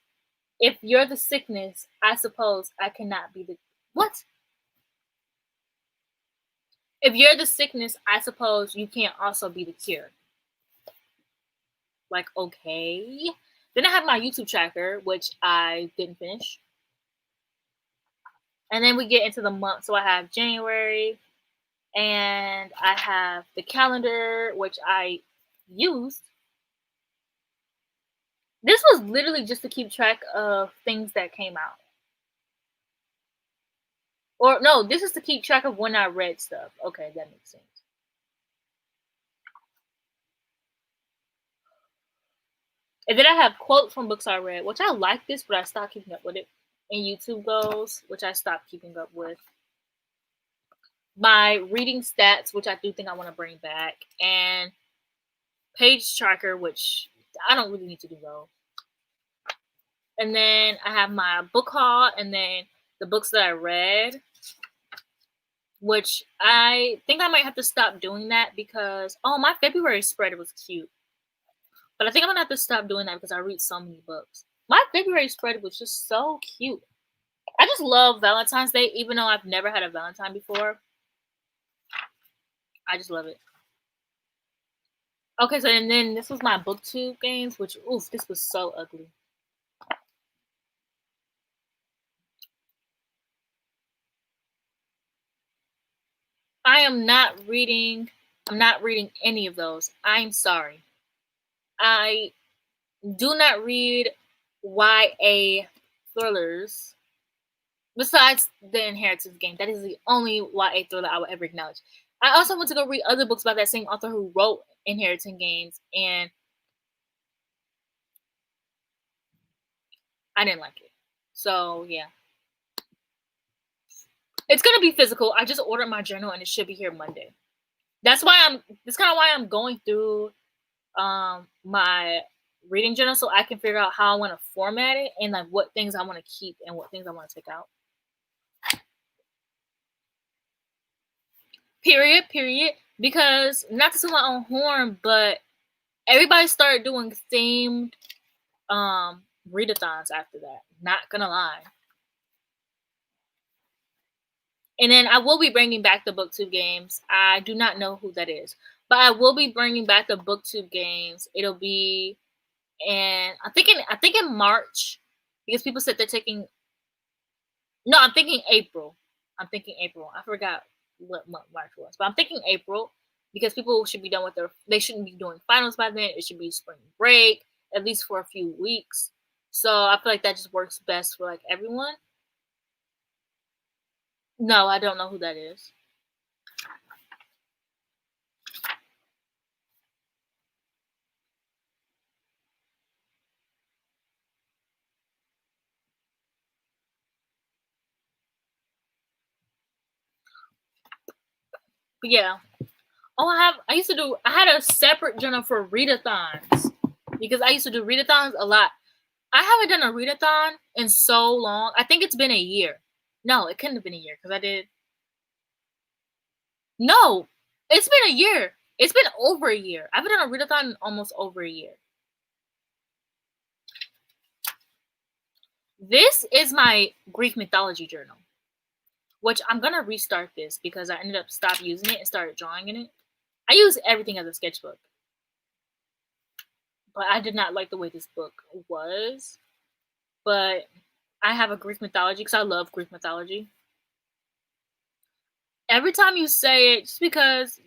if you're the sickness, I suppose I cannot be the what? If you're the sickness, I suppose you can't also be the cure. Like, okay. Then I have my YouTube tracker, which I didn't finish. And then we get into the month. So I have January, and I have the calendar, which I used. This was literally just to keep track of things that came out. Or no, this is to keep track of when I read stuff. Okay, that makes sense. And then I have quotes from books I read, which I like this, but I stopped keeping up with it. And YouTube goals, which I stopped keeping up with. My reading stats, which I do think I want to bring back. And page tracker, which I don't really need to do those. And then I have my book haul, and then the books that I read, which I think I might have to stop doing that because, oh, my February spread was cute. But I think I'm going to have to stop doing that because I read so many books. My February spread was just so cute. I just love Valentine's Day, even though I've never had a Valentine before. I just love it. Okay, so and then this was my booktube games, which, oof, this was so ugly. I'm not reading any of those. I'm sorry. I do not read YA thrillers. Besides the Inheritance game, that is the only YA thriller I will ever acknowledge. I also went to go read other books by that same author who wrote Inheritance games, and I didn't like it. So yeah, it's gonna be physical. I just ordered my journal and it should be here Monday. That's kind of why I'm going through my reading journal so I can figure out how I want to format it and like what things I want to keep and what things I want to take out. Period. Because not to toot my own horn, but everybody started doing themed readathons after that. Not gonna lie. And then I will be bringing back the booktube games. I do not know who that is, but I will be bringing back the booktube games. It'll be I think in March, because people said they're taking. No, I'm thinking April. I forgot what month March was, but I'm thinking April because people should be done with they shouldn't be doing finals by then. It should be spring break, at least for a few weeks. So I feel like that just works best for like everyone. No, I don't know who that is. But yeah. Oh, I had a separate journal for readathons because I used to do readathons a lot. I haven't done a readathon in so long. I think it's been a year. No, it couldn't have been a year because I did. No, it's been a year. It's been over a year. I've been on a readathon almost over a year. This is my Greek mythology journal, which I'm gonna restart this because I ended up stopped using it and started drawing in it. I use everything as a sketchbook, but I did not like the way this book was. But I have a Greek mythology because I love Greek mythology. Every time you say it, just because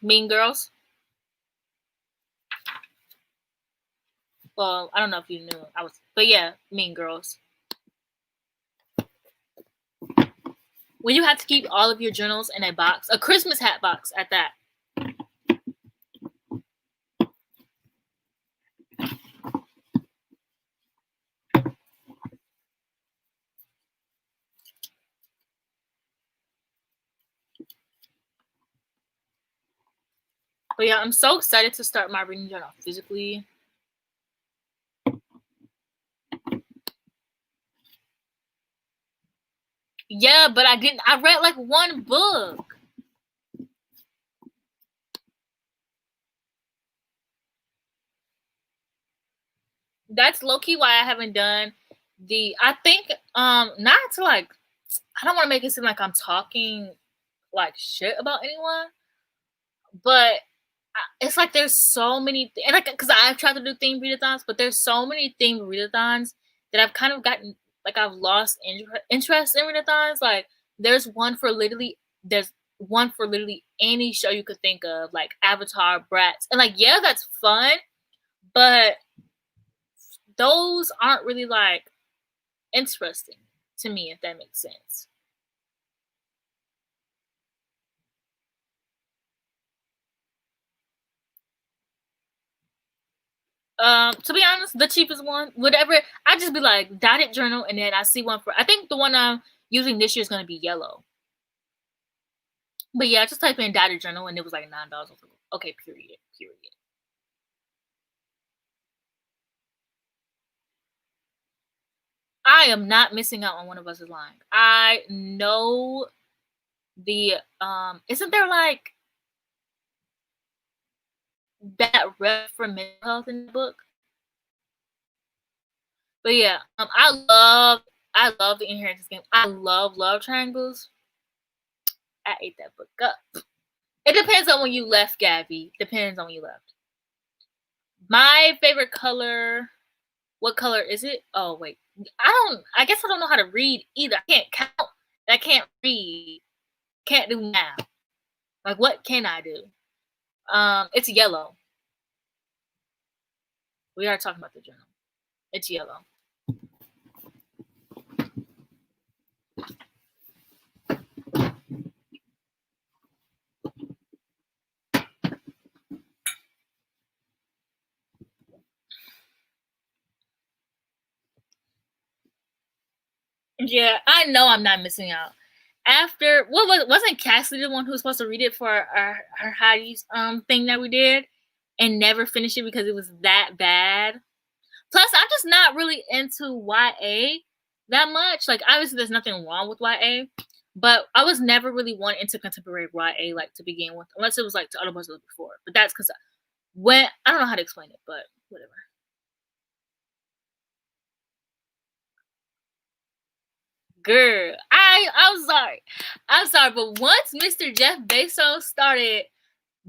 Mean Girls. Well, I don't know if you knew but yeah, Mean Girls. When you have to keep all of your journals in a box, a Christmas hat box at that. But yeah, I'm so excited to start my reading journal physically. Yeah, but I read like one book. That's low-key why I haven't done I think not to like I don't want to make it seem like I'm talking like shit about anyone, but it's like there's so many and like because I've tried to do themed readathons, but there's so many themed readathons that I've kind of gotten like I've lost interest in readathons. Like there's one for literally any show you could think of, like Avatar, Bratz, and like yeah, that's fun, but those aren't really like interesting to me, if that makes sense. To be honest, the cheapest one, whatever. I just be like dotted journal, and then I see one for. I think the one I'm using this year is gonna be yellow. But yeah, I just typed in dotted journal, and it was like $9. Okay, period. I am not missing out on One of Us is Lying. I know the isn't there like that rep for mental health in the book? But yeah, I love the inheritance game. I love love triangles. I ate that book up. It depends on when you left, Gabby. Depends on when you left. My favorite color. What color is it? Oh wait, I guess I don't know how to read either. I can't count. I can't read. Can't do math. Like what can I do? It's yellow. We are talking about the journal. It's yellow. Yeah, I know I'm not missing out. After wasn't Cassidy the one who was supposed to read it for our Heidi's thing that we did and never finished it because it was that bad? Plus, I'm just not really into YA that much. Like, obviously, there's nothing wrong with YA, but I was never really one into contemporary YA like to begin with, unless it was like to other books before. But that's because when I don't know how to explain it, but whatever. Girl, I'm sorry, but once Mr. Jeff Bezos started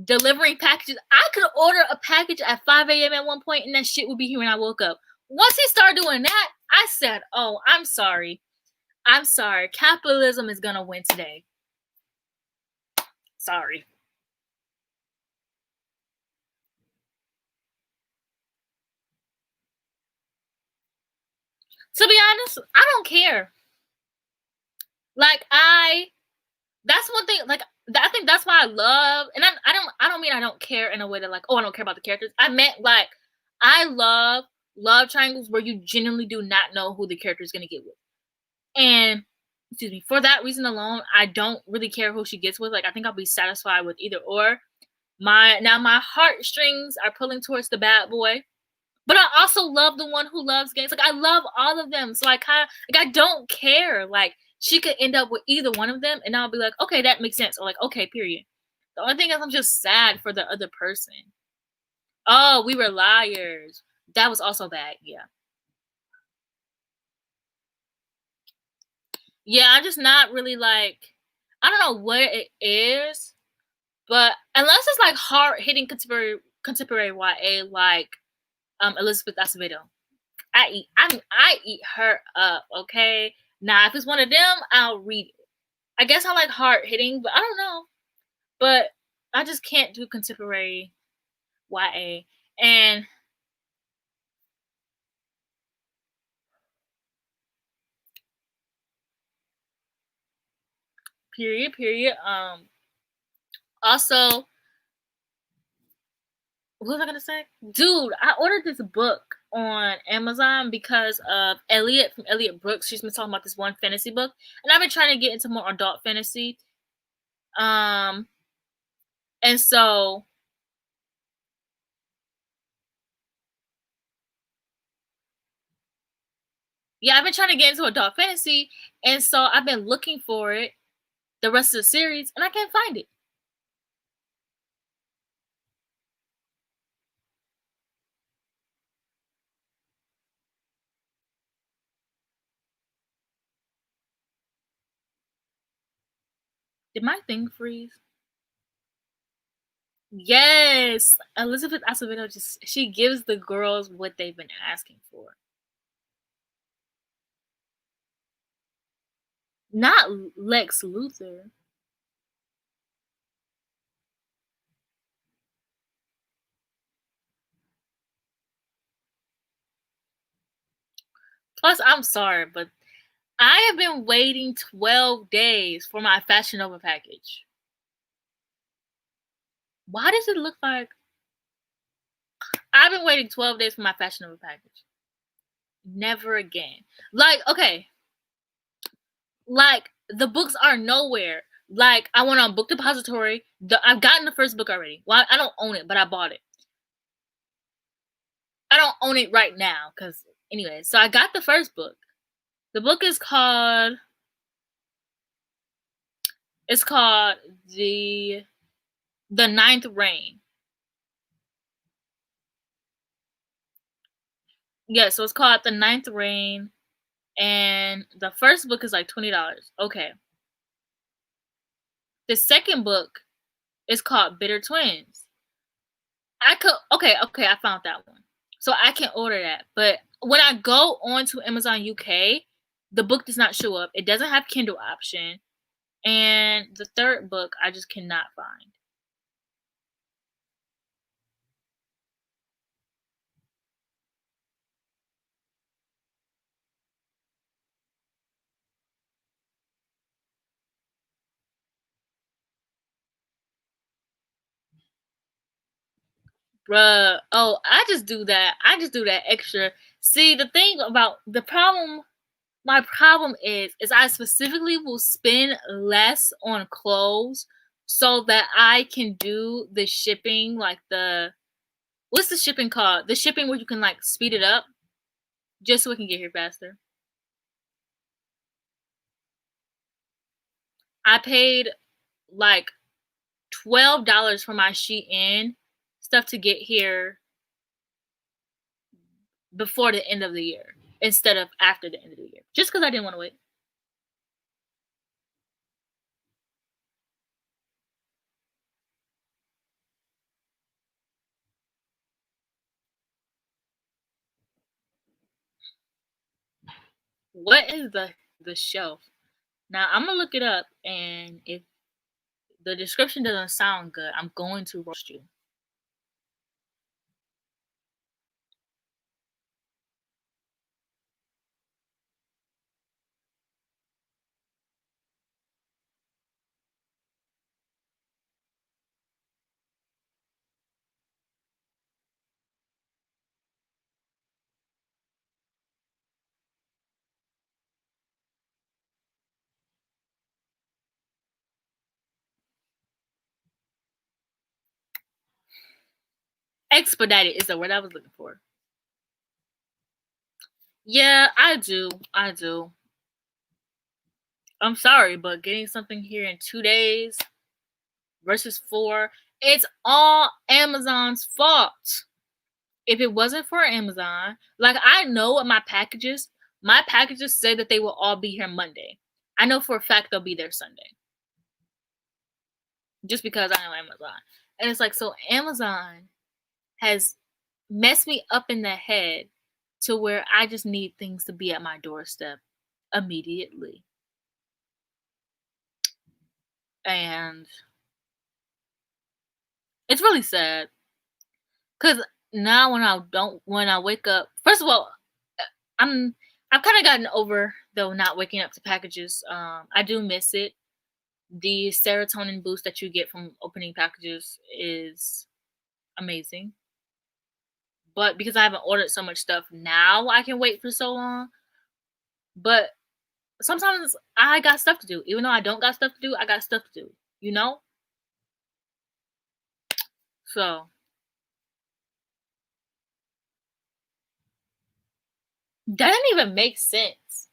delivering packages, I could order a package at 5 a.m. at one point, and that shit would be here when I woke up. Once he started doing that, I said, "Oh, I'm sorry. I'm sorry. Capitalism is gonna win today. Sorry." To be honest, I don't care. Like that's one thing. Like I think that's why I love, and I don't mean I don't care in a way that like, oh, I don't care about the characters. I meant like I love triangles where you genuinely do not know who the character is gonna get with, and excuse me, for that reason alone, I don't really care who she gets with. Like I think I'll be satisfied with either or. My heartstrings are pulling towards the bad boy. But I also love the one who loves games. Like I love all of them. So I kind of like I don't care. Like she could end up with either one of them, and I'll be like, okay, that makes sense. Or like, okay, period. The only thing is I'm just sad for the other person. Oh, we were liars. That was also bad. Yeah. Yeah, I'm just not really like I don't know what it is, but unless it's like hard hitting contemporary YA like Elizabeth Acevedo. I eat her up, okay? Now if it's one of them, I'll read it. I guess I like hard hitting, but I don't know. But I just can't do contemporary YA. And period. Also, what was I gonna say? Dude, I ordered this book on Amazon because of Elliot from Elliot Brooks. She's been talking about this one fantasy book. And I've been trying to get into more adult fantasy. Um and so yeah, I've been trying to get into adult fantasy, and so I've been looking for it, the rest of the series, and I can't find it. Did my thing freeze? Yes, Elizabeth Acevedo just she gives the girls what they've been asking for. Not Lex Luthor. Plus, I'm sorry, but I have been waiting 12 days for my Fashion Nova package. Why does it look like I've been waiting 12 days for my Fashion Nova package? Never again. Like, okay, like the books are nowhere. Like I went on Book Depository. I've gotten the first book already. Well, I don't own it, but I bought it. I don't own it right now because anyway. So I got the first book. The book is called. It's called the Ninth Reign. Yeah, so it's called the Ninth Reign, and the first book is like $20. Okay. The second book is called Bitter Twins. I could okay, I found that one. So I can order that. But when I go on to Amazon UK, the book does not show up. It doesn't have Kindle option. And the third book I just cannot find. Bruh. Oh, I just do that. I just do that extra. See, the thing about the problem My problem is I specifically will spend less on clothes so that I can do the shipping, like what's the shipping called? The shipping where you can like speed it up just so we can get here faster. I paid like $12 for my Shein stuff to get here before the end of the year instead of after the end of the year. Just because I didn't want to wait. What is the shelf? Now I'm gonna look it up, and if the description doesn't sound good, I'm going to roast you. Expedited is the word I was looking for. Yeah, I do. I do. I'm sorry, but getting something here in 2 days versus 4, it's all Amazon's fault. If it wasn't for Amazon, like I know what my packages say that they will all be here Monday. I know for a fact they'll be there Sunday. Just because I know Amazon. And it's like, so Amazon has messed me up in the head to where I just need things to be at my doorstep immediately. And it's really sad. Cause now when I wake up, first of all, I'm I've kind of gotten over though not waking up to packages. I do miss it. The serotonin boost that you get from opening packages is amazing. But because I haven't ordered so much stuff now, I can wait for so long. But sometimes I got stuff to do. Even though I don't got stuff to do, I got stuff to do. You know? So that didn't even make sense.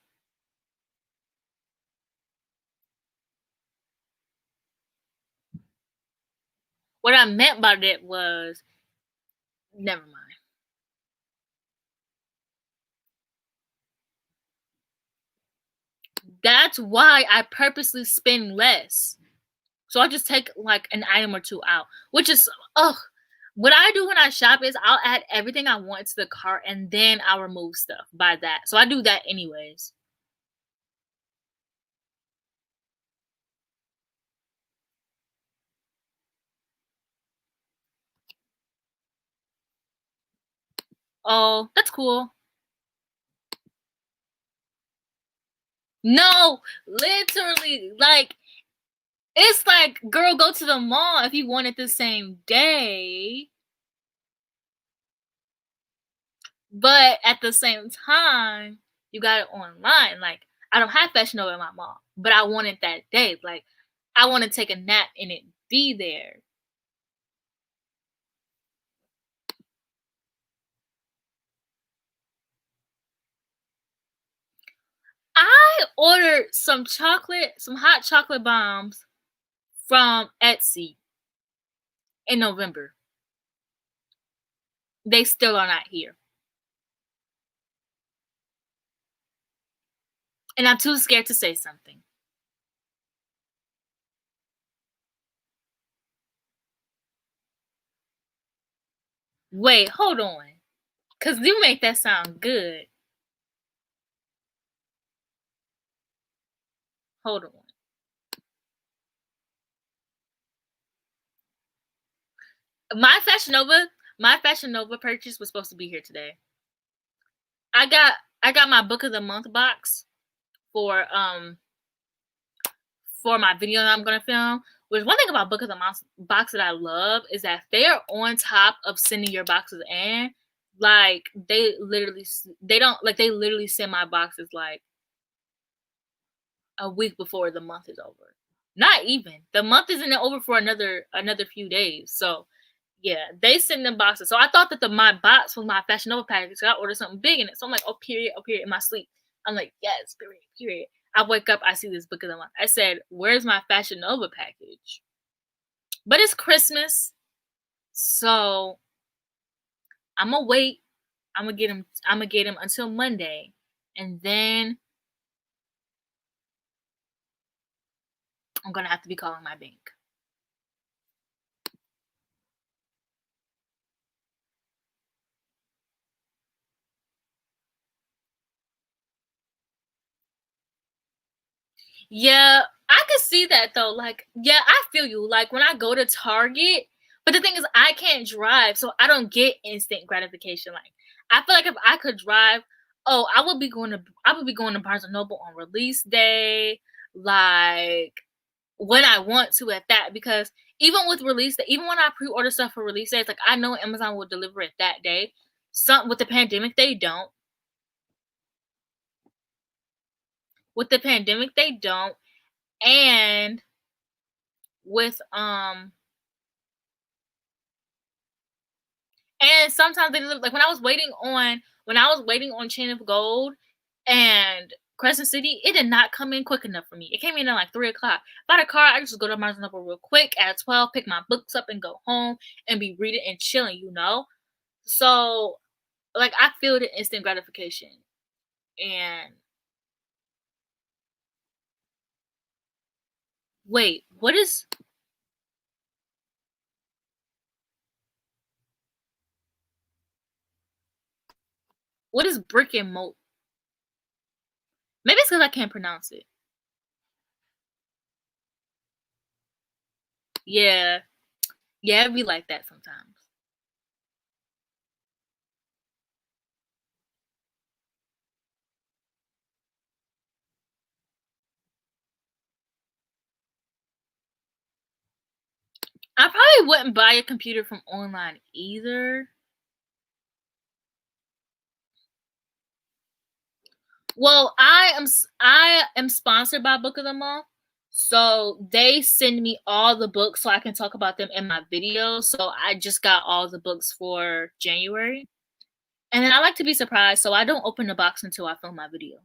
What I meant by that was never mind. That's why I purposely spend less. So I just take like an item or two out, which is ugh. What I do when I shop is I'll add everything I want to the cart and then I'll remove stuff by that. So I do that anyways. Oh, that's cool. No, literally, like it's like, girl, go to the mall if you want it the same day. But at the same time, you got it online. Like, I don't have Fashion Nova in my mall, but I want it that day. Like, I want to take a nap and it be there. I ordered some hot chocolate bombs from Etsy in November. They still are not here. And I'm too scared to say something. Wait, hold on. Because you make that sound good. Hold on. My Fashion Nova purchase was supposed to be here today. I got my book of the month box for my video that I'm gonna film. Which one thing about book of the month box that I love is that they are on top of sending your boxes in. Like they literally send my boxes like a week before the month is over. Not even. The month isn't over for another few days. So yeah, they send them boxes. So I thought that my box was my Fashion Nova package. So I ordered something big in it. So I'm like, oh period in my sleep. I'm like, yes, period. I wake up, I see this book of the month. I said, where's my Fashion Nova package? But it's Christmas. So I'm gonna wait. I'm gonna get him until Monday. And then I'm gonna have to be calling my bank. Yeah, I could see that though. Like, yeah, I feel you. Like when I go to Target, but the thing is, I can't drive, so I don't get instant gratification. Like, I feel like if I could drive, oh, I would be going to Barnes and Noble on release day, like when I want to at that. Because even with release day, even when I pre-order stuff for release days, like I know Amazon will deliver it that day. Some with the pandemic, they don't. With the pandemic, they don't, and with and sometimes they deliver, like when I was waiting on Chain of Gold and Crescent City, it did not come in quick enough for me. It came in at like 3 o'clock. By the car, I just go to Barnes and Noble real quick at 12, pick my books up and go home and be reading and chilling, you know? So like I feel the instant gratification. And wait, what is brick and mold? Maybe it's because I can't pronounce it. Yeah. Yeah, it be like that sometimes. I probably wouldn't buy a computer from online either. Well, I am sponsored by Book of the Month, so they send me all the books so I can talk about them in my videos. So I just got all the books for January, and then I like to be surprised, so I don't open the box until I film my video.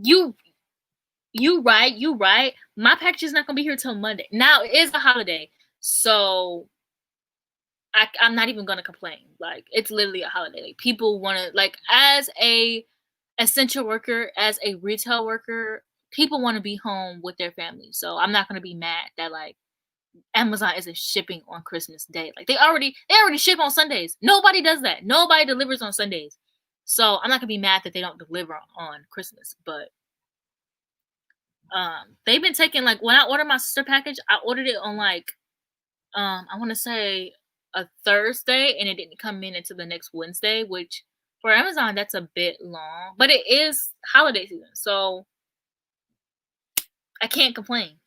You you right. My package is not gonna be here till Monday. Now it is a holiday, so I'm not even gonna complain. Like it's literally a holiday. Like people want to like as a essential worker, as a retail worker, people want to be home with their family. So I'm not gonna be mad that like Amazon isn't shipping on Christmas Day. Like they already ship on Sundays. Nobody does that. Nobody delivers on Sundays. So I'm not gonna be mad that they don't deliver on Christmas. But they've been taking like when I ordered my sister package, I ordered it on like I want to say a Thursday, and it didn't come in until the next Wednesday, which for Amazon that's a bit long, but it is holiday season, so I can't complain.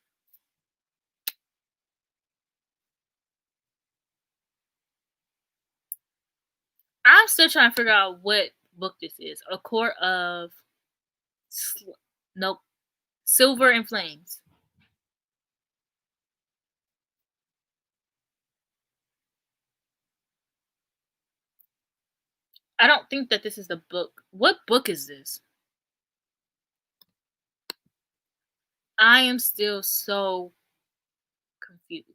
I'm still trying to figure out what book this is. A Court of nope, Silver and Flames. I don't think that this is the book. What book is this? I am still so confused.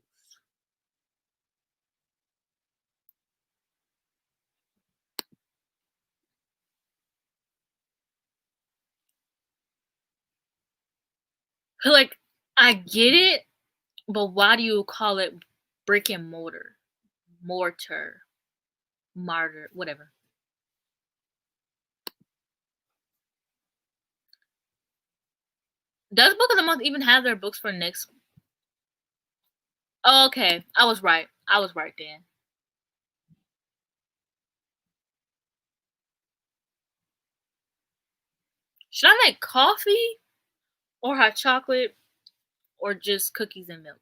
Like I get it, but why do you call it brick and mortar? Mortar, martyr, whatever. Does Book of the Month even have their books for next? Oh, okay, I was right. I was right then. Should I make coffee or hot chocolate or just cookies and milk?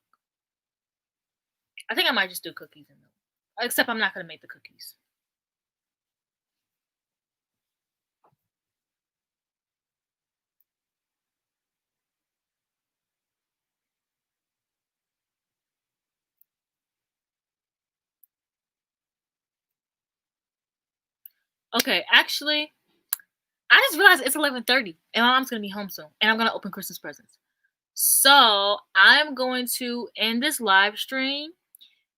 I think I might just do cookies and milk. Except I'm not gonna make the cookies. Okay, actually, I just realized it's 11:30 and my mom's gonna be home soon, and I'm gonna open Christmas presents. So I'm going to end this live stream,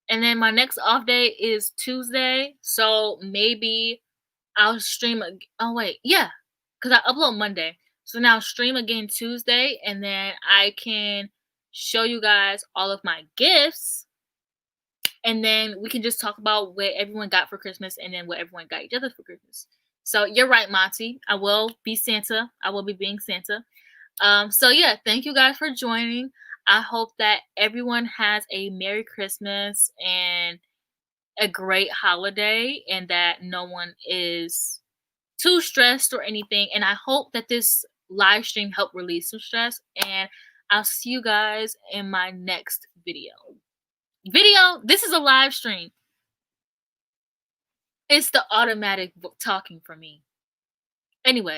and then my next off day is Tuesday. So maybe I'll stream. Oh wait, yeah, because I upload Monday. So now I'll stream again Tuesday, and then I can show you guys all of my gifts, and then we can just talk about what everyone got for Christmas, and then what everyone got each other for Christmas. So you're right, Monty. I will be Santa. I will be being Santa. So yeah, thank you guys for joining. I hope that everyone has a Merry Christmas and a great holiday, and that no one is too stressed or anything. And I hope that this live stream helped release some stress. And I'll see you guys in my next video. This is a live stream. It's the automatic talking for me. Anyway.